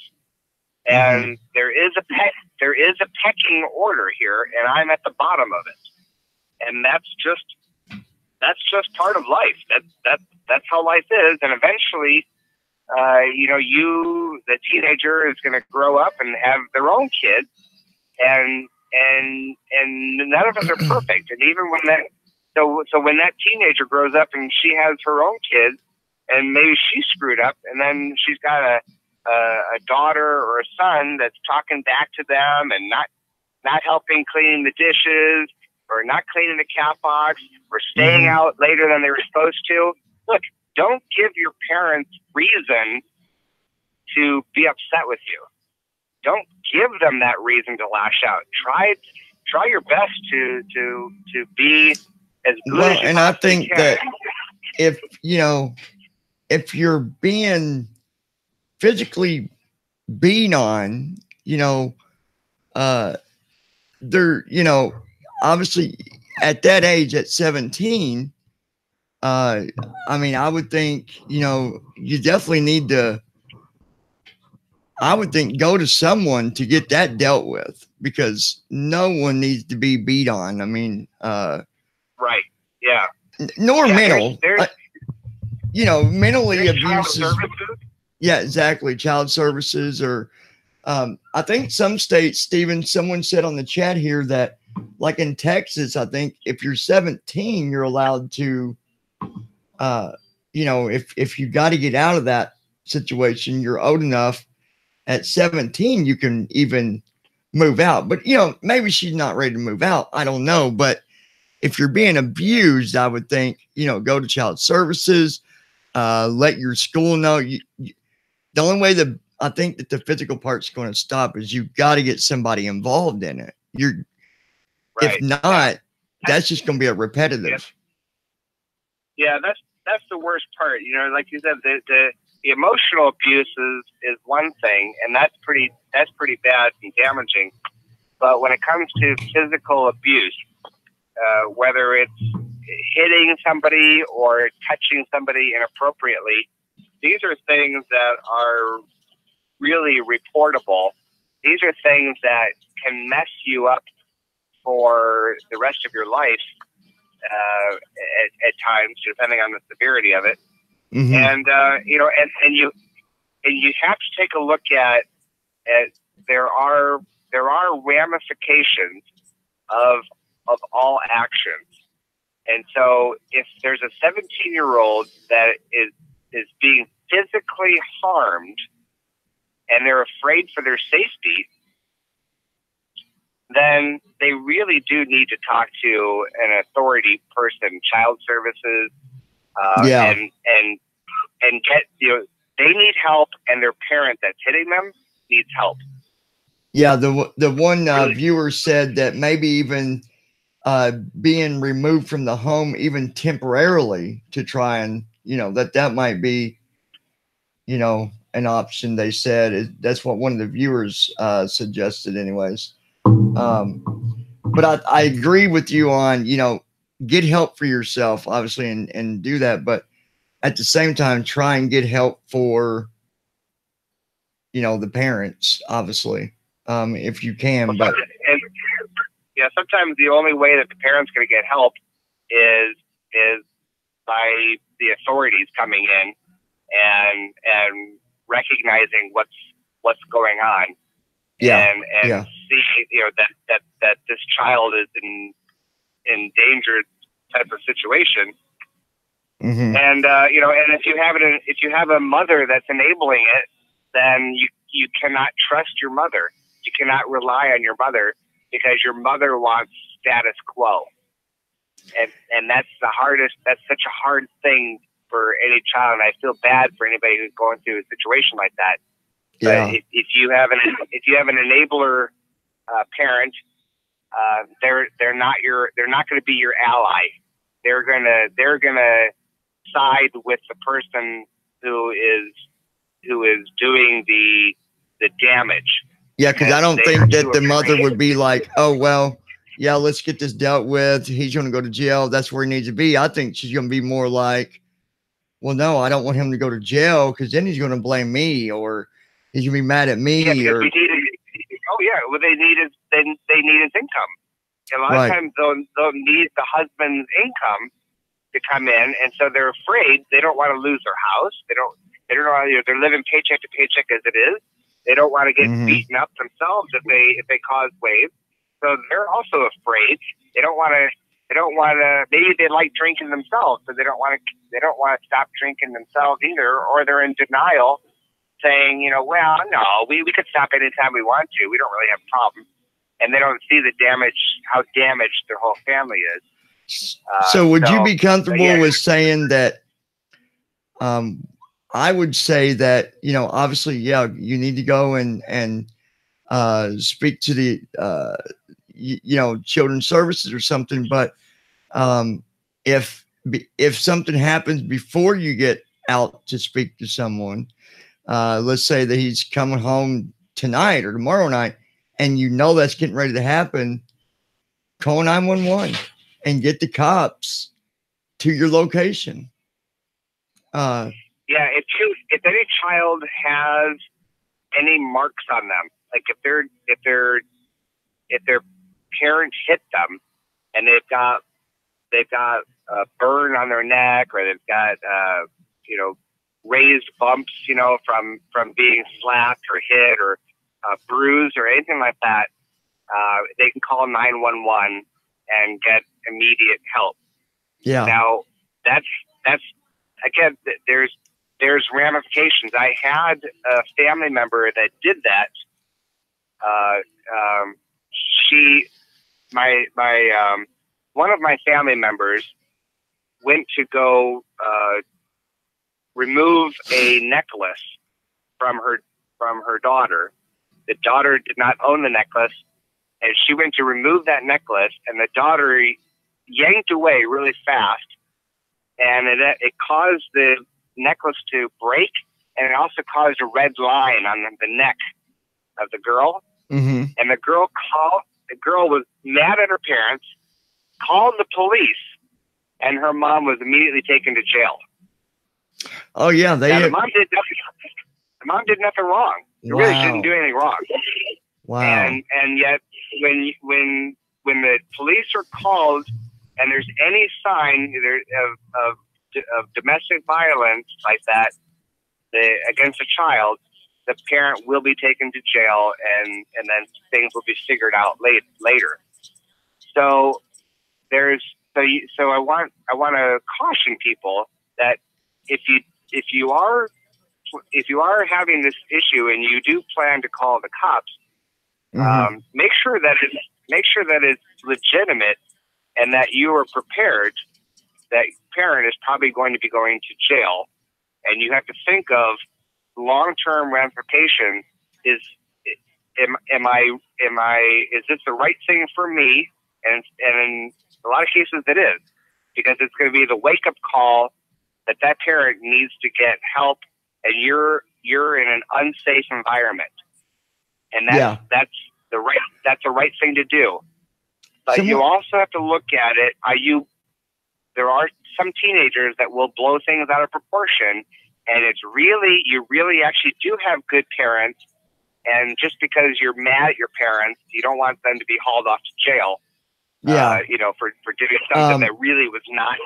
And there is a pecking order here, and I'm at the bottom of it. And that's just part of life. That's how life is. And eventually, the teenager is going to grow up and have their own kids, and none of us are perfect. And even when when that teenager grows up and she has her own kids, and maybe she screwed up, and then she's got a daughter or a son that's talking back to them and not helping cleaning the dishes, or not cleaning the cat box, or staying out later than they were supposed to. Look, don't give your parents reason to be upset with you. Don't give them that reason to lash out. Try your best to be as good as you and I think can. that if you're being physically beat on, obviously at that age, at 17, I would think, you definitely need to, I would think, go to someone to get that dealt with, because no one needs to be beat on. Right. Yeah. Nor mental, there's mentally child abuse. services. Yeah, exactly. Child services, or I think some states, Stephen, someone said on the chat here that, like in Texas, I think if you're 17, you're allowed to you know, if you got to get out of that situation, you're old enough at 17, you can even move out. But, you know, maybe she's not ready to move out. I don't know. But if you're being abused, I would think, you know, go to child services, let your school know. The only way that I think that the physical part's going to stop is you've got to get somebody involved in it. If Right. not, that's just going to be a repetitive. Yeah, that's the worst part. You know, like you said, the emotional abuse is one thing, and that's pretty bad and damaging. But when it comes to physical abuse, whether it's hitting somebody or touching somebody inappropriately, these are things that are really reportable. These are things that can mess you up for the rest of your life at times, depending on the severity of it. Mm-hmm. And you know, and you have to take a look at there are ramifications of all actions. And so if there's a 17-year-old that is being physically harmed and they're afraid for their safety, then they really do need to talk to an authority person, child services, and get, you know, they need help, and their parent that's hitting them needs help. Yeah, the one viewer said that maybe even being removed from the home, even temporarily, to try and, you know, that might be, you know, an option. They said that's what one of the viewers suggested, anyways. But I agree with you on, you know, get help for yourself, obviously, and do that. But at the same time, try and get help for, you know, the parents, obviously, if you can. But yeah, sometimes the only way that the parents going to get help is by the authorities coming in and recognizing what's going on. Yeah, and see, you know, that this child is in dangerous type of situation. Mm-hmm. And you know, and if you have a mother that's enabling it, then you cannot trust your mother. You cannot rely on your mother, because your mother wants status quo. And that's such a hard thing for any child. And I feel bad for anybody who's going through a situation like that. Yeah. But if you have an enabler parent, they're not going to be your ally. They're gonna side with the person who is doing the damage. Yeah, because I don't think that the mother would be like, oh, well, yeah, let's get this dealt with. He's going to go to jail. That's where he needs to be. I think she's going to be more like, well, no, I don't want him to go to jail, because then he's going to blame me, or he's going to be mad at me. Yeah, or well, they need his income. A lot of times they'll need the husband's income to come in, and so they're afraid. They don't want to lose their house. They don't know, you know, they're living paycheck to paycheck as it is. They don't want to get beaten up themselves if they cause waves. So they're also afraid. They don't want to. Maybe they like drinking themselves, so they don't want to stop drinking themselves either, or they're in denial, saying, you know, well, no, we could stop anytime we want to. We don't really have a problem. And they don't see how damaged their whole family is. So would you be comfortable with saying that? I would say that, you know, obviously, yeah, you need to go and speak to the, you know, children's services or something. But if something happens before you get out to speak to someone, let's say that he's coming home tonight or tomorrow night, and you know that's getting ready to happen, call 911 and get the cops to your location. Yeah, if any child has any marks on them, like if their parents hit them and they've got a burn on their neck, or they've got you know, raised bumps, you know, from being slapped or hit, or bruised or anything like that, they can call 911 and get immediate help. Yeah. Now that's again, there's ramifications. I had a family member that did that. One of my family members went to go remove a necklace from her daughter. The daughter did not own the necklace, and she went to remove that necklace, and the daughter yanked away really fast, and it caused the necklace to break, and it also caused a red line on the neck of the girl. Mm-hmm. And the girl was mad at her parents, called the police, and her mom was immediately taken to jail. Oh yeah, the mom did nothing. The mom did nothing wrong. She really shouldn't do anything wrong. Wow. And yet, when the police are called, and there's any sign of domestic violence like that against a child, the parent will be taken to jail, and then things will be figured out later. So I want to caution people that if you are having this issue and you do plan to call the cops, mm-hmm. make sure that it's legitimate and that you are prepared. That parent is probably going to be going to jail, and you have to think of long-term ramifications. Is this the right thing for me? And in a lot of cases it is, because it's going to be the wake-up call that parent needs to get help, and you're in an unsafe environment, and that's the right thing to do. But you also have to look at it. There are some teenagers that will blow things out of proportion, and you really actually do have good parents, and just because you're mad at your parents, you don't want them to be hauled off to jail. For doing something that really was not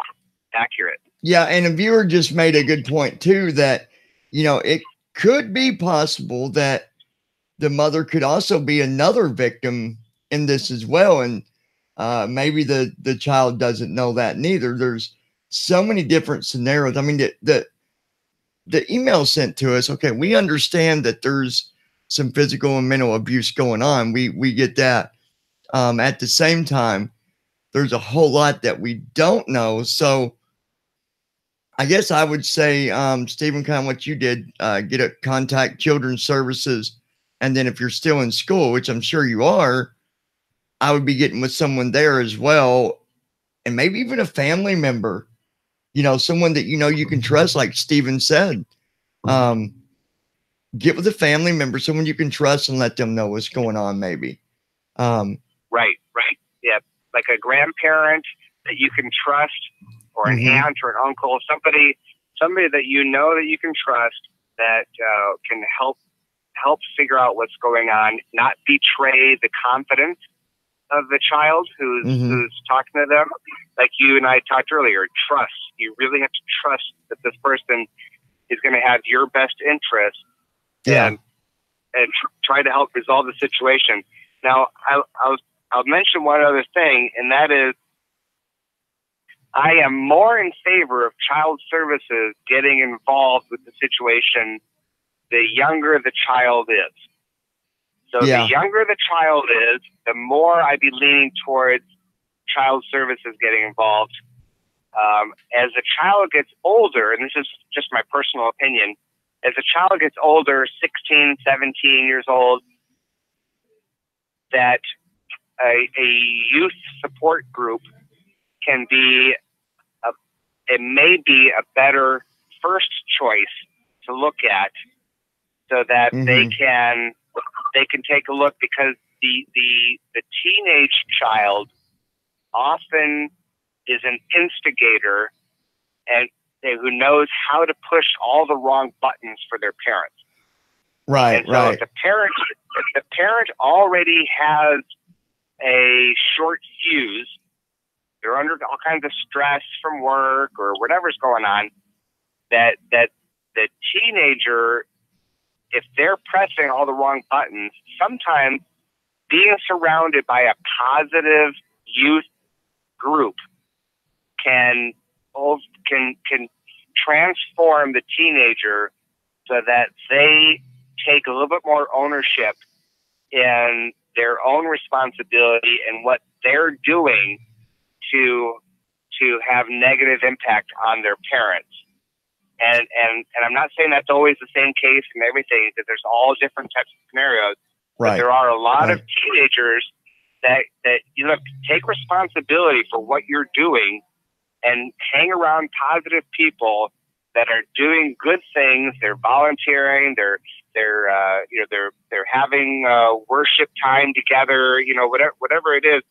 accurate. Yeah, and a viewer just made a good point too, that it could be possible that the mother could also be another victim in this as well, and maybe the child doesn't know that neither. There's so many different scenarios. I mean, the email sent to us, okay, we understand that there's some physical and mental abuse going on. We get that. At the same time, there's a whole lot that we don't know. So I guess I would say, Stephen, kind of what you did, contact Children's Services. And then if you're still in school, which I'm sure you are, I would be getting with someone there as well. And maybe even a family member, someone that, you can trust, like Stephen said. Get with a family member, someone you can trust, and let them know what's going on, maybe. Right. Yeah. Like a grandparent that you can trust, or an mm-hmm. aunt or an uncle, somebody that you know that you can trust, that can help figure out what's going on, not betray the confidence of the child who's talking to them. Like you and I talked earlier, trust. You really have to trust that this person is going to have your best interest, and try to help resolve the situation. Now, I'll mention one other thing, and that is, I am more in favor of child services getting involved with the situation the younger the child is. So the younger the child is, the more I'd be leaning towards child services getting involved. As the child gets older, and this is just my personal opinion, as the child gets older, 16, 17 years old, that a youth support group can be it may be a better first choice to look at, so that they can take a look, because the teenage child often is an instigator, and who knows how to push all the wrong buttons for their parents. Right. And so if the parent already has a short fuse, they're under all kinds of stress from work or whatever's going on, that the teenager, if they're pressing all the wrong buttons, sometimes being surrounded by a positive youth group can transform the teenager so that they take a little bit more ownership in their own responsibility and what they're doing to have negative impact on their parents. And I'm not saying that's always the same case and everything, because there's all different types of scenarios. Right. But there are a lot of teenagers that you know, take responsibility for what you're doing and hang around positive people that are doing good things. They're volunteering. They're having worship time together. You know, whatever it is,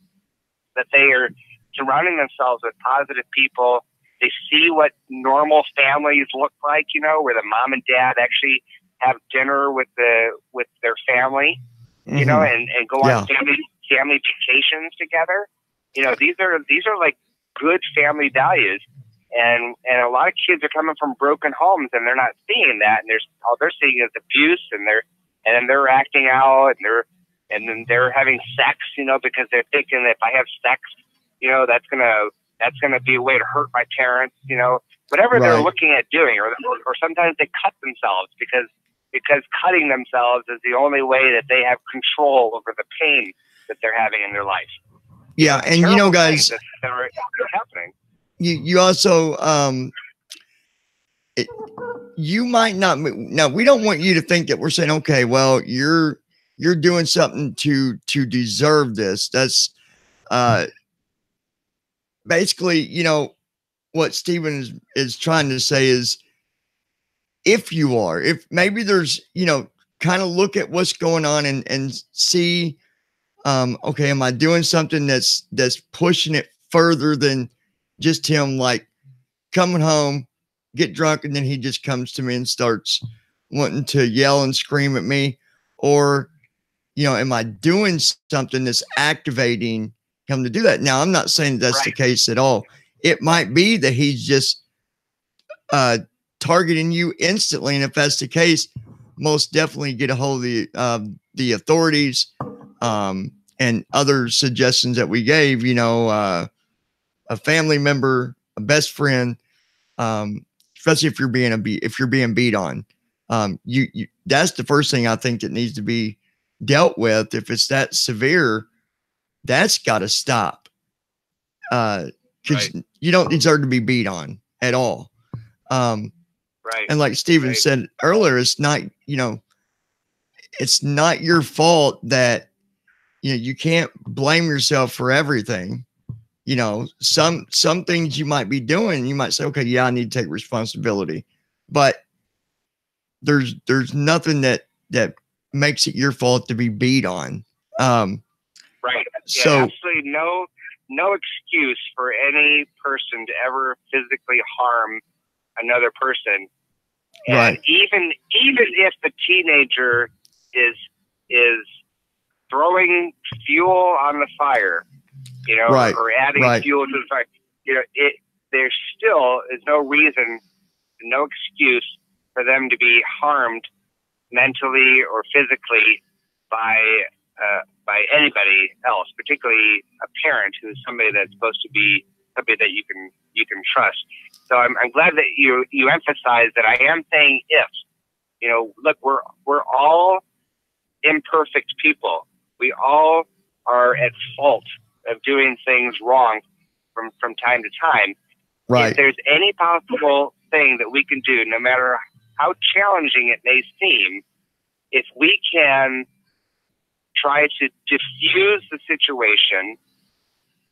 that they are surrounding themselves with positive people. They see what normal families look like. You know, where the mom and dad actually have dinner with their family. You know, and go on family vacations together. You know, these are like good family values. And a lot of kids are coming from broken homes, and they're not seeing that, and all they're seeing is abuse, and then they're acting out, and then they're having sex, you know, because they're thinking that if I have sex, you know, that's gonna be a way to hurt my parents, you know, whatever they're looking at doing, or sometimes they cut themselves because cutting themselves is the only way that they have control over the pain that they're having in their life. Yeah, and you know, guys, that are happening. You also you might not. Now, we don't want you to think that we're saying, okay, well, you're doing something to deserve this. That's basically, you know, what Stephen is trying to say is, if maybe there's, you know, kind of look at what's going on and see, okay, am I doing something that's pushing it further than just him, like, coming home, get drunk, and then he just comes to me and starts wanting to yell and scream at me? Or, you know, am I doing something that's activating him to do that? Now, I'm not saying that's the case at all. It might be that he's just targeting you instantly. And if that's the case, most definitely get a hold of the authorities, and other suggestions that we gave, you know, a family member, a best friend, especially if you're being beat on. You that's the first thing I think that needs to be dealt with. If it's that severe, that's got to stop. Because you don't deserve to be beat on at all. And like Stephen said earlier, it's not, you know, it's not your fault that, you know, you can't blame yourself for everything. You know, some things you might be doing, you might say, okay, yeah, I need to take responsibility, but there's nothing that makes it your fault to be beat on. So absolutely no excuse for any person to ever physically harm another person. And even if the teenager is throwing fuel on the fire, you know, or adding fuel to the fire, you know, there still is no reason, no excuse for them to be harmed mentally or physically by anybody else, particularly a parent who's somebody that's supposed to be somebody that you can trust. So I'm glad that you emphasize that. I am saying if, you know, look, we're all imperfect people. We all are at fault of doing things wrong from time to time. If there's any possible thing that we can do, no matter how challenging it may seem, if we can try to diffuse the situation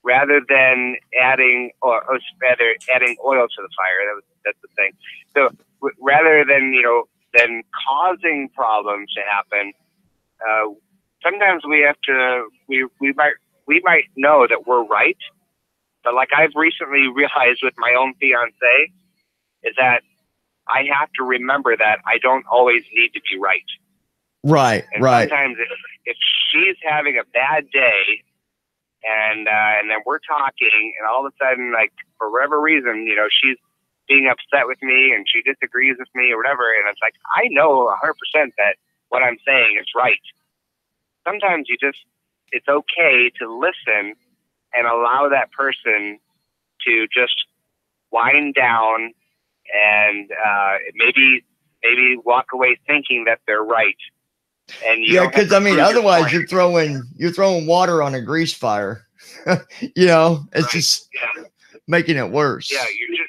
rather than adding oil to the fire, that's the thing. So rather than, you know, than causing problems to happen, sometimes we have to, we might know that we're right, but like I've recently realized with my own fiance, is that I have to remember that I don't always need to be right. And sometimes if she's having a bad day, and then we're talking, and all of a sudden, like, for whatever reason, you know, she's being upset with me and she disagrees with me or whatever, and it's like, I know 100% that what I'm saying is right. Sometimes it's okay to listen and allow that person to just wind down and maybe walk away thinking that they're right. And you Yeah, don't have because to I mean, prove your otherwise point. you're throwing water on a grease fire. You know, it's just making it worse. Yeah, you're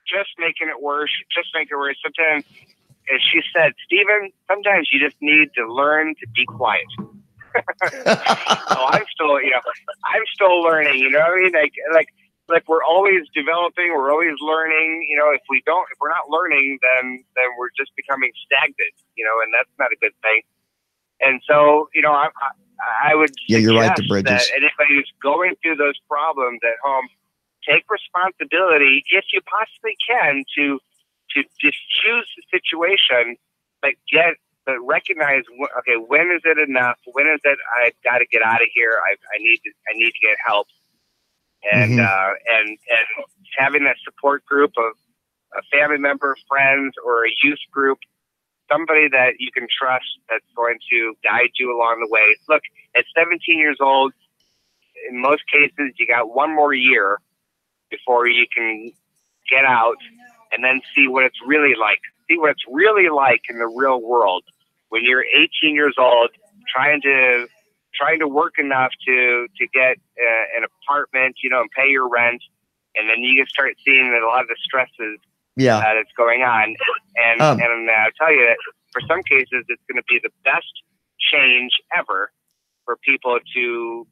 just making it worse. Just make it worse. Sometimes, as she said, Stephen, sometimes you just need to learn to be quiet. So I'm still learning. You know what I mean? Like we're always developing. We're always learning. You know, if we're not learning, then we're just becoming stagnant. You know, and that's not a good thing. And so, you know, I would you're right, suggest the bridges. that anybody who's going through those problems at home, take responsibility if you possibly can to diffuse the situation, but recognize, okay, when is it enough? When is it I've got to get out of here? I need to get help. And and having that support group of a family member, friends, or a youth group, somebody that you can trust that's going to guide you along the way. Look, at 17 years old, in most cases, you got one more year before you can get out and then see what it's really like. See what it's really like in the real world when you're 18 years old, trying to work enough to get an apartment, you know, and pay your rent, and then you can start seeing that a lot of the stresses that's going on. And I'll tell you that for some cases, it's going to be the best change ever for people to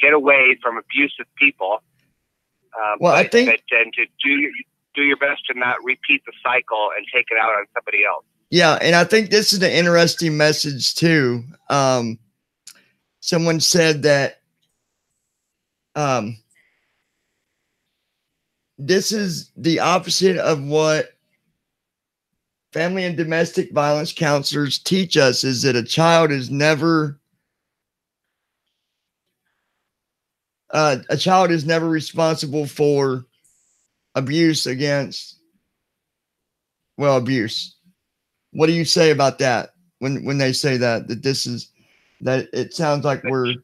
get away from abusive people. I think, and to do your best to not repeat the cycle and take it out on somebody else. Yeah, and I think this is an interesting message too. Someone said that this is the opposite of what family and domestic violence counselors teach us, is that a child is never responsible for abuse. What do you say about that when they say that it sounds like we're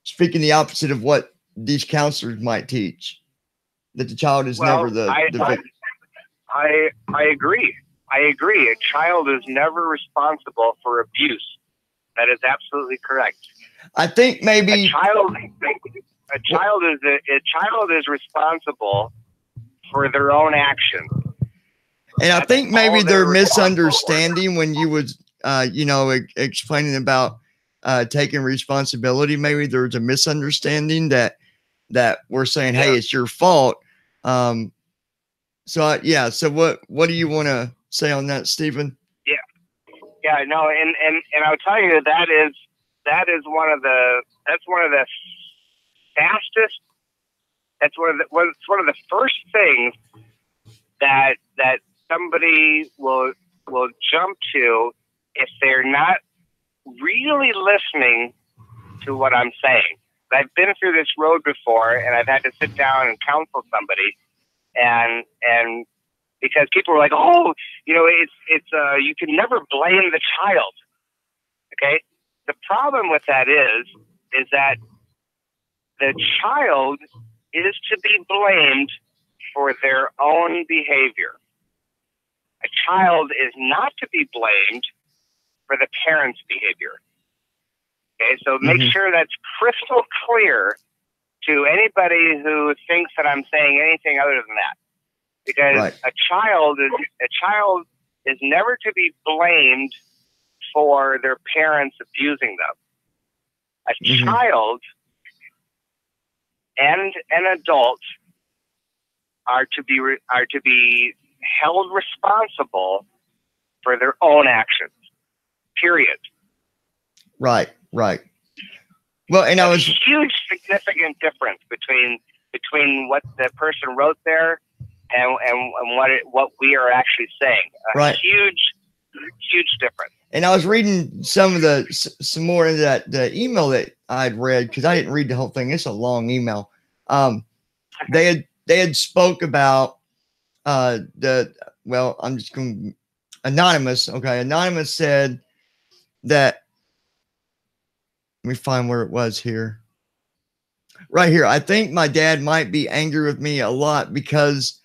speaking the opposite of what these counselors might teach, that the child is never the victim? I agree. I agree. A child is never responsible for abuse. That is absolutely correct. I think maybe a child is responsible for their own actions. And I think maybe they're misunderstanding when you was, explaining about taking responsibility. Maybe there's a misunderstanding that we're saying, hey, it's your fault. So what do you want to say on that, Stephen? Yeah, no, and I'll tell you that's one of the fastest. That's one of the first things that somebody will jump to if they're not really listening to what I'm saying. I've been through this road before, and I've had to sit down and counsel somebody, and because people are like, oh, you know, it's you can never blame the child. Okay, the problem with that is that the child is to be blamed for their own behavior. A child is not to be blamed for the parent's behavior. Okay, so make sure that's crystal clear to anybody who thinks that I'm saying anything other than that. Because a child is never to be blamed for their parents abusing them. A child and an adult are to be held responsible for their own actions. Period. Right. Well, and I was a huge significant difference between what the person wrote there and what we are actually saying. A huge difference. And I was reading some more into the email that I'd read, because I didn't read the whole thing. It's a long email. They had spoke about I'm just going anonymous. Okay. Anonymous said that, let me find where it was here. Right here. I think my dad might be angry with me a lot because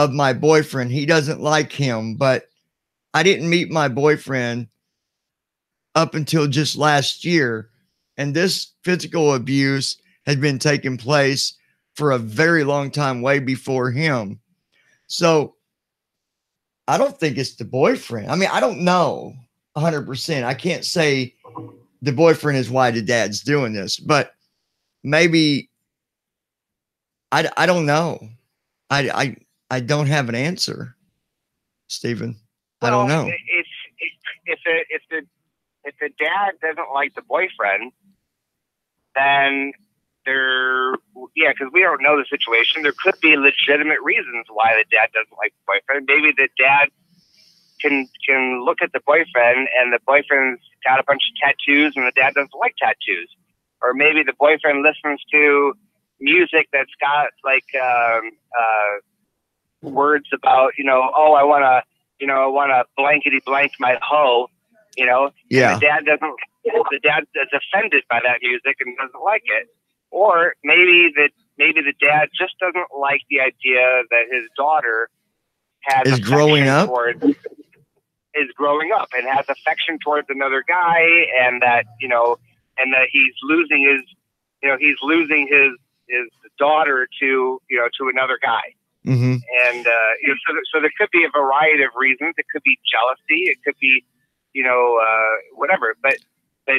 of my boyfriend. He doesn't like him, but I didn't meet my boyfriend up until just last year. And this physical abuse had been taking place for a very long time, way before him. So I don't think it's the boyfriend. I mean, I don't know 100%. I can't say the boyfriend is why the dad's doing this, but maybe I don't know. I don't have an answer, Stephen. I don't know. If the dad doesn't like the boyfriend, then because we don't know the situation. There could be legitimate reasons why the dad doesn't like the boyfriend. Maybe the dad can look at the boyfriend and the boyfriend's got a bunch of tattoos and the dad doesn't like tattoos. Or maybe the boyfriend listens to music that's got like words about, I want to blankety blank my hoe, Yeah. And the dad is offended by that music and doesn't like it. Or maybe the dad just doesn't like the idea that his daughter is growing up and has affection towards another guy, and that he's losing his daughter to another guy. Mm-hmm. And so there could be a variety of reasons. It could be jealousy. It could be whatever. But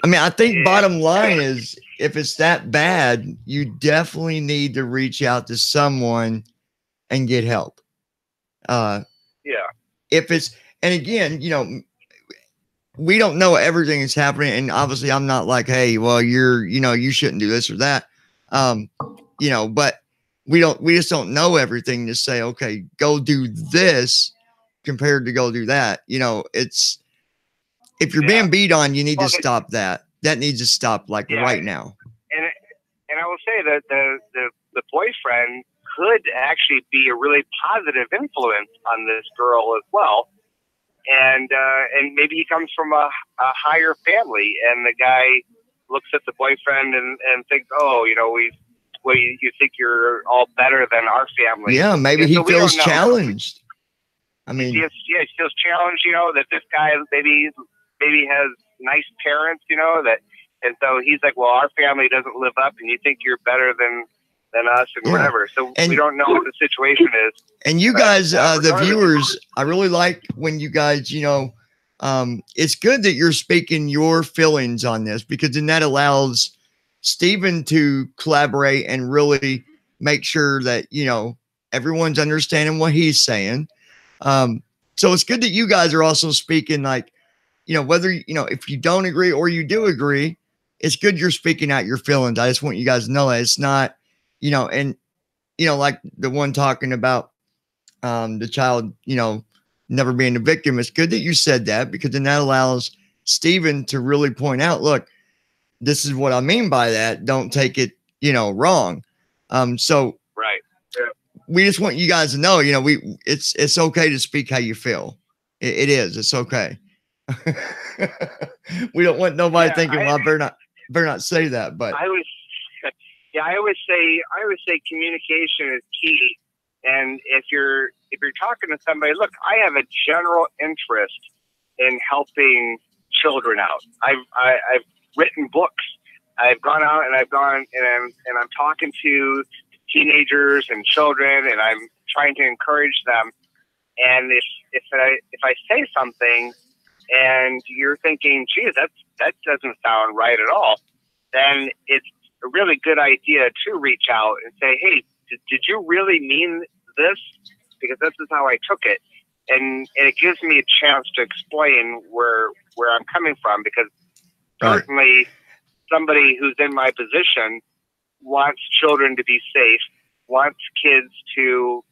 I mean, I think bottom line is, if it's that bad, you definitely need to reach out to someone and get help. If it's, and again, we don't know everything that's happening. And obviously I'm not like, hey, well, you shouldn't do this or that. But we just don't know everything to say, okay, go do this compared to go do that. If you're being beat on, you need to stop that. That needs to stop right now. And I will say that the boyfriend could actually be a really positive influence on this girl as well. And maybe he comes from a higher family, and the guy looks at the boyfriend and thinks, you think you're all better than our family. Yeah, maybe he feels challenged. I mean, he feels challenged, that this guy maybe has nice parents, and so he's like, well, our family doesn't live up, and you think you're better than us and whatever. So we don't know what the situation is. And you guys, the viewers, I really like when you guys, it's good that you're speaking your feelings on this, because then that allows Stephen to collaborate and really make sure that, everyone's understanding what he's saying. So it's good that you guys are also speaking, whether, if you don't agree or you do agree, it's good you're speaking out your feelings. I just want you guys to know that it's not, like the one talking about the child, never being a victim. It's good that you said that, because then that allows Stephen to really point out, look, this is what I mean by that. Don't take it, wrong. So right. We just want you guys to know, it's okay to speak how you feel. It is. It's okay. We don't want nobody thinking, well, I better not say that. But I always say communication is key. And if you're talking to somebody, look, I have a general interest in helping children out. I've written books. I've gone out and I'm talking to teenagers and children, and I'm trying to encourage them. And if I say something and you're thinking, geez, that doesn't sound right at all, then it's a really good idea to reach out and say, hey, did you really mean this? Because this is how I took it. And it gives me a chance to explain where I'm coming from, because certainly somebody who's in my position wants children to be safe, wants kids to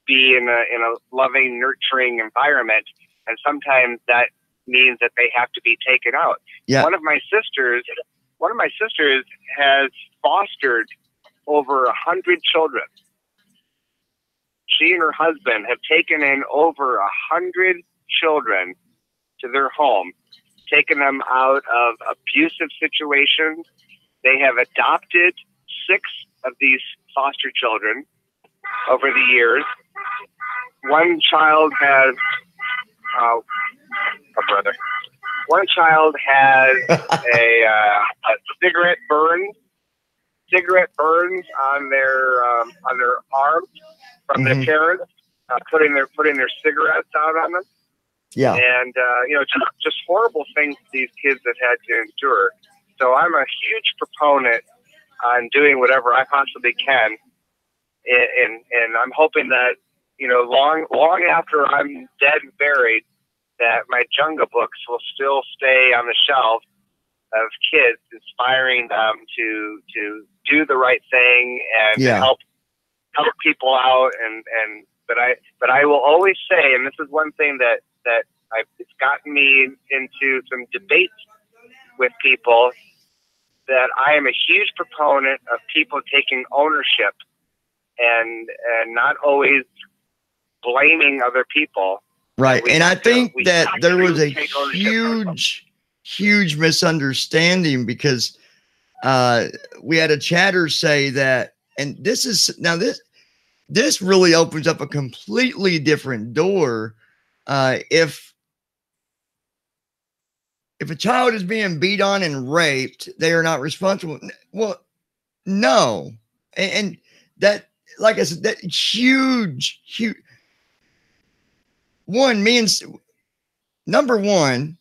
be in a loving, nurturing environment. And sometimes that means that they have to be taken out. Yeah. One of my sisters has fostered over 100 children. She and her husband have taken in over 100 children to their home, taken them out of abusive situations. They have adopted 6 of these foster children over the years, one child has a brother. One child has a cigarette burns on their arms from their parents putting their cigarettes out on them. Yeah. And just horrible things these kids have had to endure. So I'm a huge proponent on doing whatever I possibly can, and I'm hoping that long after I'm dead and buried, that my Junga books will still stay on the shelf of kids, inspiring them to do the right thing and help people out. But I will always say, and this is one thing that it's gotten me into some debates with people, that I am a huge proponent of people taking ownership and not always blaming other people. Right. And I think that there was a huge misunderstanding, because we had a chatter say that, and this really opens up a completely different door. If a child is being beat on and raped, they are not responsible. Well, no. And that, like I said, that huge one means, number one,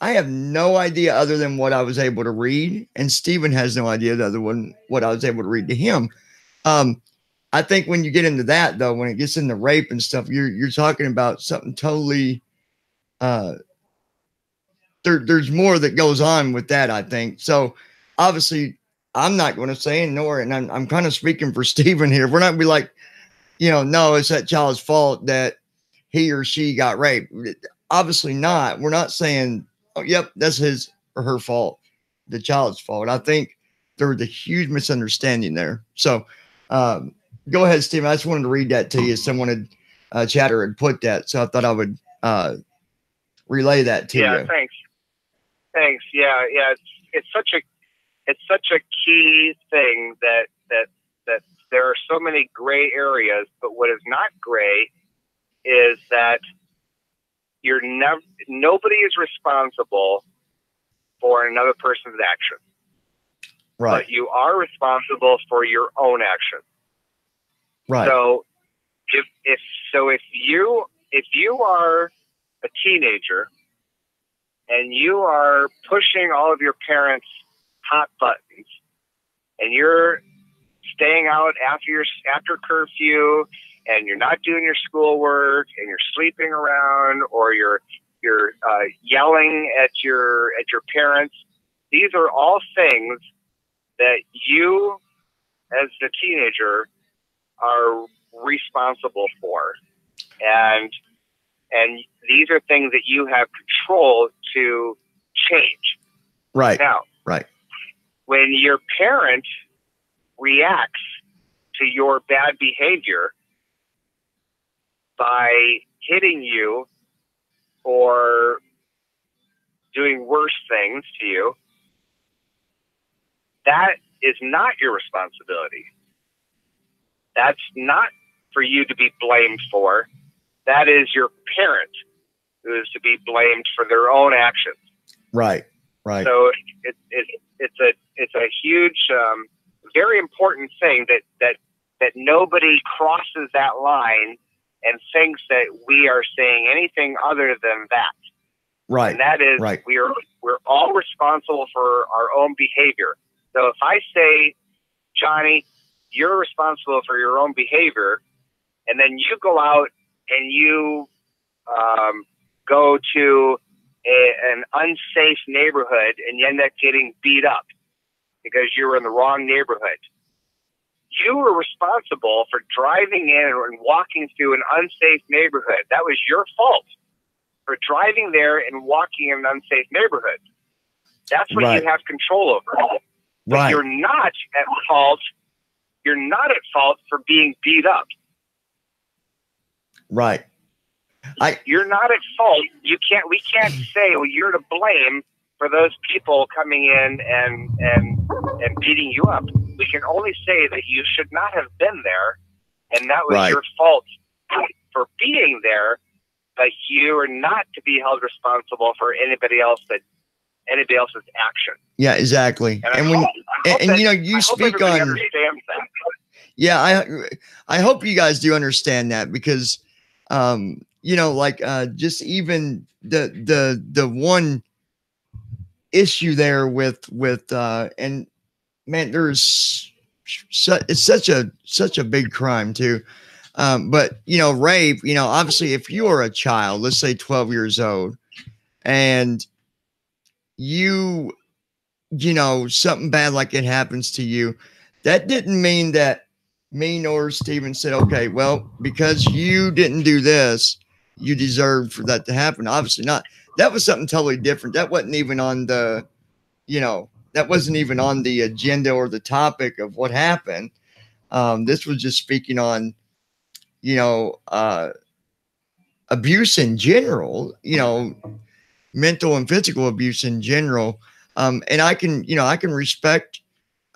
I have no idea other than what I was able to read, and Stephen has no idea other than what I was able to read to him. I think when you get into that, though, when it gets into rape and stuff, you're talking about something totally. There's more that goes on with that, I think. So obviously, I'm not going to say, and I'm kind of speaking for Stephen here. We're not gonna be like, no, it's that child's fault that he or she got raped. Obviously not. We're not saying, oh, yep, that's his or her fault, the child's fault. I think there was a huge misunderstanding there. So go ahead, Stephen. I just wanted to read that to you. Someone had chatter had put that, so I thought I would relay that to you. Yeah, thanks. Yeah. It's such a key thing that there are so many gray areas, but what is not gray is that nobody is responsible for another person's action. Right. But you are responsible for your own action. Right. So if you are a teenager and you are pushing all of your parents' hot buttons, and you're staying out after curfew, and you're not doing your schoolwork, and you're sleeping around, or you're yelling at your parents, these are all things that you, as a teenager, are responsible for, and these are things that you have control to change. Right. Now, right. When your parent reacts to your bad behavior by hitting you or doing worse things to you, that is not your responsibility. That's not for you to be blamed for. That is your parent who is to be blamed for their own actions. Right. Right. So it's a huge, very important thing that nobody crosses that line and thinks that we are saying anything other than that. Right. And that is, right. we're all responsible for our own behavior. So if I say, Johnny, you're responsible for your own behavior, and then you go out and you go to an unsafe neighborhood and you end up getting beat up because you were in the wrong neighborhood, you were responsible for driving in and walking through an unsafe neighborhood. That was your fault for driving there and walking in an unsafe neighborhood. That's what right. you have control over. But right. you're not at fault. You're not at fault for being beat up. Right. You're not at fault. We can't say, well, you're to blame for those people coming in and beating you up. We can only say that you should not have been there, and that was right. your fault for being there, but you are not to be held responsible for anybody else's action. Yeah, exactly. And when you know, you speak on, understands that. Yeah, I hope you guys do understand that, because you know, like just even the one issue there with and man, there's it's such a big crime too. But you know, rape, you know, obviously if you are a child, let's say 12 years old, and you know, something bad like it happens to you, that didn't mean that me nor Steven said, okay, well, because you didn't do this, you deserve for that to happen. Obviously not. That was something totally different. That wasn't even on the, you know, that wasn't even on the agenda or the topic of what happened. This was just speaking on, you know, abuse in general, you know, mental and physical abuse in general. And I can, you know, I can respect,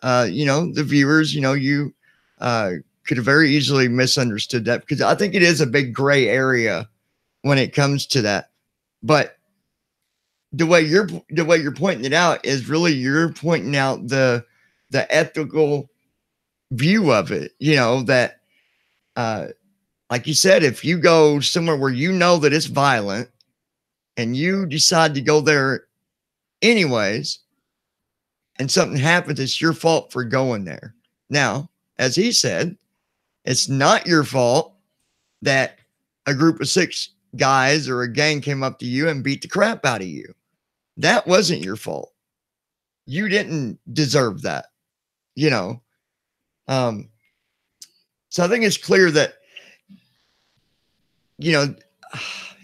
you know, the viewers, you know, you could have very easily misunderstood that, because I think it is a big gray area when it comes to that. But the way you're pointing it out is really, you're pointing out the ethical view of it, you know, that like you said, if you go somewhere where you know that it's violent and you decide to go there anyways, and something happens, it's your fault for going there. Now, as he said, it's not your fault that a group of 6 guys or a gang came up to you and beat the crap out of you. That wasn't your fault. You didn't deserve that, you know. So I think it's clear that, you know,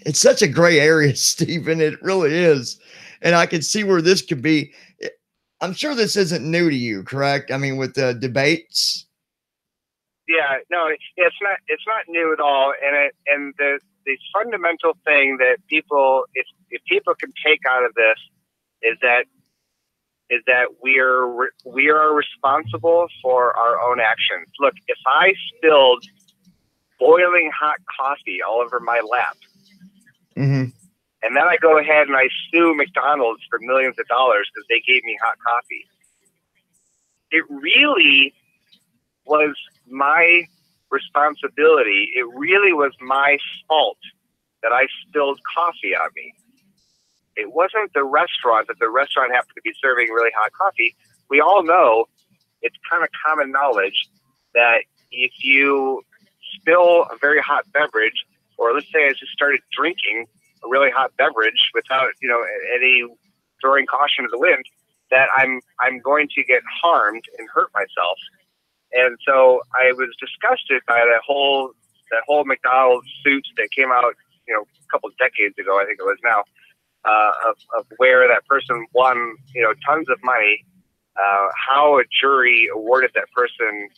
it's such a gray area, Stephen. It really is. And I can see where this could be. I'm sure this isn't new to you, correct? I mean, with the debates. Yeah, no, it's not new at all. And the fundamental thing that people, if people can take out of this, is that we are responsible for our own actions. Look, if I spilled boiling hot coffee all over my lap, Mm-hmm. and then I go ahead and I sue McDonald's for millions of dollars because they gave me hot coffee, it really was my responsibility. It really was my fault that I spilled coffee on me. It wasn't the restaurant, that the restaurant happened to be serving really hot coffee. We all know, it's kind of common knowledge, that if you spill a very hot beverage, or let's say I just started drinking a really hot beverage without, you know, any throwing caution to the wind, that I'm going to get harmed and hurt myself. And so I was disgusted by that whole McDonald's suit that came out, you know, a couple of decades ago, I think it was now, of where that person won, you know, tons of money. How a jury awarded that person,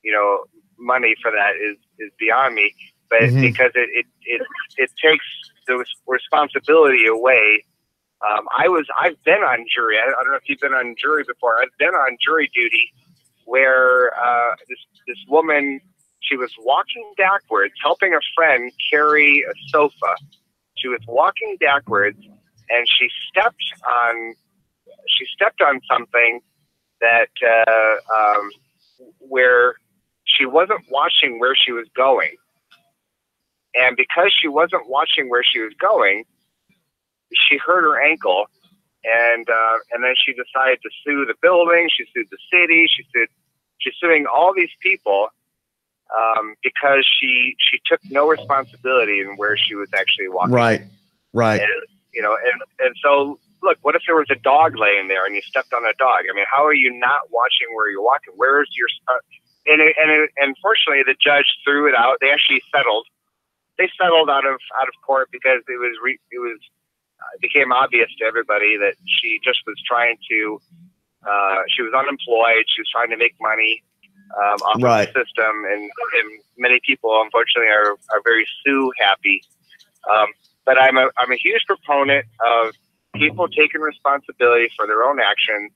you know, money for that is beyond me. But because it takes the responsibility away. I've been on jury. I don't know if you've been on jury before. I've been on jury duty where this woman, she was walking backwards, helping a friend carry a sofa. She was walking backwards, and she stepped on something that where she wasn't watching where she was going. And because she wasn't watching where she was going, she hurt her ankle, and then she decided to sue the building. She sued the city. She's suing all these people because she took no responsibility in where she was actually walking. Right. And, you know, and so look, what if there was a dog laying there and you stepped on a dog? I mean, how are you not watching where you're walking? Where's your and fortunately, the judge threw it out. They actually settled. They settled out of court because it became obvious to everybody that she just was trying to. She was unemployed. She was trying to make money off of the system, and many people, unfortunately, are very sue happy. But I'm a huge proponent of people taking responsibility for their own actions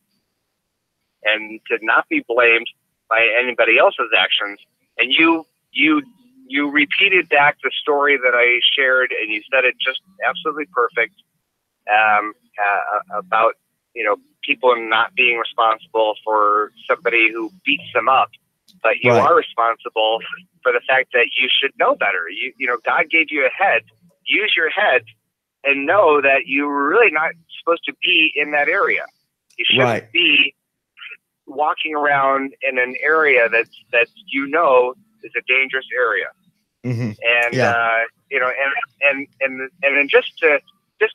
and to not be blamed by anybody else's actions. And you you repeated back the story that I shared, and you said it just absolutely perfect, about, you know, people not being responsible for somebody who beats them up, but you Right. are responsible for the fact that you should know better. You know, God gave you a head. Use your head and know that you're really not supposed to be in that area. You shouldn't Right. be walking around in an area that you know is a dangerous area. Mm-hmm. And Yeah. you know, and then just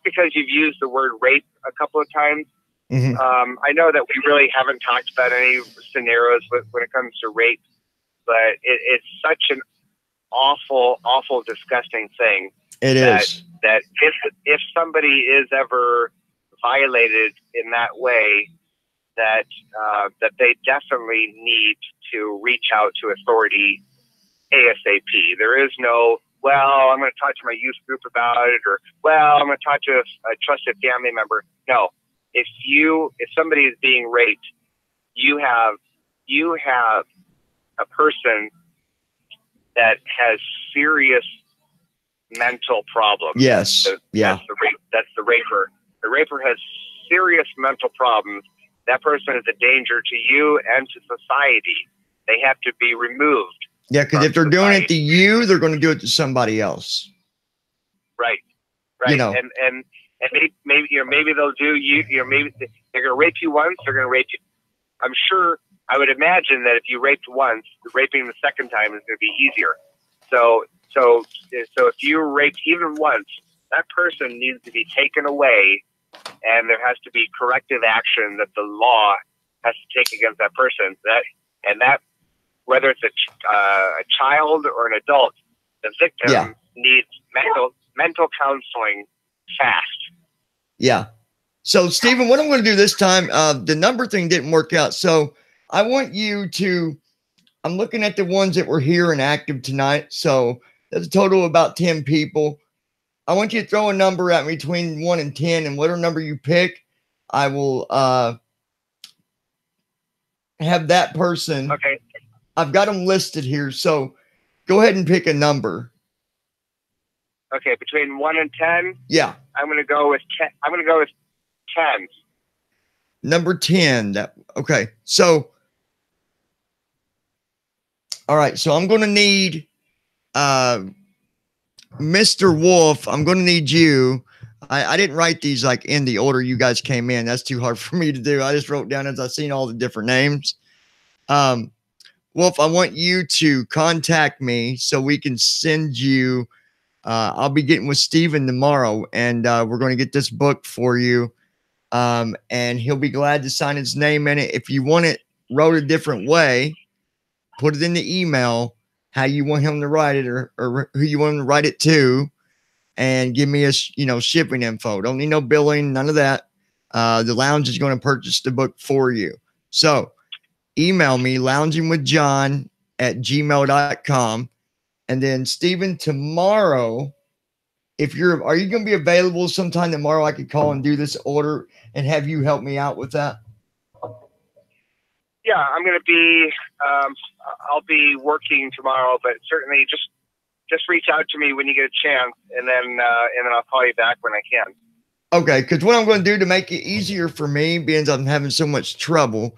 because you've used the word rape a couple of times, Mm-hmm. I know that we really haven't talked about any scenarios when it comes to rape, but it's such an awful, disgusting thing. It is. That if somebody is ever violated in that way, that they definitely need to reach out to authority ASAP. There is no, well, I'm going to talk to my youth group about it, or, well, I'm going to talk to a trusted family member. No, if somebody is being raped, you have a person that has serious mental problems. Yes. Yeah. That's the raper. The raper has serious mental problems. That person is a danger to you and to society. They have to be removed. Yeah, because if they're doing it to you, they're going to do it to somebody else. Right. You know. And maybe you know, maybe they'll do you. You know, maybe they're going to rape you once. They're going to rape you. I'm sure. I would imagine that if you raped once, raping the second time is going to be easier. So if you raped even once, that person needs to be taken away, and there has to be corrective action that the law has to take against that person. That whether it's a child or an adult, the victim needs mental counseling fast. Yeah. So, Stephen, what I'm going to do this time, the number thing didn't work out. So I want you to, I'm looking at the ones that were here and active tonight. So that's a total of about 10 people. I want you to throw a number at me between 1 and 10, and whatever number you pick, I will have that person. Okay. I've got them listed here. So go ahead and pick a number. Okay. Between 1 and 10. Yeah. I'm going to go with 10. I'm going to go with 10. Number 10. Okay. So, all right. So I'm going to need Mr. Wolf. I'm going to need you. I didn't write these like in the order you guys came in. That's too hard for me to do. I just wrote down as I seen all the different names. Wolf, I want you to contact me so we can send you. I'll be getting with Steven tomorrow, and we're going to get this book for you. And he'll be glad to sign his name in it. If you want it wrote a different way, put it in the email how you want him to write it, or who you want him to write it to, and give me a shipping info. Don't need no billing, none of that. The lounge is going to purchase the book for you. So email me loungingwithjohn@gmail.com. And then Steven, tomorrow, are you going to be available sometime tomorrow? I could call and do this order and have you help me out with that. Yeah, I'm going to be. I'll be working tomorrow, but certainly just reach out to me when you get a chance, and then I'll call you back when I can. Okay, because what I'm going to do to make it easier for me, being I'm having so much trouble,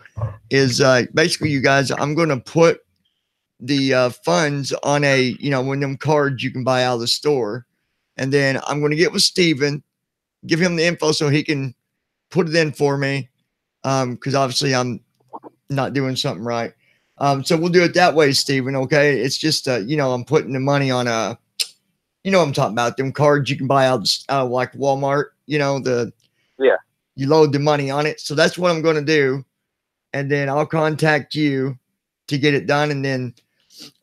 is basically, you guys, I'm going to put the funds on a, one of them cards you can buy out of the store. And then I'm going to get with Steven, give him the info so he can put it in for me. Because obviously I'm not doing something right. So we'll do it that way, Steven. Okay. It's just, I'm putting the money on what I'm talking about, them cards you can buy out like Walmart, you load the money on it. So that's what I'm going to do. And then I'll contact you to get it done. And then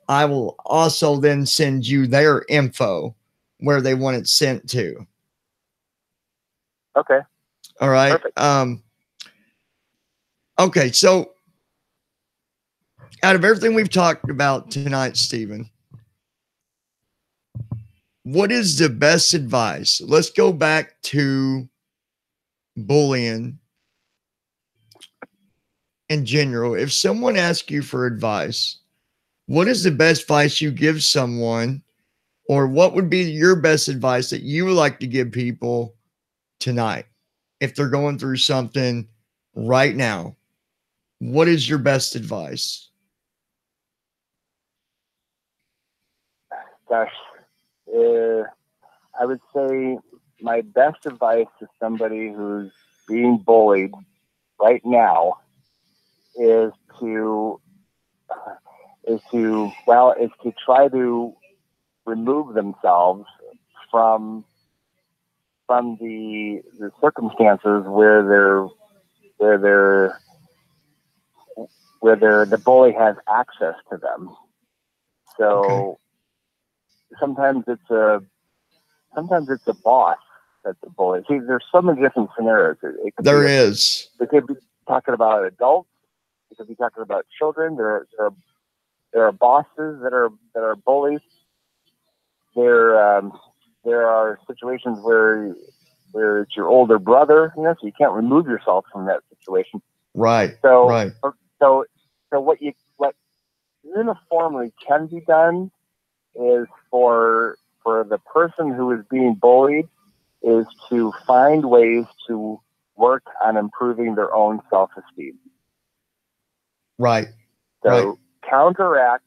I will also then send you their info where they want it sent to. Okay. All right. Perfect. Okay. So out of everything we've talked about tonight, Steven, what is the best advice? Let's go back to bullying in general. If someone asks you for advice, what is the best advice you give someone, or what would be your best advice that you would like to give people tonight if they're going through something right now? What is your best advice? Gosh, I would say my best advice to somebody who's being bullied right now is to try to remove themselves from the circumstances where the bully has access to them. So sometimes it's a boss that's the bully. See, there's so many different scenarios. It could be talking about adults. It could be talking about children. There are bosses that are bullies. There are situations where it's your older brother, so you can't remove yourself from that situation. Right. So right. So what uniformly can be done is for the person who is being bullied is to find ways to work on improving their own self-esteem. Right. So counteract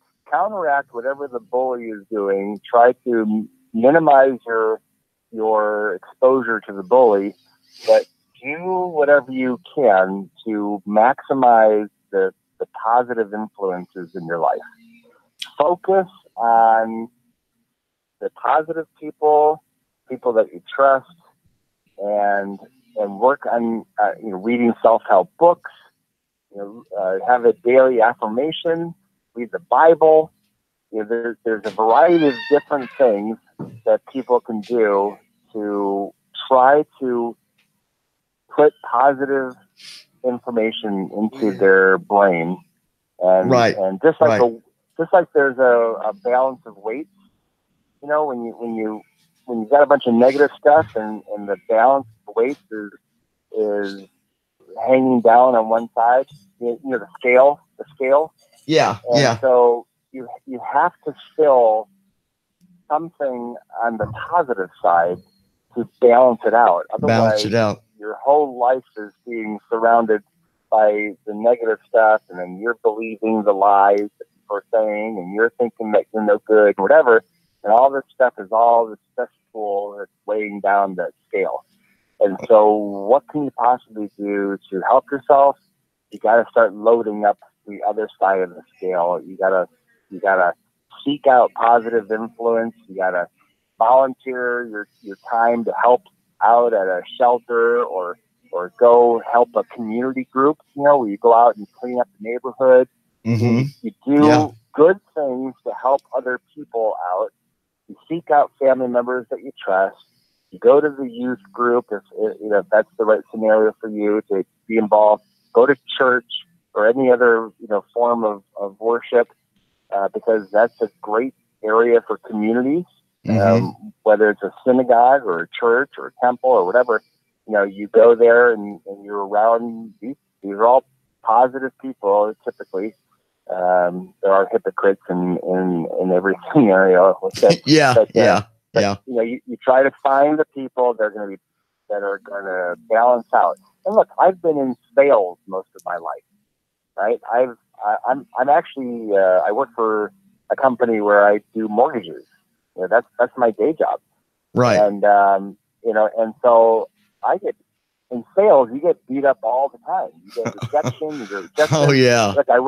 whatever the bully is doing. Try to minimize your exposure to the bully, but do whatever you can to maximize the positive influences in your life. Focus on the positive people that you trust, and work on reading self-help books. Have a daily affirmation. Read the Bible. There's a variety of different things that people can do to try to put positive information into their brain, and just like there's a balance of weights, when you've got a bunch of negative stuff and the balance of weights is hanging down on one side, the scale. Yeah. And so you have to fill something on the positive side to balance it out. Otherwise, your whole life is being surrounded by the negative stuff, and then you're believing the lies that people are saying, and you're thinking that you're no good, whatever. And all this stuff is all this cesspool that's weighing down that scale. And so what can you possibly do to help yourself? You got to start loading up the other side of the scale. You got to seek out positive influence. You got to volunteer your time to help out at a shelter, or go help a community group, where you go out and clean up the neighborhood. Mm-hmm. You do good things to help other people out. You seek out family members that you trust. You go to the youth group if that's the right scenario for you to be involved. Go to church or any other form of worship, because that's a great area for communities. Mm-hmm. Whether it's a synagogue or a church or a temple or whatever, you go there and you're around these are all positive people typically. There are hypocrites in every scenario. But, you try to find the people that are going to balance out. And look, I've been in sales most of my life, right? I'm actually I work for a company where I do mortgages. That's my day job, right? And and so I get in sales. You get beat up all the time. You get rejection. You get rejection. Oh yeah. Look, I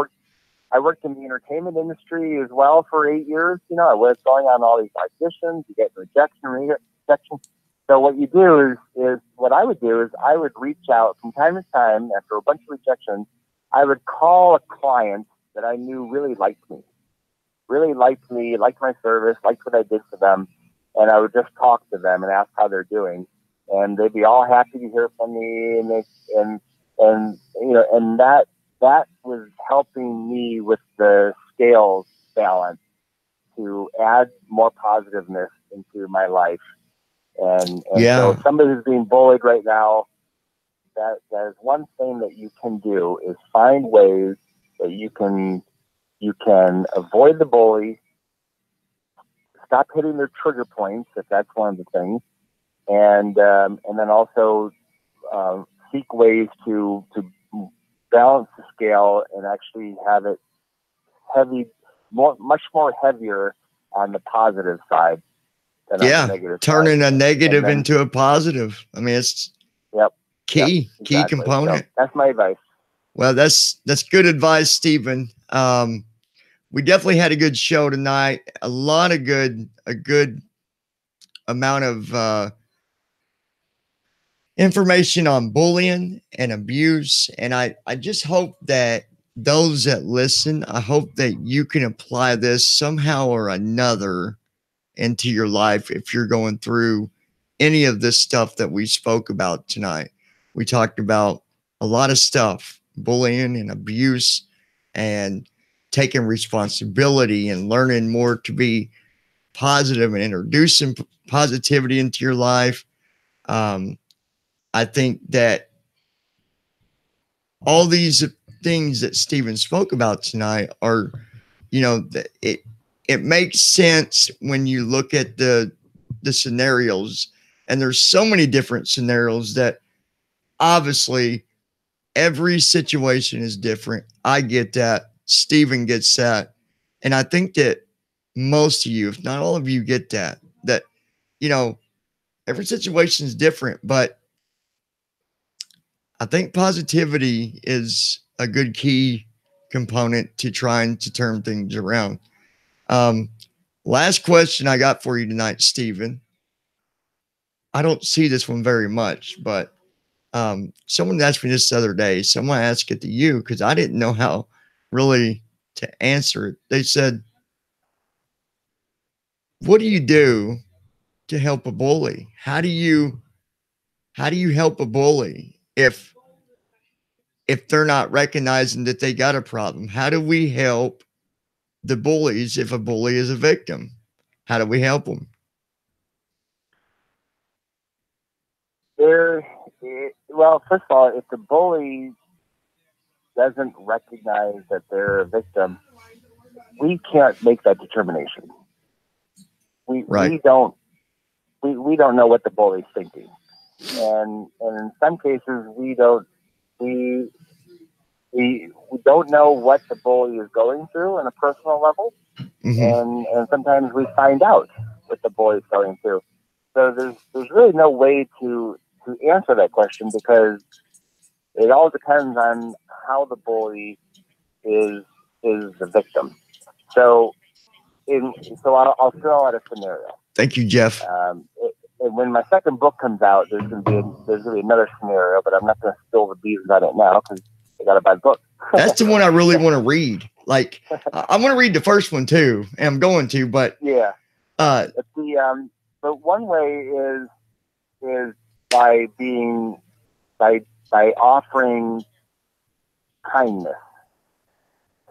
worked in the entertainment industry as well for 8 years. I was going on all these auditions. You get rejection. So what you do is what I would do is I would reach out from time to time after a bunch of rejections. I would call a client that I knew really liked me, liked my service, liked what I did for them. And I would just talk to them and ask how they're doing. And they'd be all happy to hear from me. And that was helping me with the scales balance to add more positiveness into my life. And so somebody who's being bullied right now, that is one thing that you can do is find ways that you can You can avoid the bully, stop hitting their trigger points if that's one of the things, and then also seek ways to balance the scale and actually have it much more heavier on the positive side than on the negative turning side. A negative into a positive. I mean, it's key component. So that's my advice. Well, that's good advice, Stephen. We definitely had a good show tonight. A good amount of information on bullying and abuse. And I just hope that those that listen, I hope that you can apply this somehow or another into your life if you're going through any of this stuff that we spoke about tonight. We talked about a lot of stuff, bullying and abuse, and taking responsibility and learning more to be positive and introducing positivity into your life. I think that all these things that Stephen spoke about tonight are, it makes sense when you look at the scenarios, and there's so many different scenarios that obviously every situation is different. I get that. Stephen gets that. And I think that most of you, if not all of you, get that every situation is different, but I think positivity is a good key component to trying to turn things around. Last question I got for you tonight, Stephen. I don't see this one very much, but someone asked me this the other day. So I'm going to ask it to you because I didn't know how really to answer it. They said, what do you do to help a bully? How do you help a bully if they're not recognizing that they got a problem? How do we help the bullies if a bully is a victim? How do we help them? Well, first of all, if the bully doesn't recognize that they're a victim, we can't make that determination. We don't know what the bully's thinking, and in some cases we don't know what the bully is going through on a personal level, and sometimes we find out what the bully is going through. So there's really no way to answer that question because it all depends on how the bully is the victim. So I'll throw out a scenario. Thank you, Jeff. And when my second book comes out, there's gonna be another scenario, but I'm not gonna spill the beans on it now because I got a bad book. That's the one I really want to read. Like I want to read the first one too, and I'm going to. But yeah, but one way is by offering kindness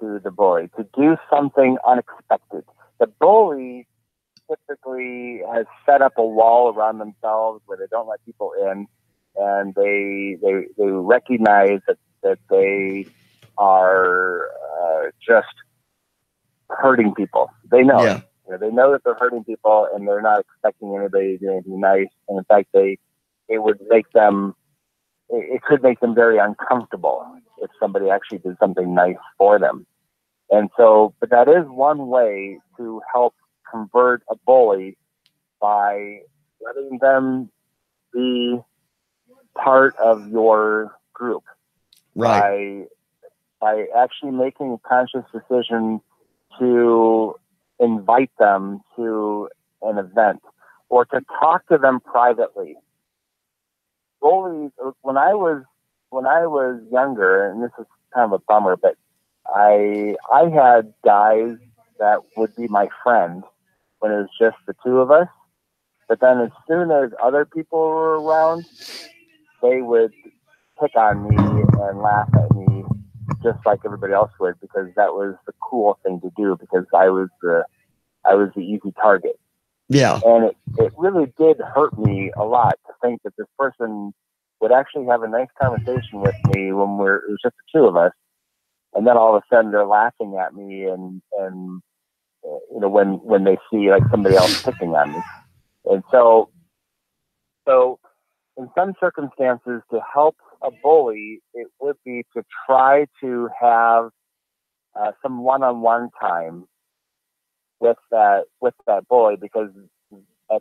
to the bully, to do something unexpected. The bully typically has set up a wall around themselves where they don't let people in, and they recognize that they are just hurting people. They know it. They know that they're hurting people, and they're not expecting anybody to do anything nice. And in fact, it could make them very uncomfortable if somebody actually did something nice for them. And so, but that is one way to help convert a bully by letting them be part of your group. Right. By actually making a conscious decision to invite them to an event or to talk to them privately. Bullies, when I was younger, and this is kind of a bummer, but I had guys that would be my friend when it was just the two of us. But then as soon as other people were around, they would pick on me and laugh at me just like everybody else would, because that was the cool thing to do, because I was the easy target. Yeah. And it really did hurt me a lot to think that this person would actually have a nice conversation with me when it was just the two of us. and then all of a sudden they're laughing at me, and you know, when they see like somebody else picking on me. And so in some circumstances, to help a bully, it would be to try to have some one-on-one time with that bully, because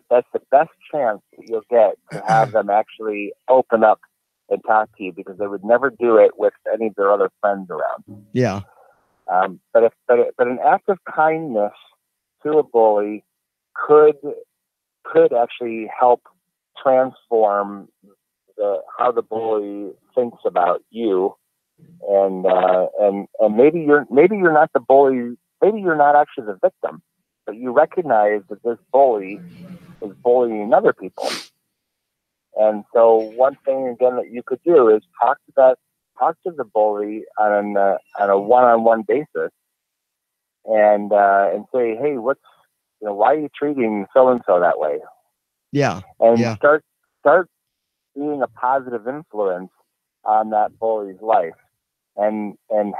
that's the best chance that you'll get to have them actually open up and talk to you, because they would never do it with any of their other friends around. Yeah. But an act of kindness to a bully could actually help transform how the bully thinks about you, and maybe you're not the bully, maybe you're not actually the victim, but you recognize that this bully is bullying other people. And so one thing again that you could do is talk to the bully on a one-on-one basis, and say, hey, why are you treating so and so that way? Yeah. And yeah. start being a positive influence on that bully's life, and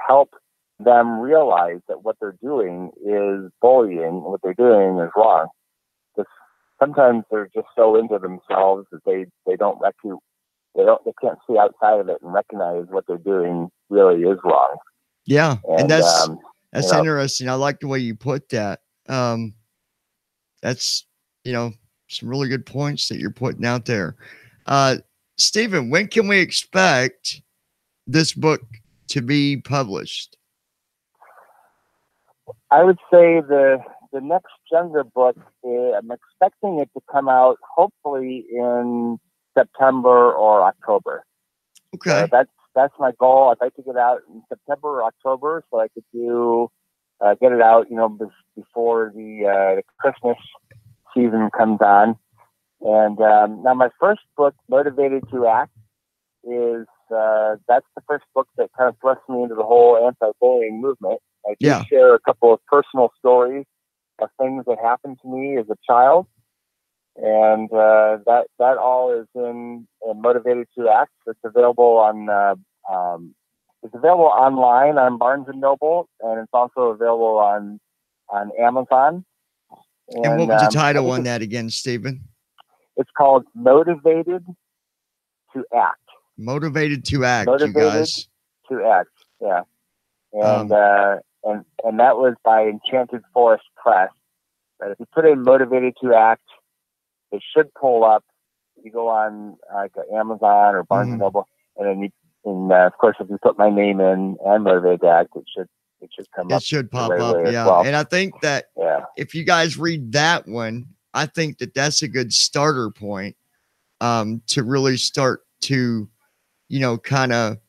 help them realize that what they're doing is bullying, what they're doing is wrong. Because sometimes they're just so into themselves that they can't see outside of it and recognize what they're doing really is wrong. Yeah, and that's you know, interesting. I like the way you put that. That's some really good points that you're putting out there. Stephen, when can we expect this book to be published? I would say the next Jenga book, I'm expecting it to come out hopefully in September or October. Okay. That's my goal. I'd like to get out in September or October so I could get it out, before the Christmas season comes on. And now my first book, Motivated to Act, is that's the first book that kind of thrust me into the whole anti-bullying movement. I do share a couple of personal stories of things that happened to me as a child, and that all is in Motivated to Act. It's available online on Barnes and Noble, and it's also available on Amazon. And what was the title on that again, Stephen? It's called Motivated to Act. Motivated to Act, Motivated you guys. To Act, yeah. And that was by Enchanted Forest Press. But if you put in Motivated to Act, it should pull up. You go on like Amazon or Barnes and Noble, and then of course, if you put my name in and Motivated to Act, it should come up. It should pop up, yeah. Well. And I think that if you guys read that one, I think that that's a good starter point to really start to, kind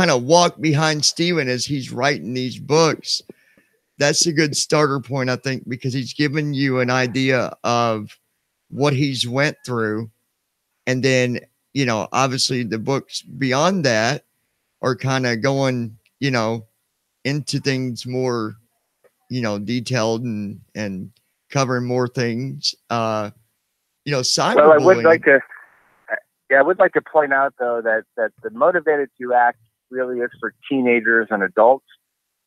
of walk behind Stephen as he's writing these books. That's a good starter point, I think, because he's given you an idea of what he's went through. And then, obviously the books beyond that are kind of going, into things more, detailed and covering more things. Cyberbullying. Well, I would like to point out though that the Motivated to Act really is for teenagers and adults.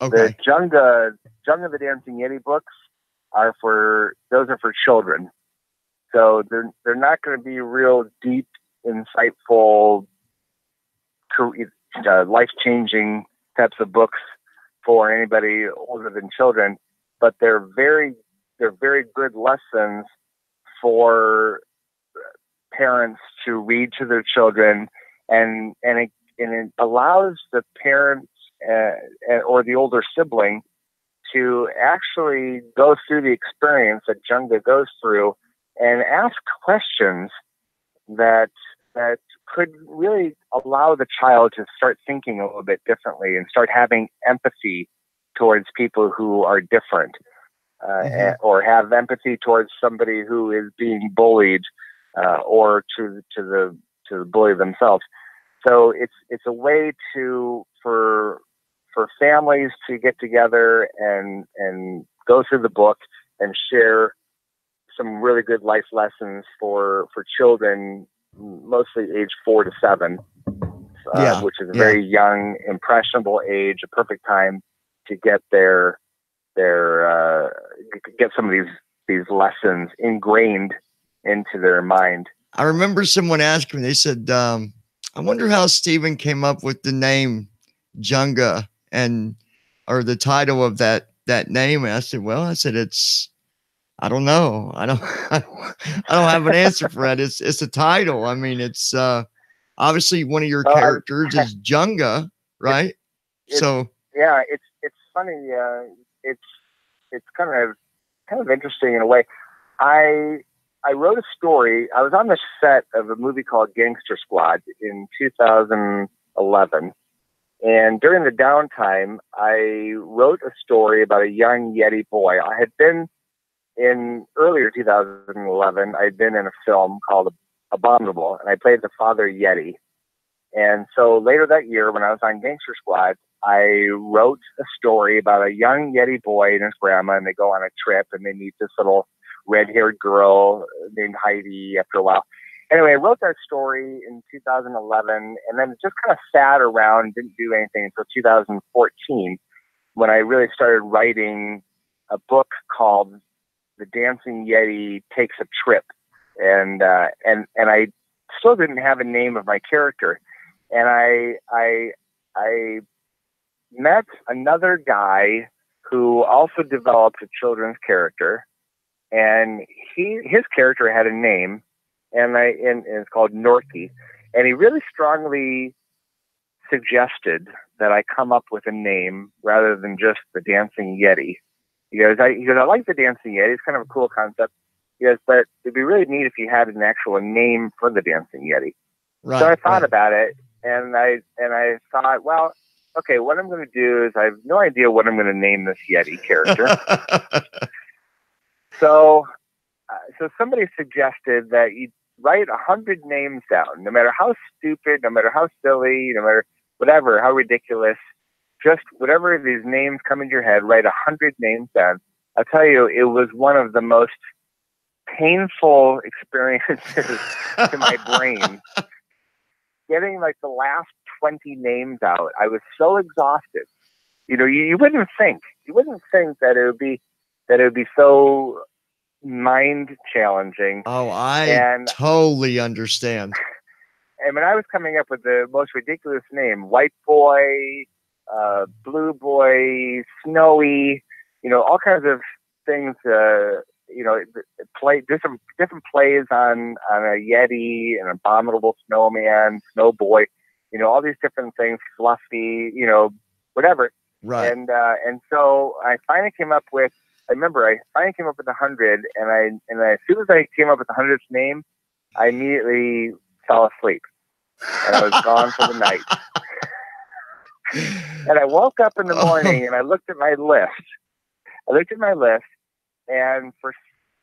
Okay. The Junga the Dancing Yeti books are for children. So they're not going to be real deep, insightful, life-changing types of books for anybody older than children, but they're very good lessons for parents to read to their children, and it allows the parents or the older sibling to actually go through the experience that Junga goes through and ask questions that could really allow the child to start thinking a little bit differently and start having empathy towards people who are different, or have empathy towards somebody who is being bullied, or to the bully themselves. So it's a way for families to get together and go through the book and share some really good life lessons for children, mostly age 4 to 7. which is a very young, impressionable age, a perfect time to get get some of these lessons ingrained into their mind. I remember someone asking me, they said, I wonder how Stephen came up with the name Junga or the title of that name. And I said, I don't know. I don't have an answer for that. It's a title. I mean, it's obviously one of your characters is Junga, right? It's funny. It's kind of interesting in a way. I wrote a story. I was on the set of a movie called Gangster Squad in 2011. And during the downtime, I wrote a story about a young Yeti boy. I had been in earlier 2011, I'd been in a film called Abominable, and I played the father Yeti. And so later that year, when I was on Gangster Squad, I wrote a story about a young Yeti boy and his grandma, and they go on a trip, and they meet this little red-haired girl named Heidi after a while. Anyway, I wrote that story in 2011, and then just kind of sat around, didn't do anything until 2014, when I really started writing a book called The Dancing Yeti Takes a Trip. And I still didn't have a name of my character. And I met another guy who also developed a children's character, and his character had a name, and it's called Norky. And he really strongly suggested that I come up with a name rather than just the Dancing Yeti. He goes, I like the Dancing Yeti. It's kind of a cool concept. He goes, but it'd be really neat if you had an actual name for the Dancing Yeti. Right, so I thought about it, and I thought, well, okay, what I'm going to do is I have no idea what I'm going to name this Yeti character. So somebody suggested that you write 100 names down, no matter how stupid, no matter how silly, no matter whatever, how ridiculous, just whatever these names come into your head, write 100 names down. I'll tell you, it was one of the most painful experiences to my brain. Getting like the last 20 names out, I was so exhausted. You know, you wouldn't think that it would be so mind challenging. Oh, I totally understand. And when I was coming up with the most ridiculous name, White Boy, Blue Boy, Snowy, you know, all kinds of things, you know, different plays on a Yeti, an abominable snowman, Snow Boy, you know, all these different things, Fluffy, you know, whatever. Right. And so I finally came up with 100, and as soon as I came up with the 100th name, I immediately fell asleep, and I was gone for the night. And I woke up in the morning, and I looked at my list. And for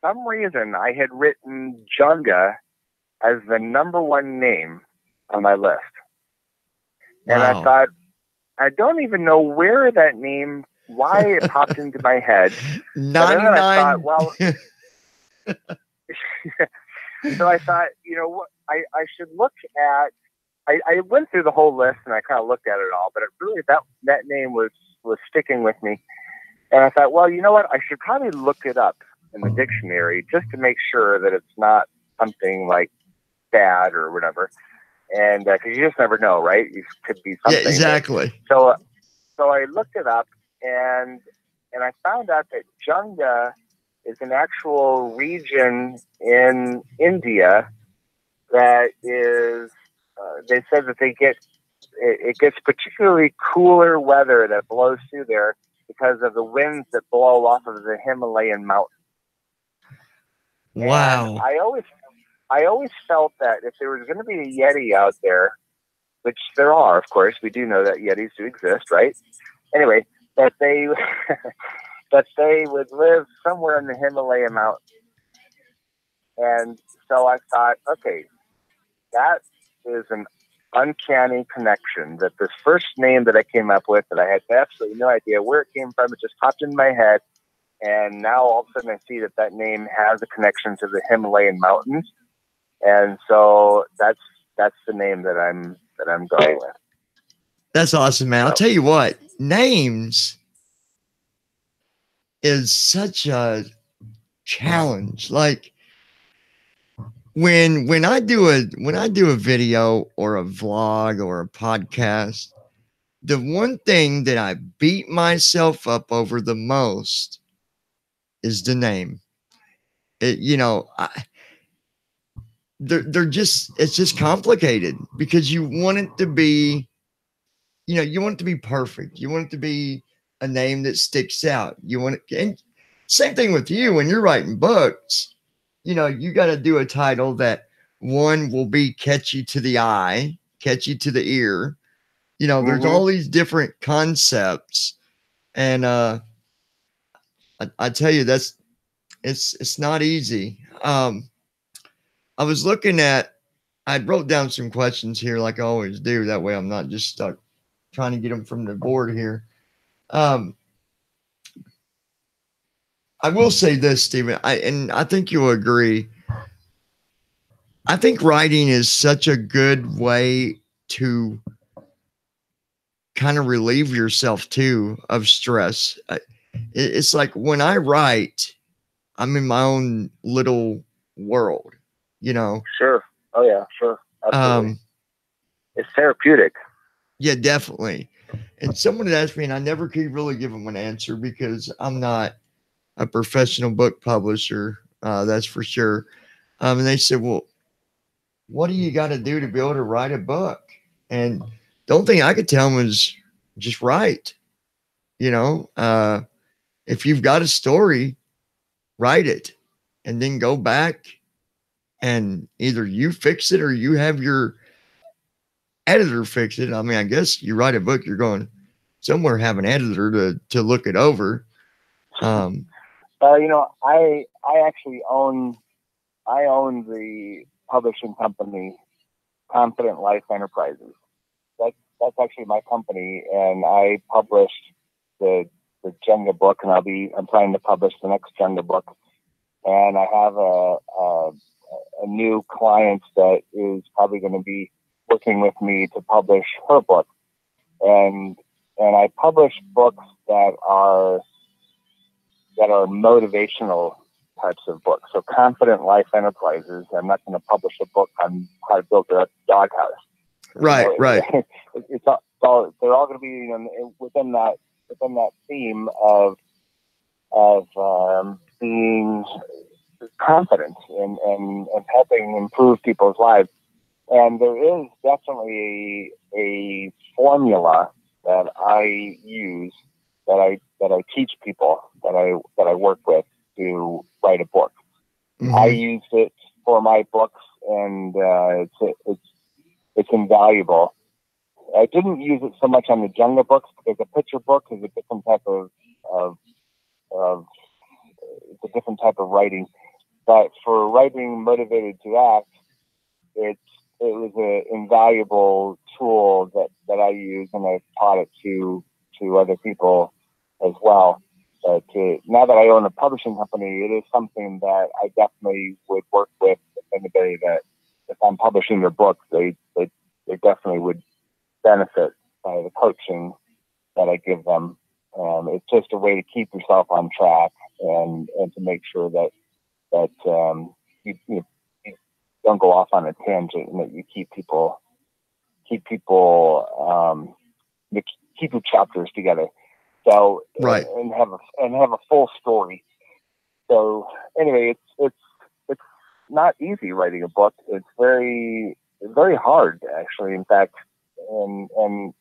some reason, I had written Junga as the #1 name on my list. And wow. I thought, I don't even know why it popped into my head. 99. But then I thought, well, so I thought, you know what, I should look at, I went through the whole list and I kind of looked at it all, but it really, that name was sticking with me. And I thought, well, you know what, I should probably look it up in the dictionary just to make sure that it's not something like bad or whatever. And because you just never know, right? It could be something. Yeah, exactly. So I looked it up, and I found out that Junga is an actual region in India that is. They said that it gets particularly cooler weather that blows through there because of the winds that blow off of the Himalayan mountains. Wow! And I always felt that if there was going to be a Yeti out there, which there are, of course, we do know that Yetis do exist, right? Anyway, that they would live somewhere in the Himalayan mountains. And so I thought, okay, that is an uncanny connection, that this first name that I came up with, that I had absolutely no idea where it came from, it just popped in my head. And now all of a sudden I see that name has a connection to the Himalayan mountains. And so that's the name that I'm that I'm going with. That's awesome, man. I'll tell you what, names is such a challenge. Like when I do a video or a vlog or a podcast, the one thing that I beat myself up over the most is the name. They're just, it's just complicated because you want it to be, you want it to be perfect. You want it to be a name that sticks out. You want it, and same thing with you when you're writing books. You got to do a title that one will be catchy to the eye, catchy to the ear. There's all these different concepts, and I tell you, it's not easy. I was looking at, I wrote down some questions here like I always do. That way I'm not just stuck trying to get them from the board here. I will say this, Stephen, I think you'll agree. I think writing is such a good way to kind of relieve yourself too of stress. It's like when I write, I'm in my own little world, Sure. Oh yeah, sure. Absolutely. It's therapeutic. Yeah, definitely. And someone had asked me, and I never could really give them an answer because I'm not a professional book publisher. That's for sure. And they said, well, what do you got to do to be able to write a book? And the only thing I could tell them is just write. If you've got a story, write it and then go back and either you fix it or you have your editor fix it. I mean, I guess you write a book, you're going somewhere, have an editor to look it over. I actually own the publishing company, Confident Life Enterprises. That's actually my company, and I published the Jenga book, and I'm trying to publish the next Jenga book, and I have a new client that is probably going to be working with me to publish her book, and I publish books that are motivational types of books. So Confident Life Enterprises, I'm not going to publish a book on how to build a doghouse. Right. It's all they're all going to be within that theme of being confident and helping improve people's lives. And there is definitely a formula that I use, that I teach people that I work with to write a book. Mm-hmm. I use it for my books, and it's invaluable. I didn't use it so much on the Jenga books because a picture book is a different type of it's a different type of writing. But for writing Motivated to Act, it was an invaluable tool that I use, and I've taught it to other people as well. But now that I own a publishing company, it is something that I definitely would work with anybody that, if I'm publishing their book, they definitely would benefit by the coaching that I give them. It's just a way to keep yourself on track and to make sure that you don't go off on a tangent, and that you keep your chapters together. So right, and have a full story. So anyway, it's not easy writing a book. It's very, very hard, actually. In fact, and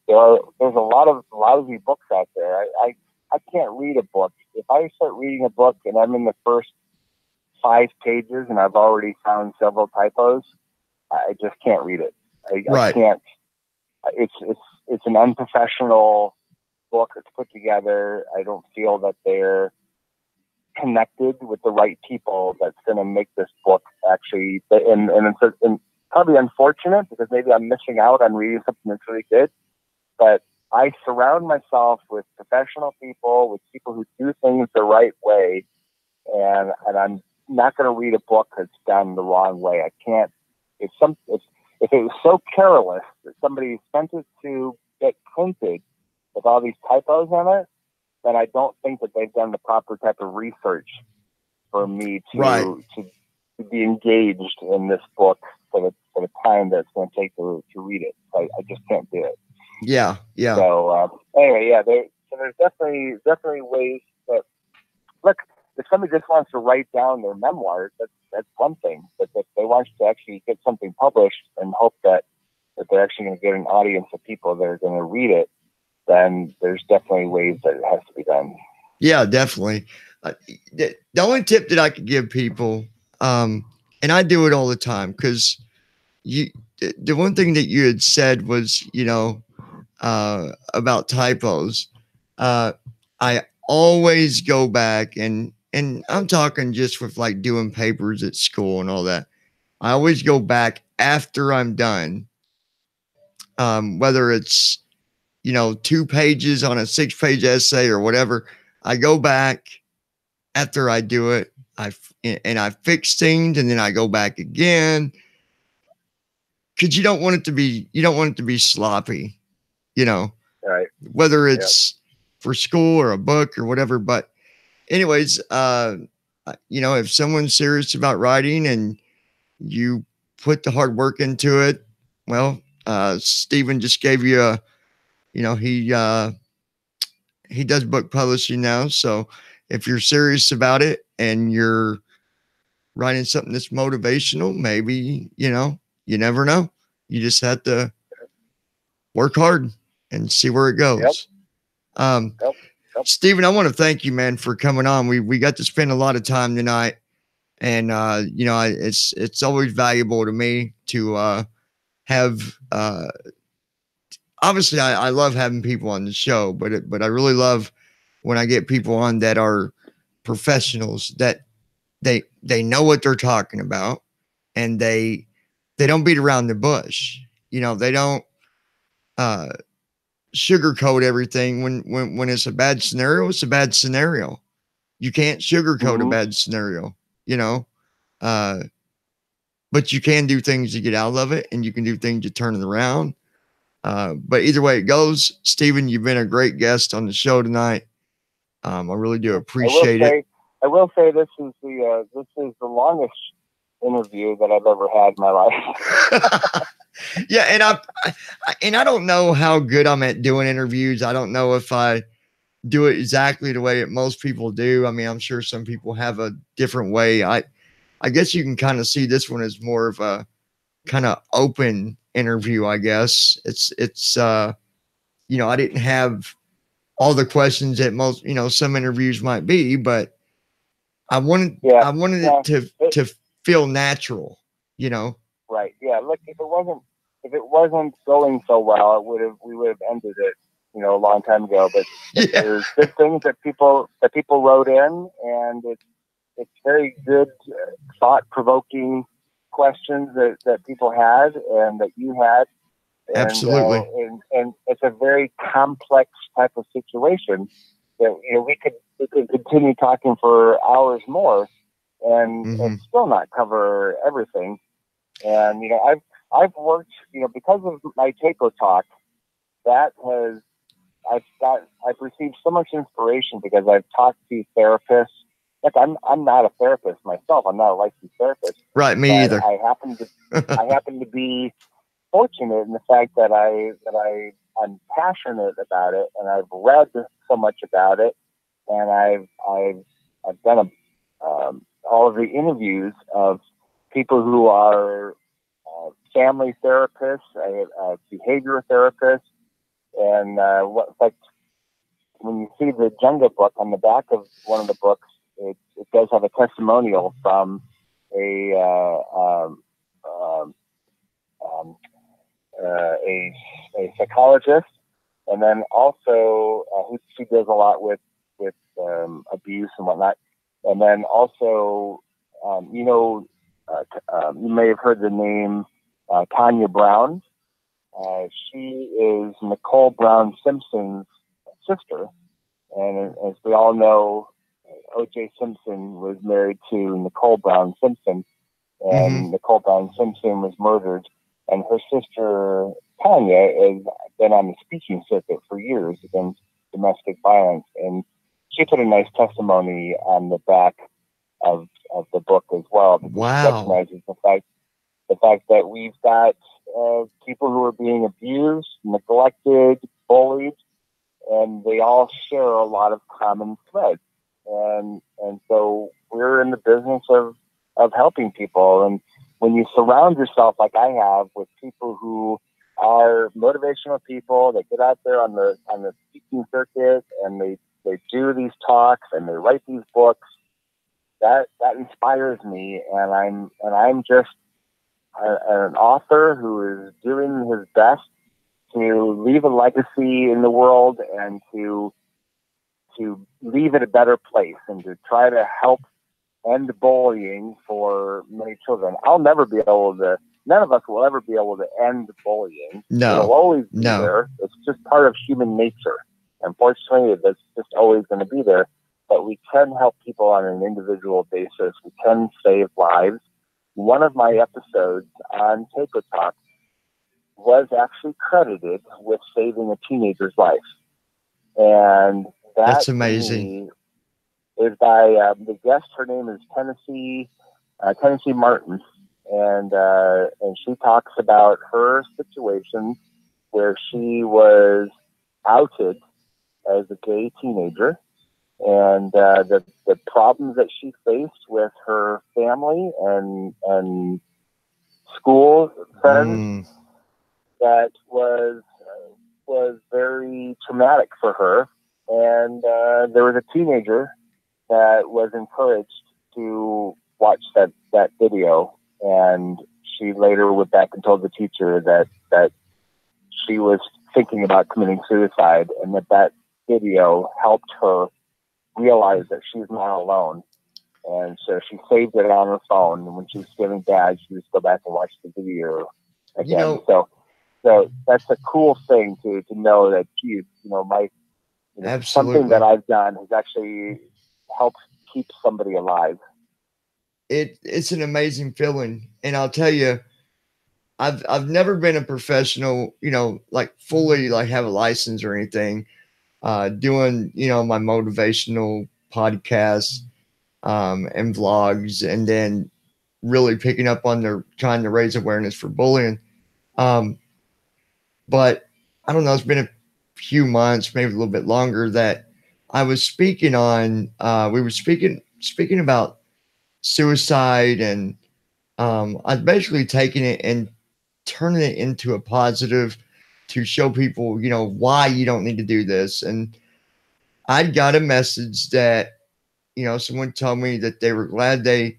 there's a lot of lousy books out there. I can't read a book. If I start reading a book and I'm in the first 5 pages and I've already found several typos, I just can't read it. I can't. It's an unprofessional book that's put together. I don't feel that they're connected with the right people that's going to make this book actually, and it's probably unfortunate because maybe I'm missing out on reading something that's really good, but I surround myself with professional people, with people who do things the right way, and I'm not going to read a book that's done the wrong way. I can't. It's if it was so careless that somebody sent it to get printed with all these typos in it, then I don't think that they've done the proper type of research for me to be engaged in this book for the time that it's going to take to read it. I just can't do it. Yeah. So anyway, yeah, there's definitely ways that, look, if somebody just wants to write down their memoirs, that's one thing. But if they want to actually get something published and hope that they're actually going to get an audience of people that are going to read it, then there's definitely ways that it has to be done. Yeah, definitely. The only tip that I could give people, and I do it all the time, because the one thing that you had said was, about typos. I always go back and I'm talking just with like doing papers at school and all that. I always go back after I'm done, whether it's 2 pages on a 6-page essay or whatever. I go back after I do it. I fix things, and then I go back again, because you don't want it to be sloppy, Right. whether it's for school or a book or whatever. But anyways, if someone's serious about writing and you put the hard work into it, well, Stephen just gave you a, he does book publishing now. So if you're serious about it and you're writing something that's motivational, maybe, you never know. You just have to work hard and see where it goes. Yep. Stephen, I want to thank you, man, for coming on. We got to spend a lot of time tonight, and it's always valuable to me to have. Obviously, I love having people on the show, but I really love when I get people on that are professionals, that they know what they're talking about, and they don't beat around the bush. They don't sugarcoat everything. When it's a bad scenario, it's a bad scenario. You can't sugarcoat a bad scenario, but you can do things to get out of it, and you can do things to turn it around. But either way it goes, Stephen, you've been a great guest on the show tonight. I really do appreciate it. I will say this is the longest interview that I've ever had in my life. Yeah, and I don't know how good I'm at doing interviews. I don't know if I do it exactly the way that most people do. I mean, I'm sure some people have a different way. I guess you can kind of see this one as more of a kind of open interview. I guess it's I didn't have all the questions that most, some interviews might be, but I wanted it to feel natural, Right. Yeah. Look, if it wasn't going so well, we would have ended it, a long time ago. But there's good things that people wrote in, and it's very good, thought-provoking questions that people had and that you had. And, absolutely. And it's a very complex type of situation that we could continue talking for hours more and still not cover everything. And I've worked, because of my Tako talk, I've received so much inspiration because I've talked to therapists. Like I'm not a therapist myself. I'm not a licensed therapist. Right, me either. I happen to be fortunate in the fact that I'm passionate about it, and I've read so much about it, and I've done all of the interviews of people who are family therapists, behavior therapists, and like when you see the Jenga book on the back of one of the books, it does have a testimonial from a psychologist, and then also she does a lot with abuse and whatnot, and then also you may have heard the name Tanya Brown. She is Nicole Brown Simpson's sister, and as we all know, O.J. Simpson was married to Nicole Brown Simpson, and Nicole Brown Simpson was murdered and her sister Tanya has been on the speaking circuit for years against domestic violence, and she put a nice testimony on the back of the book as well. Wow. She recognizes the fact that we've got people who are being abused, neglected, bullied, and they all share a lot of common threads. And so we're in the business of helping people. And when you surround yourself like I have with people who are motivational people, they get out there on the speaking circuit and they do these talks and they write these books, that inspires me. And I'm just an author who is doing his best to leave a legacy in the world and to leave it a better place and to try to help end bullying for many children. None of us will ever be able to end bullying. No. It'll always be there. It's just part of human nature. Unfortunately, it's just always going to be there. But we can help people on an individual basis. We can save lives. One of my episodes on Tako Talk was actually credited with saving a teenager's life. And that's amazing. Is by the guest. Her name is Tennessee Martin, and she talks about her situation where she was outed as a gay teenager, and the problems that she faced with her family and school friends. That was very traumatic for her. And there was a teenager that was encouraged to watch that video, and she later went back and told the teacher that she was thinking about committing suicide, and that video helped her realize that she's not alone. And so she saved it on her phone, and when she was feeling bad, she would just go back and watch the video again. So that's a cool thing to know that something that I've done has actually helped keep somebody alive. It's an amazing feeling, and I'll tell you, I've never been a professional, like fully like have a license or anything, doing my motivational podcasts and vlogs, and then really picking up on their trying to raise awareness for bullying. But I don't know, it's been a few months, maybe a little bit longer, that I was speaking on, we were speaking about suicide, and I was basically taking it and turning it into a positive to show people, why you don't need to do this. And I got a message that, someone told me that they were glad they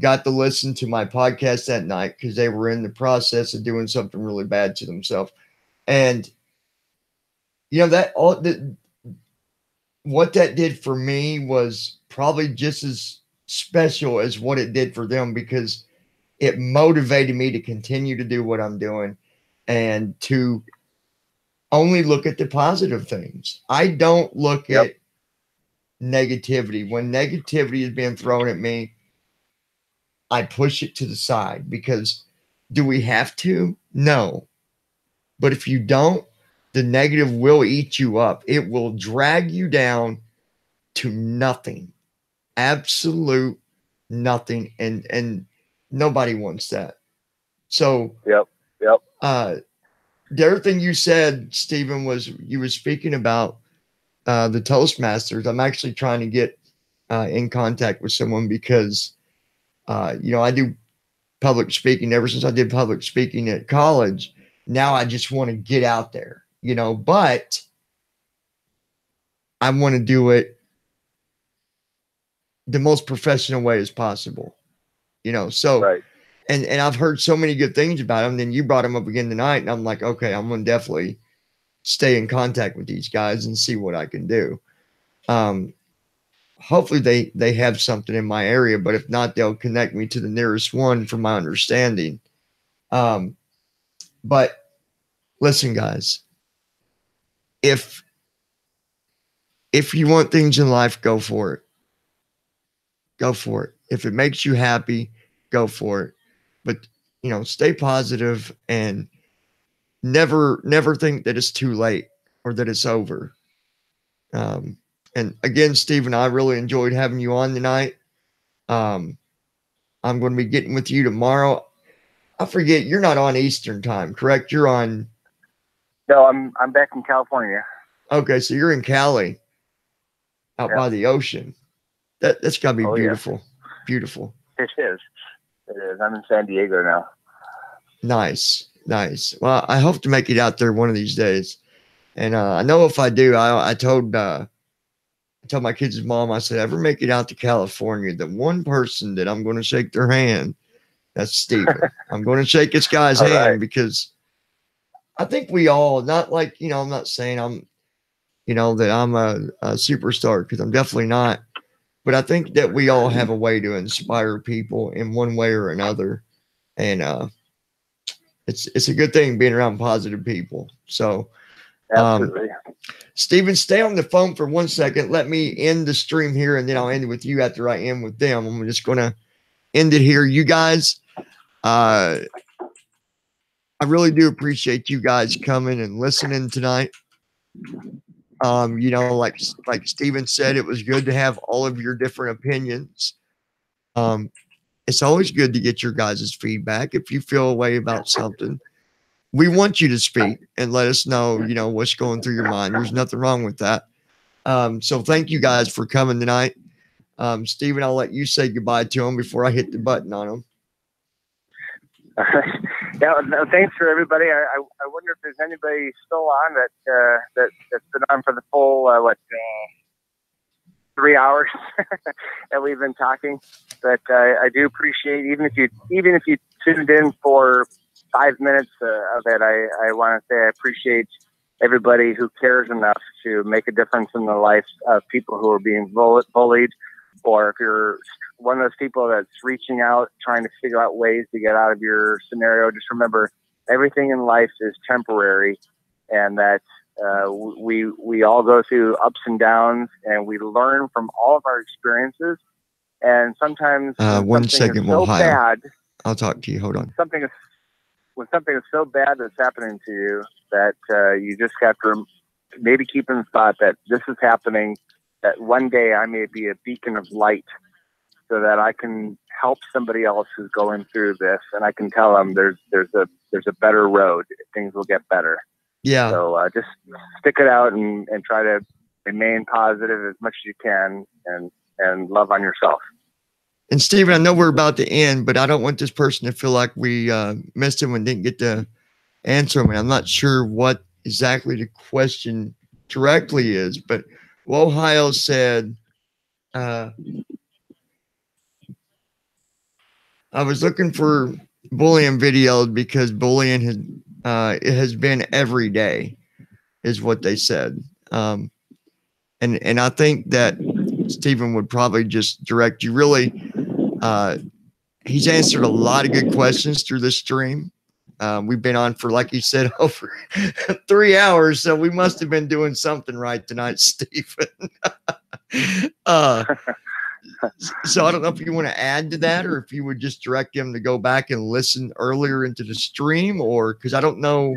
got to listen to my podcast that night because they were in the process of doing something really bad to themselves. And what that did for me was probably just as special as what it did for them, because it motivated me to continue to do what I'm doing and to only look at the positive things. I don't look at negativity. When negativity is being thrown at me, I push it to the side, because do we have to? No. But if you don't, the negative will eat you up. It will drag you down to nothing, absolute nothing. And nobody wants that. So, yep. The other thing you said, Stephen, was you were speaking about the Toastmasters. I'm actually trying to get in contact with someone because, I do public speaking. Ever since I did public speaking at college, now I just want to get out there, but I want to do it the most professional way as possible, so, right. And I've heard so many good things about him. Then you brought him up again tonight, and I'm like, okay, I'm going to definitely stay in contact with these guys and see what I can do. Hopefully they have something in my area, but if not, they'll connect me to the nearest one from my understanding. But listen, guys, if you want things in life, go for it. Go for it. If it makes you happy, go for it. But stay positive and never think that it's too late or that it's over. And again, Stephen, I really enjoyed having you on tonight. I'm going to be getting with you tomorrow. I forget, you're not on Eastern time, correct? You're on. No, I'm back in California. Okay, so you're in Cali, out by the ocean. That's got to be beautiful. Yeah. Beautiful. It is. It is. I'm in San Diego now. Nice. Well, I hope to make it out there one of these days. And I know if I do, I told my kids' mom, I said, ever make it out to California, the one person that I'm going to shake their hand, that's Stephen. I'm going to shake this guy's hand because I think we all, not like, I'm not saying I'm, that I'm a superstar, because I'm definitely not. But I think that we all have a way to inspire people in one way or another. And it's a good thing being around positive people. So, absolutely. Stephen, stay on the phone for 1 second. Let me end the stream here, and then I'll end it with you after I end with them. I'm just going to end it here. You guys, I really do appreciate you guys coming and listening tonight. Like Stephen said, it was good to have all of your different opinions. It's always good to get your guys' feedback. If you feel a way about something, we want you to speak and let us know, what's going through your mind. There's nothing wrong with that. So thank you guys for coming tonight. Stephen, I'll let you say goodbye to them before I hit the button on them. Yeah, no, thanks for everybody. I wonder if there's anybody still on that's been on for the full 3 hours that we've been talking. But I do appreciate, even if you tuned in for 5 minutes of it, I want to say I appreciate everybody who cares enough to make a difference in the lives of people who are being bullied, or if you're one of those people that's reaching out, trying to figure out ways to get out of your scenario. Just remember, everything in life is temporary, and that we all go through ups and downs, and we learn from all of our experiences. And sometimes 1 second, so bad, I'll talk to you. Hold on. When something is so bad that's happening to you, that you just have to maybe keep in the thought that this is happening, that one day I may be a beacon of light, so that I can help somebody else who's going through this, and I can tell them there's a better road. Things will get better. Yeah. So just stick it out and try to remain positive as much as you can, and love on yourself. And Stephen, I know we're about to end, but I don't want this person to feel like we missed him and didn't get to answer him. And I'm not sure what exactly the question directly is, but Ohio said, I was looking for bullying videos because bullying it has been every day, is what they said. And I think that Stephen would probably just direct you. Really, he's answered a lot of good questions through this stream. We've been on for, like you said, over 3 hours, so we must have been doing something right tonight, Stephen. So I don't know if you want to add to that, or if you would just direct him to go back and listen earlier into the stream, or because I don't know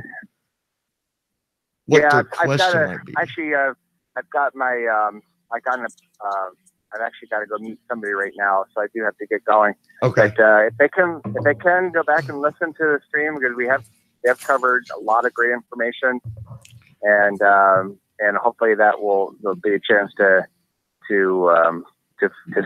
what the question might be. Actually, I've got my I've actually got to go meet somebody right now, so I do have to get going. Okay. But if they can go back and listen to the stream, because we have covered a lot of great information, and hopefully there'll be a chance to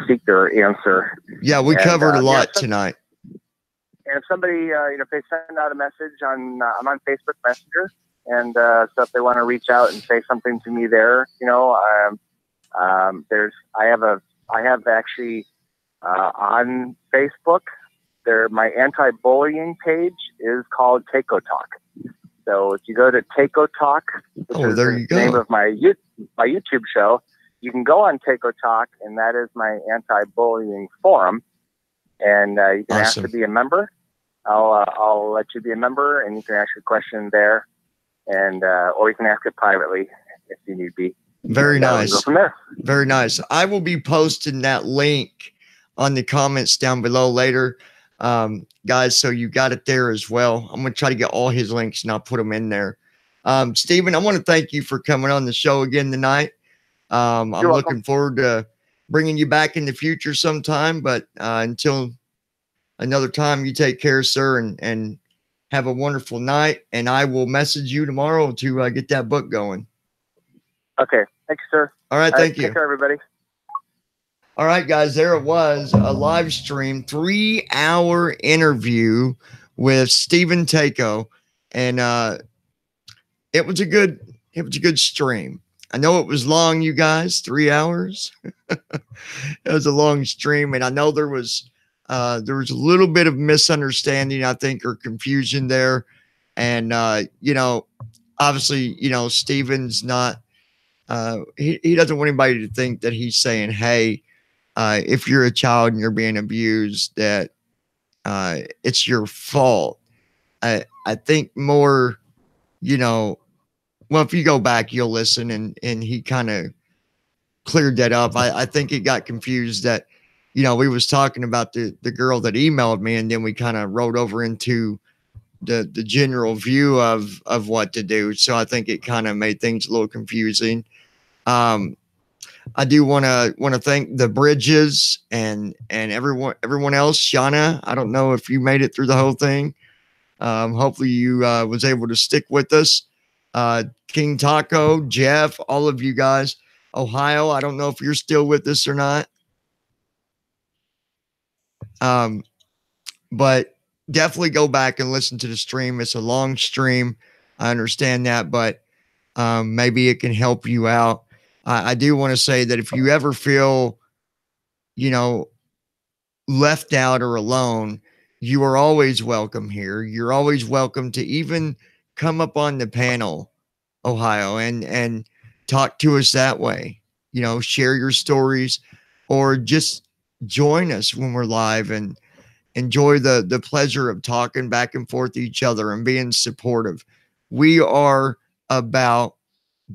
seek their answer. Yeah, we covered a lot tonight. And if somebody, if they send out a message I'm on Facebook Messenger, and so if they want to reach out and say something to me there, I have actually on Facebook there, my anti-bullying page is called Tako Talk. So if you go to Tako Talk, which is the name of my YouTube show, you can go on Tako Talk, and that is my anti-bullying forum. And you can ask to be a member. I'll let you be a member, and you can ask your question there, and or you can ask it privately if you need be. Very nice. Go from there. Very nice. I will be posting that link on the comments down below later. Guys, so you got it there as well. I'm going to try to get all his links and I'll put them in there. Stephen, I want to thank you for coming on the show again tonight. I'm looking forward to bringing you back in the future sometime, but until another time, you take care, sir, and have a wonderful night. And I will message you tomorrow to get that book going. Okay. Thanks, sir. All right. Thank you. Take care, everybody. All right, guys, there it was, a live stream, 3-hour interview with Stephen Tako. And it was a good stream. I know it was long, you guys, 3 hours. It was a long stream, and I know there was a little bit of misunderstanding, I think, or confusion there. And obviously, Stephen's not he doesn't want anybody to think that he's saying, hey, if you're a child and you're being abused, that it's your fault. I think more, well, if you go back, you'll listen, and he kind of cleared that up. I think it got confused that, we was talking about the girl that emailed me, and then we kind of rolled over into the general view of what to do. So I think it kind of made things a little confusing. I do want to thank the Bridges and everyone else. Shauna, I don't know if you made it through the whole thing. Hopefully you was able to stick with us. King Taco, Jeff, all of you guys. Ohio, I don't know if you're still with us or not. But definitely go back and listen to the stream. It's a long stream. I understand that, but maybe it can help you out. I do want to say that if you ever feel, left out or alone, you are always welcome here. You're always welcome to even come up on the panel, Ohio, and talk to us that way. Share your stories, or just join us when we're live and enjoy the pleasure of talking back and forth to each other and being supportive. We are about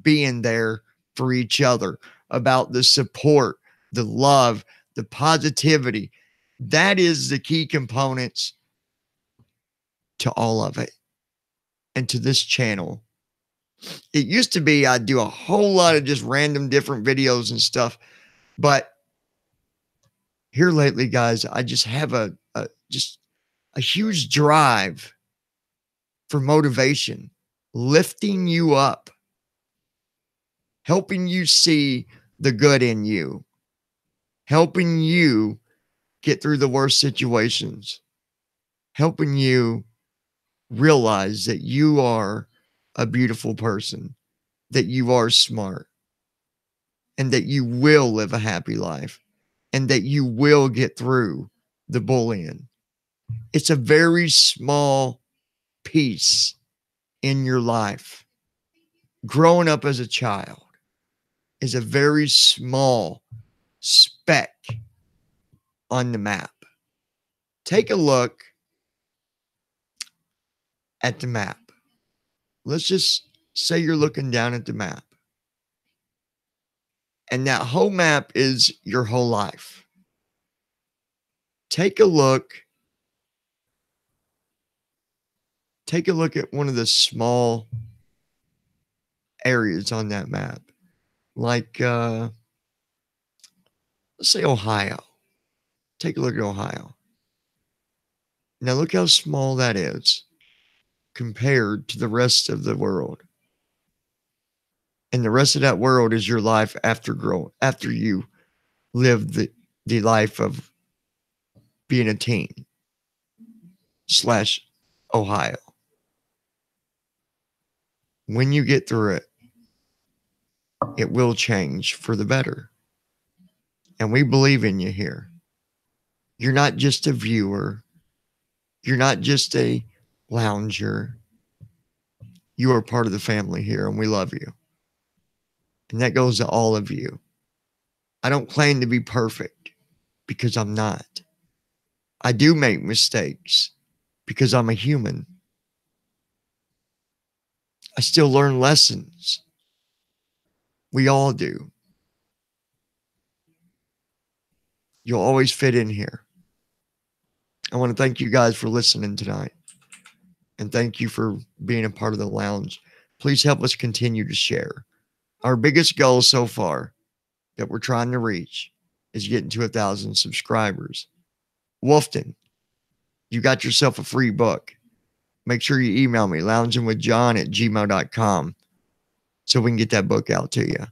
being there for each other, about the support, the love, the positivity. That is the key components to all of it and to this channel. It used to be I'd do a whole lot of just random different videos and stuff, but here lately, guys, I just have a huge drive for motivation, lifting you up, helping you see the good in you, helping you get through the worst situations, helping you realize that you are a beautiful person, that you are smart, and that you will live a happy life, and that you will get through the bullying. It's a very small piece in your life. Growing up as a child is a very small speck on the map. Take a look at the map. Let's just say you're looking down at the map, and that whole map is your whole life. Take a look at one of the small areas on that map, like let's say Ohio. Take a look at Ohio. Now look how small that is compared to the rest of the world. And the rest of that world is your life after you live the life of being a teen / Ohio. When you get through it, it will change for the better. And we believe in you here. You're not just a viewer. You're not just a lounger. You are part of the family here, and we love you. And that goes to all of you. I don't claim to be perfect because I'm not. I do make mistakes because I'm a human. I still learn lessons. We all do. You'll always fit in here. I want to thank you guys for listening tonight. And thank you for being a part of the lounge. Please help us continue to share. Our biggest goal so far that we're trying to reach is getting to 1,000 subscribers. Wolfton, you got yourself a free book. Make sure you email me, loungingwithjohn@gmail.com, so we can get that book out to you.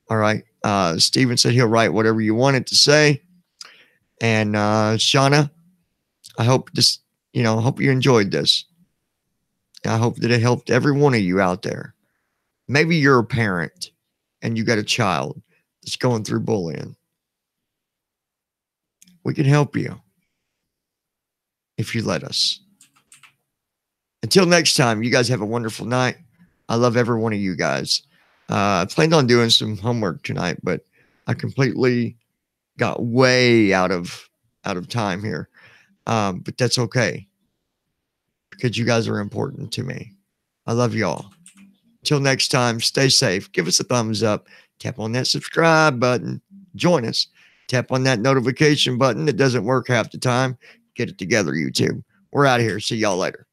All right. Steven said he'll write whatever you want it to say. And Shauna, I hope this, I hope you enjoyed this. I hope that it helped every one of you out there. Maybe you're a parent and you got a child that's going through bullying. We can help you if you let us. Until next time, you guys have a wonderful night. I love every one of you guys. I planned on doing some homework tonight, but I completely got way out of time here. But that's okay, because you guys are important to me. I love y'all. Till next time, stay safe. Give us a thumbs up. Tap on that subscribe button. Join us. Tap on that notification button that doesn't work half the time. Get it together, YouTube. We're out of here. See y'all later.